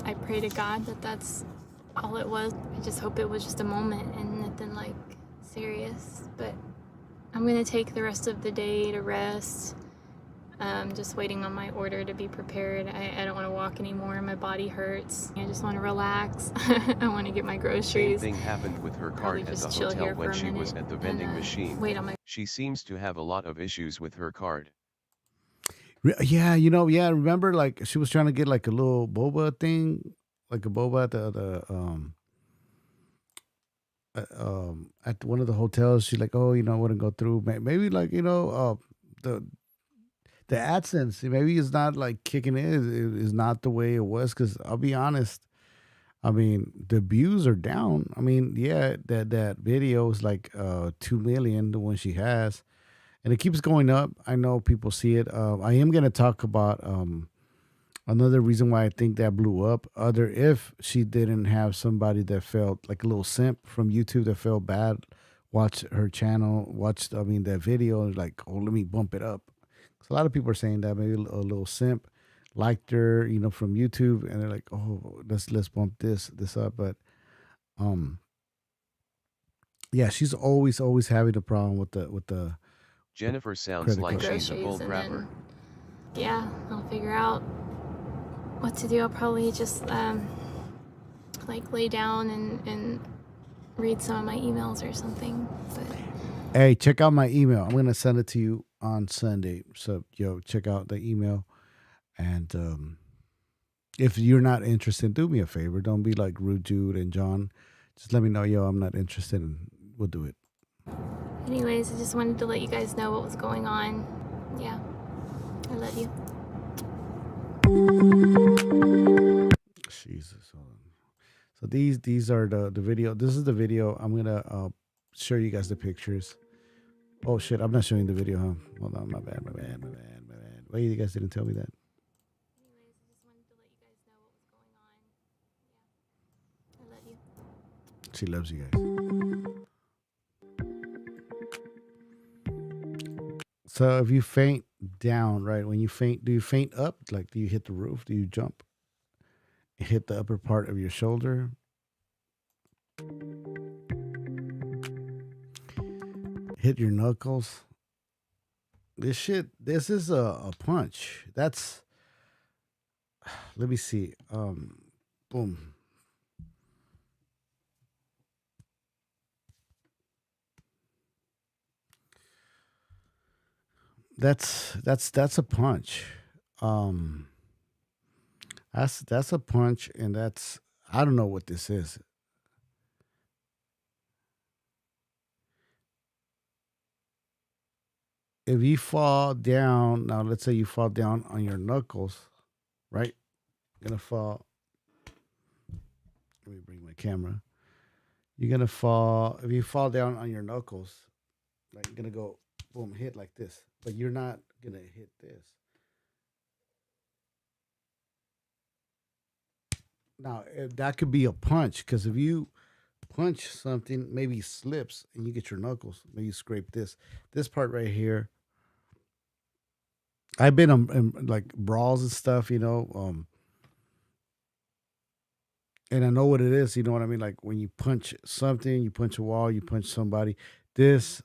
I pray to God that that's all it was. I just hope it was just a moment and nothing like serious. But I'm gonna take the rest of the day to rest. Just waiting on my order to be prepared. I don't want to walk anymore. My body hurts. I just want to relax. I want to get my groceries. Same thing happened with her card at the hotel when she was at the vending machine. Wait on my. She seems to have a lot of issues with her card. Yeah, remember, like, she was trying to get like a little boba thing, like a boba at one of the hotels. She's like, oh, I wouldn't go through. Maybe like, the AdSense, maybe it's not like kicking in. It's not the way it was. Because I'll be honest, I mean, the views are down. I mean, yeah, that video is like 2 million, the one she has. And it keeps going up. I know people see it. I am going to talk about another reason why I think that blew up. If she didn't have somebody that felt like a little simp from YouTube that felt bad, watch her channel, that video, and like, oh, let me bump it up. So a lot of people are saying that maybe a little simp liked her, from YouTube, and they're like, oh, let's bump this up. But yeah, she's always having a problem with the Jennifer sounds credit like card. she's a groceries, bull and crapper. then yeah, I'll figure out what to do. I'll probably just like lay down and read some of my emails or something. But Hey, check out my email. I'm gonna send it to you on Sunday. So check out the email. And if you're not interested, do me a favor. Don't be like Rude Jude and John. Just let me know, I'm not interested, and we'll do it. anyways, I just wanted to let you guys know what was going on. Yeah, I love you. Jesus. Hold on. So these are the video. This is the video. I'm gonna show you guys the pictures. Oh shit! I'm not showing the video, huh? Hold on, my bad. Why you guys didn't tell me that? Anyways, I just wanted to let you guys know what was going on. Yeah, I love you. She loves you guys. So if you faint down, right? When you faint, do you faint up? Like, do you hit the roof? Do you jump? Hit the upper part of your shoulder? Hit your knuckles? This is a punch. That's, let me see. Boom. That's a punch. That's a punch, and I don't know what this is. If you fall down, now let's say you fall down on your knuckles, right? You're gonna fall. Let me bring my camera. You're gonna fall. If you fall down on your knuckles, like you're gonna go boom, hit like this, but you're not gonna hit this. Now that could be a punch, because if you punch something, maybe slips and you get your knuckles, maybe you scrape this part right here. I've been in like brawls and stuff, and I know what it is. You know what I mean? Like when you punch something, you punch a wall, you punch somebody. This,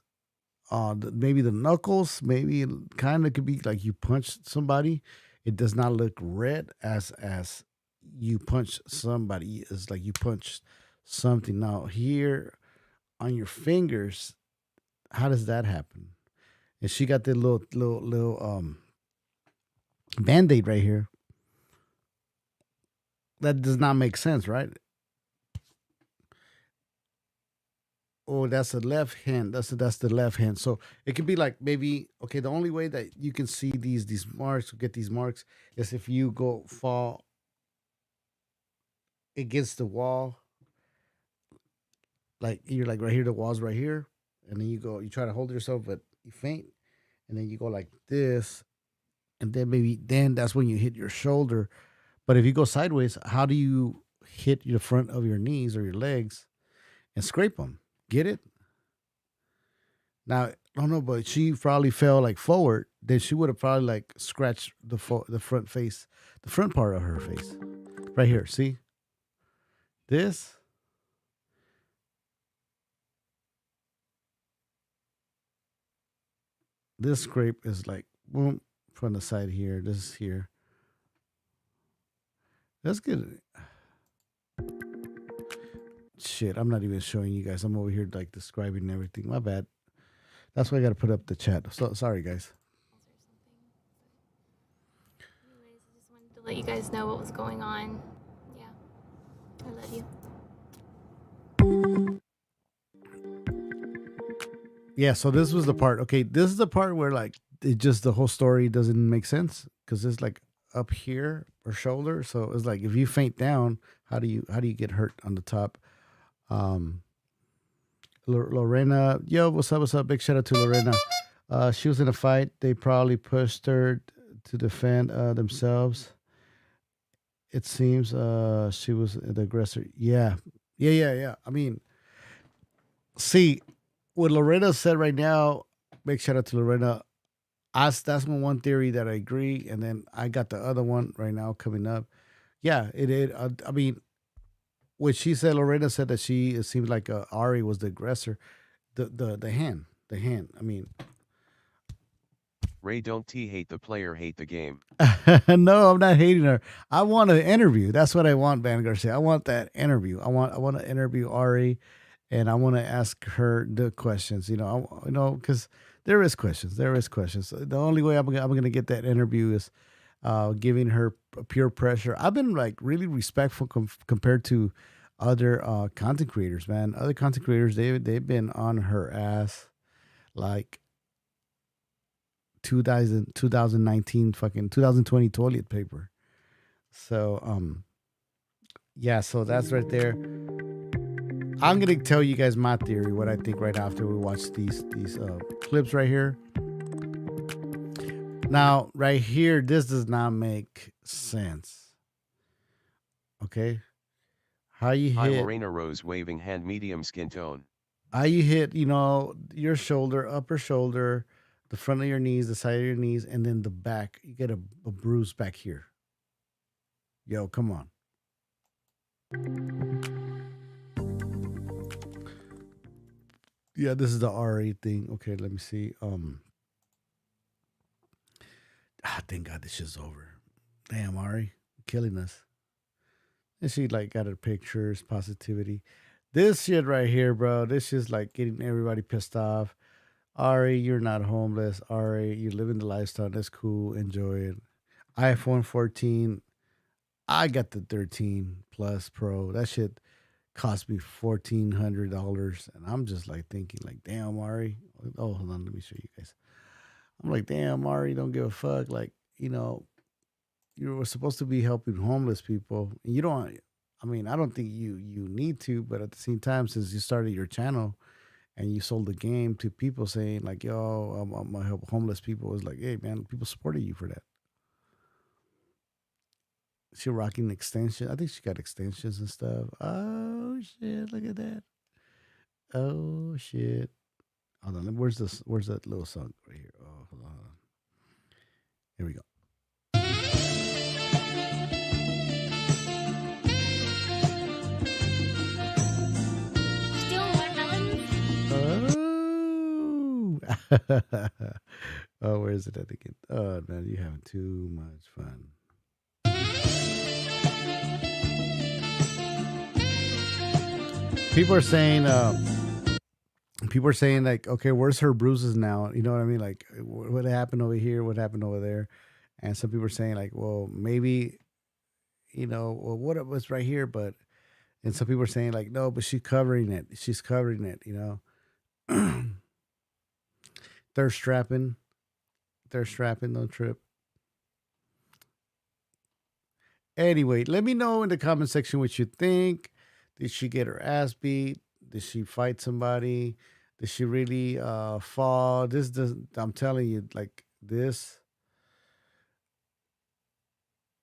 maybe the knuckles, maybe it kind of could be like you punched somebody. It does not look red as you punch somebody. It's like you punched something. Now here on your fingers, how does that happen? And she got the little band-aid right here. That does not make sense, right? Oh, that's the left hand. That's the left hand. So it could be like maybe, okay, the only way that you can see these marks, get these marks, is if you go fall against the wall. Like you're like right here, the wall's right here, and then you try to hold yourself, but you faint, and then you go like this, and then that's when you hit your shoulder. But if you go sideways, how do you hit the front of your knees or your legs and scrape them? Get it? Now, I don't know, but she probably fell like forward. Then she would have probably like scratched the front face, the front part of her face, right here. See this? This scrape is like boom from the side here. This is here. That's good. Shit, I'm not even showing you guys. I'm over here like describing everything. My bad. That's why I got to put up the chat. So sorry, guys. Anyways, I just wanted to let you guys know what was going on. Yeah, I love you. Yeah, so this was the part. Okay, this is the part where like the whole story doesn't make sense, because it's like up here or shoulder. So it's like if you faint down, how do you get hurt on the top? Lorena, yo, what's up? What's up? Big shout out to Lorena. She was in a fight. They probably pushed her to defend themselves. It seems she was the aggressor. Yeah. I mean, see what Lorena said right now. Big shout out to Lorena. That's my one theory that I agree, and then I got the other one right now coming up. Yeah, it did. I mean, what she said, Lorena said that it seems like Ari was the aggressor. The hand. I mean, Ray, don't hate the player, hate the game. no, I'm not hating her. I want an interview. That's what I want, Van Garcia. I want that interview. I want to interview Ari, and I want to ask her the questions. Because there is questions. There is questions. The only way I'm gonna get that interview is giving her pure pressure. I've been like really respectful compared to other content creators, man. Other content creators, they've been on her ass like 2019 fucking 2020 toilet paper. So yeah, so that's right there. I'm gonna tell you guys my theory, what I think right after we watch these clips right here. Now, right here, this does not make sense. Okay, how you Hi, hit? Lorena Rose, waving hand, medium skin tone. How you hit? Your shoulder, upper shoulder, the front of your knees, the side of your knees, and then the back. You get a bruise back here. Yo, come on. Yeah, this is the RA thing. Okay, let me see. Thank God this shit's over. Damn, Ari, killing us. And she like got her pictures, positivity. This shit right here, bro. This is like getting everybody pissed off. Ari, you're not homeless. Ari, you're living the lifestyle. That's cool. Enjoy it. iPhone 14. I got the 13 Plus Pro. That shit cost me $1,400, and I'm just like thinking, like, damn, Ari. Oh, hold on, let me show you guys. I'm like, damn, Ari, don't give a fuck. Like, you were supposed to be helping homeless people. And you don't. I mean, I don't think you need to, but at the same time, since you started your channel and you sold the game to people saying like, yo, I'm gonna help homeless people, it's like, hey, man, people supported you for that. She rocking extensions. I think she got extensions and stuff. Oh shit! Look at that. Oh shit! Hold on. Where's this? Where's that little song right here? Oh, hold on. Here we go. Still watermelon? Oh. Oh, where is it at again? Oh man, you're having too much fun. People are saying like, okay, where's her bruises now? You know what I mean? Like, what happened over here? What happened over there? And some people are saying like, well, maybe, well, what it was right here, but, and some people are saying like, no, but she's covering it. She's covering it. They're strapping. Don't trip. Anyway, let me know in the comment section what you think. Did she get her ass beat? Did she fight somebody? Did she really fall? This doesn't. I'm telling you, like this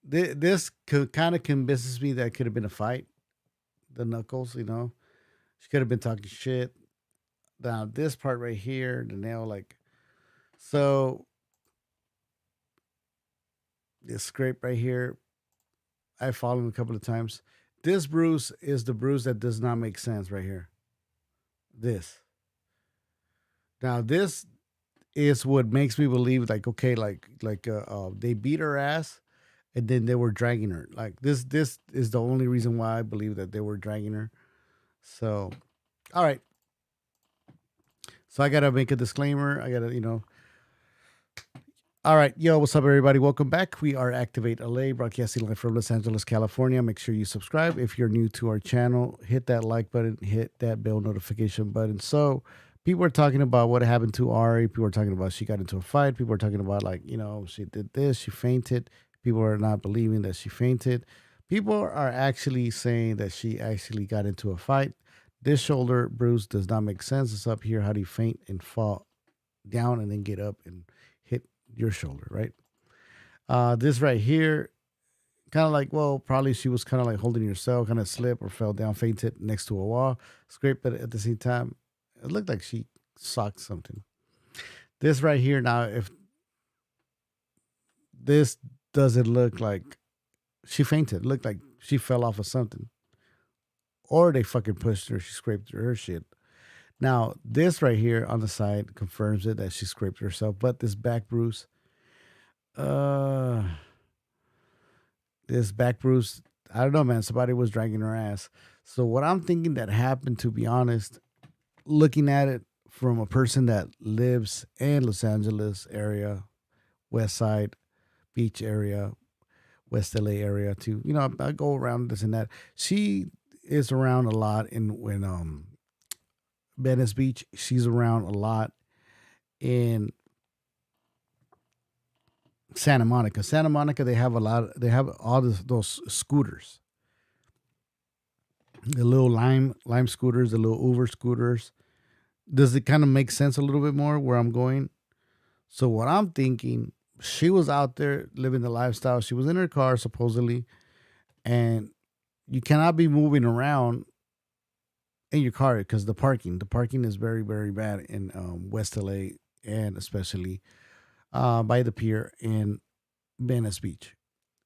kind of convinces me that it could have been a fight. The knuckles, she could have been talking shit. Now this part right here, the nail, like, so this scrape right here, I've fallen a couple of times. This bruise is the bruise that does not make sense right here. This. Now this is what makes me believe, like, okay, like they beat her ass and then they were dragging her. Like this is the only reason why I believe that they were dragging her. So, all right. So I gotta make a disclaimer. I gotta, All right, yo, what's up, everybody? Welcome back. We are Activate LA, broadcasting live from Los Angeles, California. Make sure you subscribe. If you're new to our channel, hit that like button, hit that bell notification button. So people are talking about what happened to Ari. People are talking about she got into a fight. People are talking about, like, she did this, she fainted. People are not believing that she fainted. People are actually saying that she actually got into a fight. This shoulder bruise does not make sense. It's up here. How do you faint and fall down and then get up and hit your shoulder, right? This right here, kind of like, well, probably she was kind of like holding herself, kind of slipped or fell down, fainted next to a wall, scraped, but at the same time, it looked like she socked something. This right here, now, if this doesn't look like she fainted. It looked like she fell off of something. Or they fucking pushed her. She scraped her shit. Now, this right here on the side confirms it that she scraped herself. But this back bruise, this back bruise, I don't know, man. Somebody was dragging her ass. So what I'm thinking that happened, to be honest, looking at it from a person that lives in Los Angeles area, West Side, Beach area, West LA area too. You know, I go around this and that. She is around a lot when Venice Beach. She's around a lot in Santa Monica. Santa Monica, they have all those scooters. The little lime scooters, the little Uber scooters. Does it kind of make sense a little bit more where I'm going? So what I'm thinking, she was out there living the lifestyle. She was in her car supposedly, and you cannot be moving around in your car because the parking is very, very bad in West LA, and especially by the pier in Venice Beach.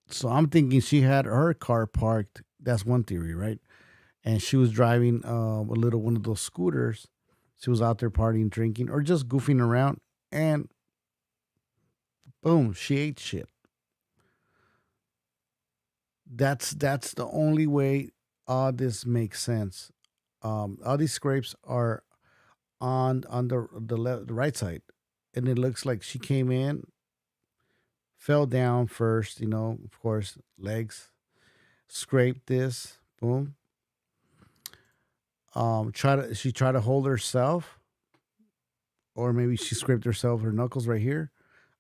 So I'm thinking she had her car parked. That's one theory, right? And she was driving one of those scooters. She was out there partying, drinking, or just goofing around, and boom, she ate shit. That's the only way all this makes sense. All these scrapes are on the right side, and it looks like she came in, fell down first. You know, of course, legs, scraped this, boom. She tried to hold herself, or maybe she scraped herself, her knuckles right here.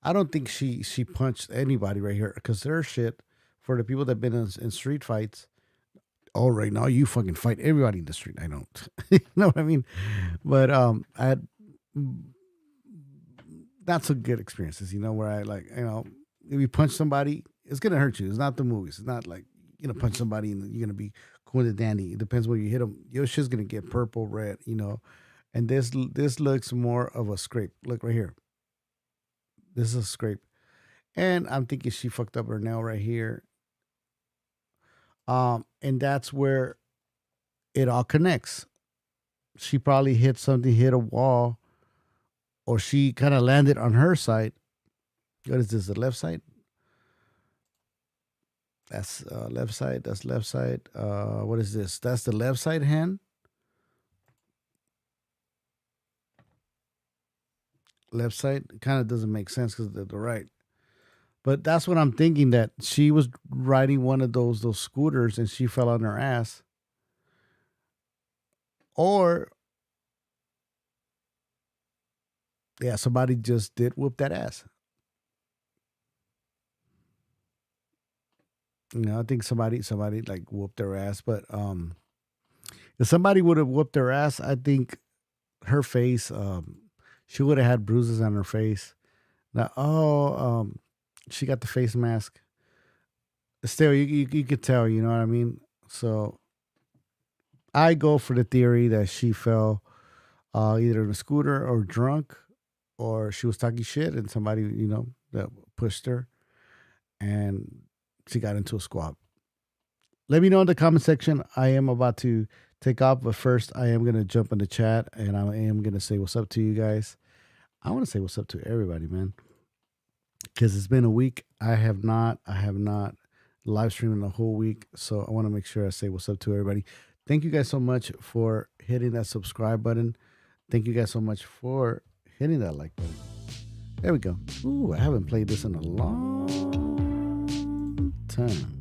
I don't think she punched anybody right here because her shit, for the people that have been in street fights. Oh, right now you fucking fight everybody in the street. I don't, you know what I mean? But I had not so good experiences, you know, where I like, you know, if you punch somebody, it's gonna hurt you. It's not the movies. It's not like you're gonna punch somebody and you're gonna be cool and dandy. It depends where you hit them. Your shit's gonna get purple, red, you know. And this looks more of a scrape. Look right here. This is a scrape. And I'm thinking she fucked up her nail right here. And that's where it all connects. She probably hit something, hit a wall, or she kind of landed on her side. What is this, the left side? That's left side. That's left side. What is this? That's the left side hand. Left side kind of doesn't make sense because they're the right. But that's what I'm thinking, that she was riding one of those scooters and she fell on her ass. Or, yeah, somebody just did whoop that ass. You know, I think somebody like whooped their ass. But if somebody would have whooped their ass, I think her face, she would have had bruises on her face. Now, she got the face mask. Still, you could tell, you know what I mean? So I go for the theory that she fell either in a scooter or drunk, or she was talking shit and somebody, you know, that pushed her and she got into a squab. Let me know in the comment section. I am about to take off, but first I am going to jump in the chat and I am going to say what's up to you guys. I want to say what's up to everybody, man. Because it's been a week. I have not live streaming the whole week. So I want to make sure I say what's up to everybody. Thank you guys so much for hitting that subscribe button. Thank you guys so much for hitting that like button. There we go. Ooh, I haven't played this in a long time.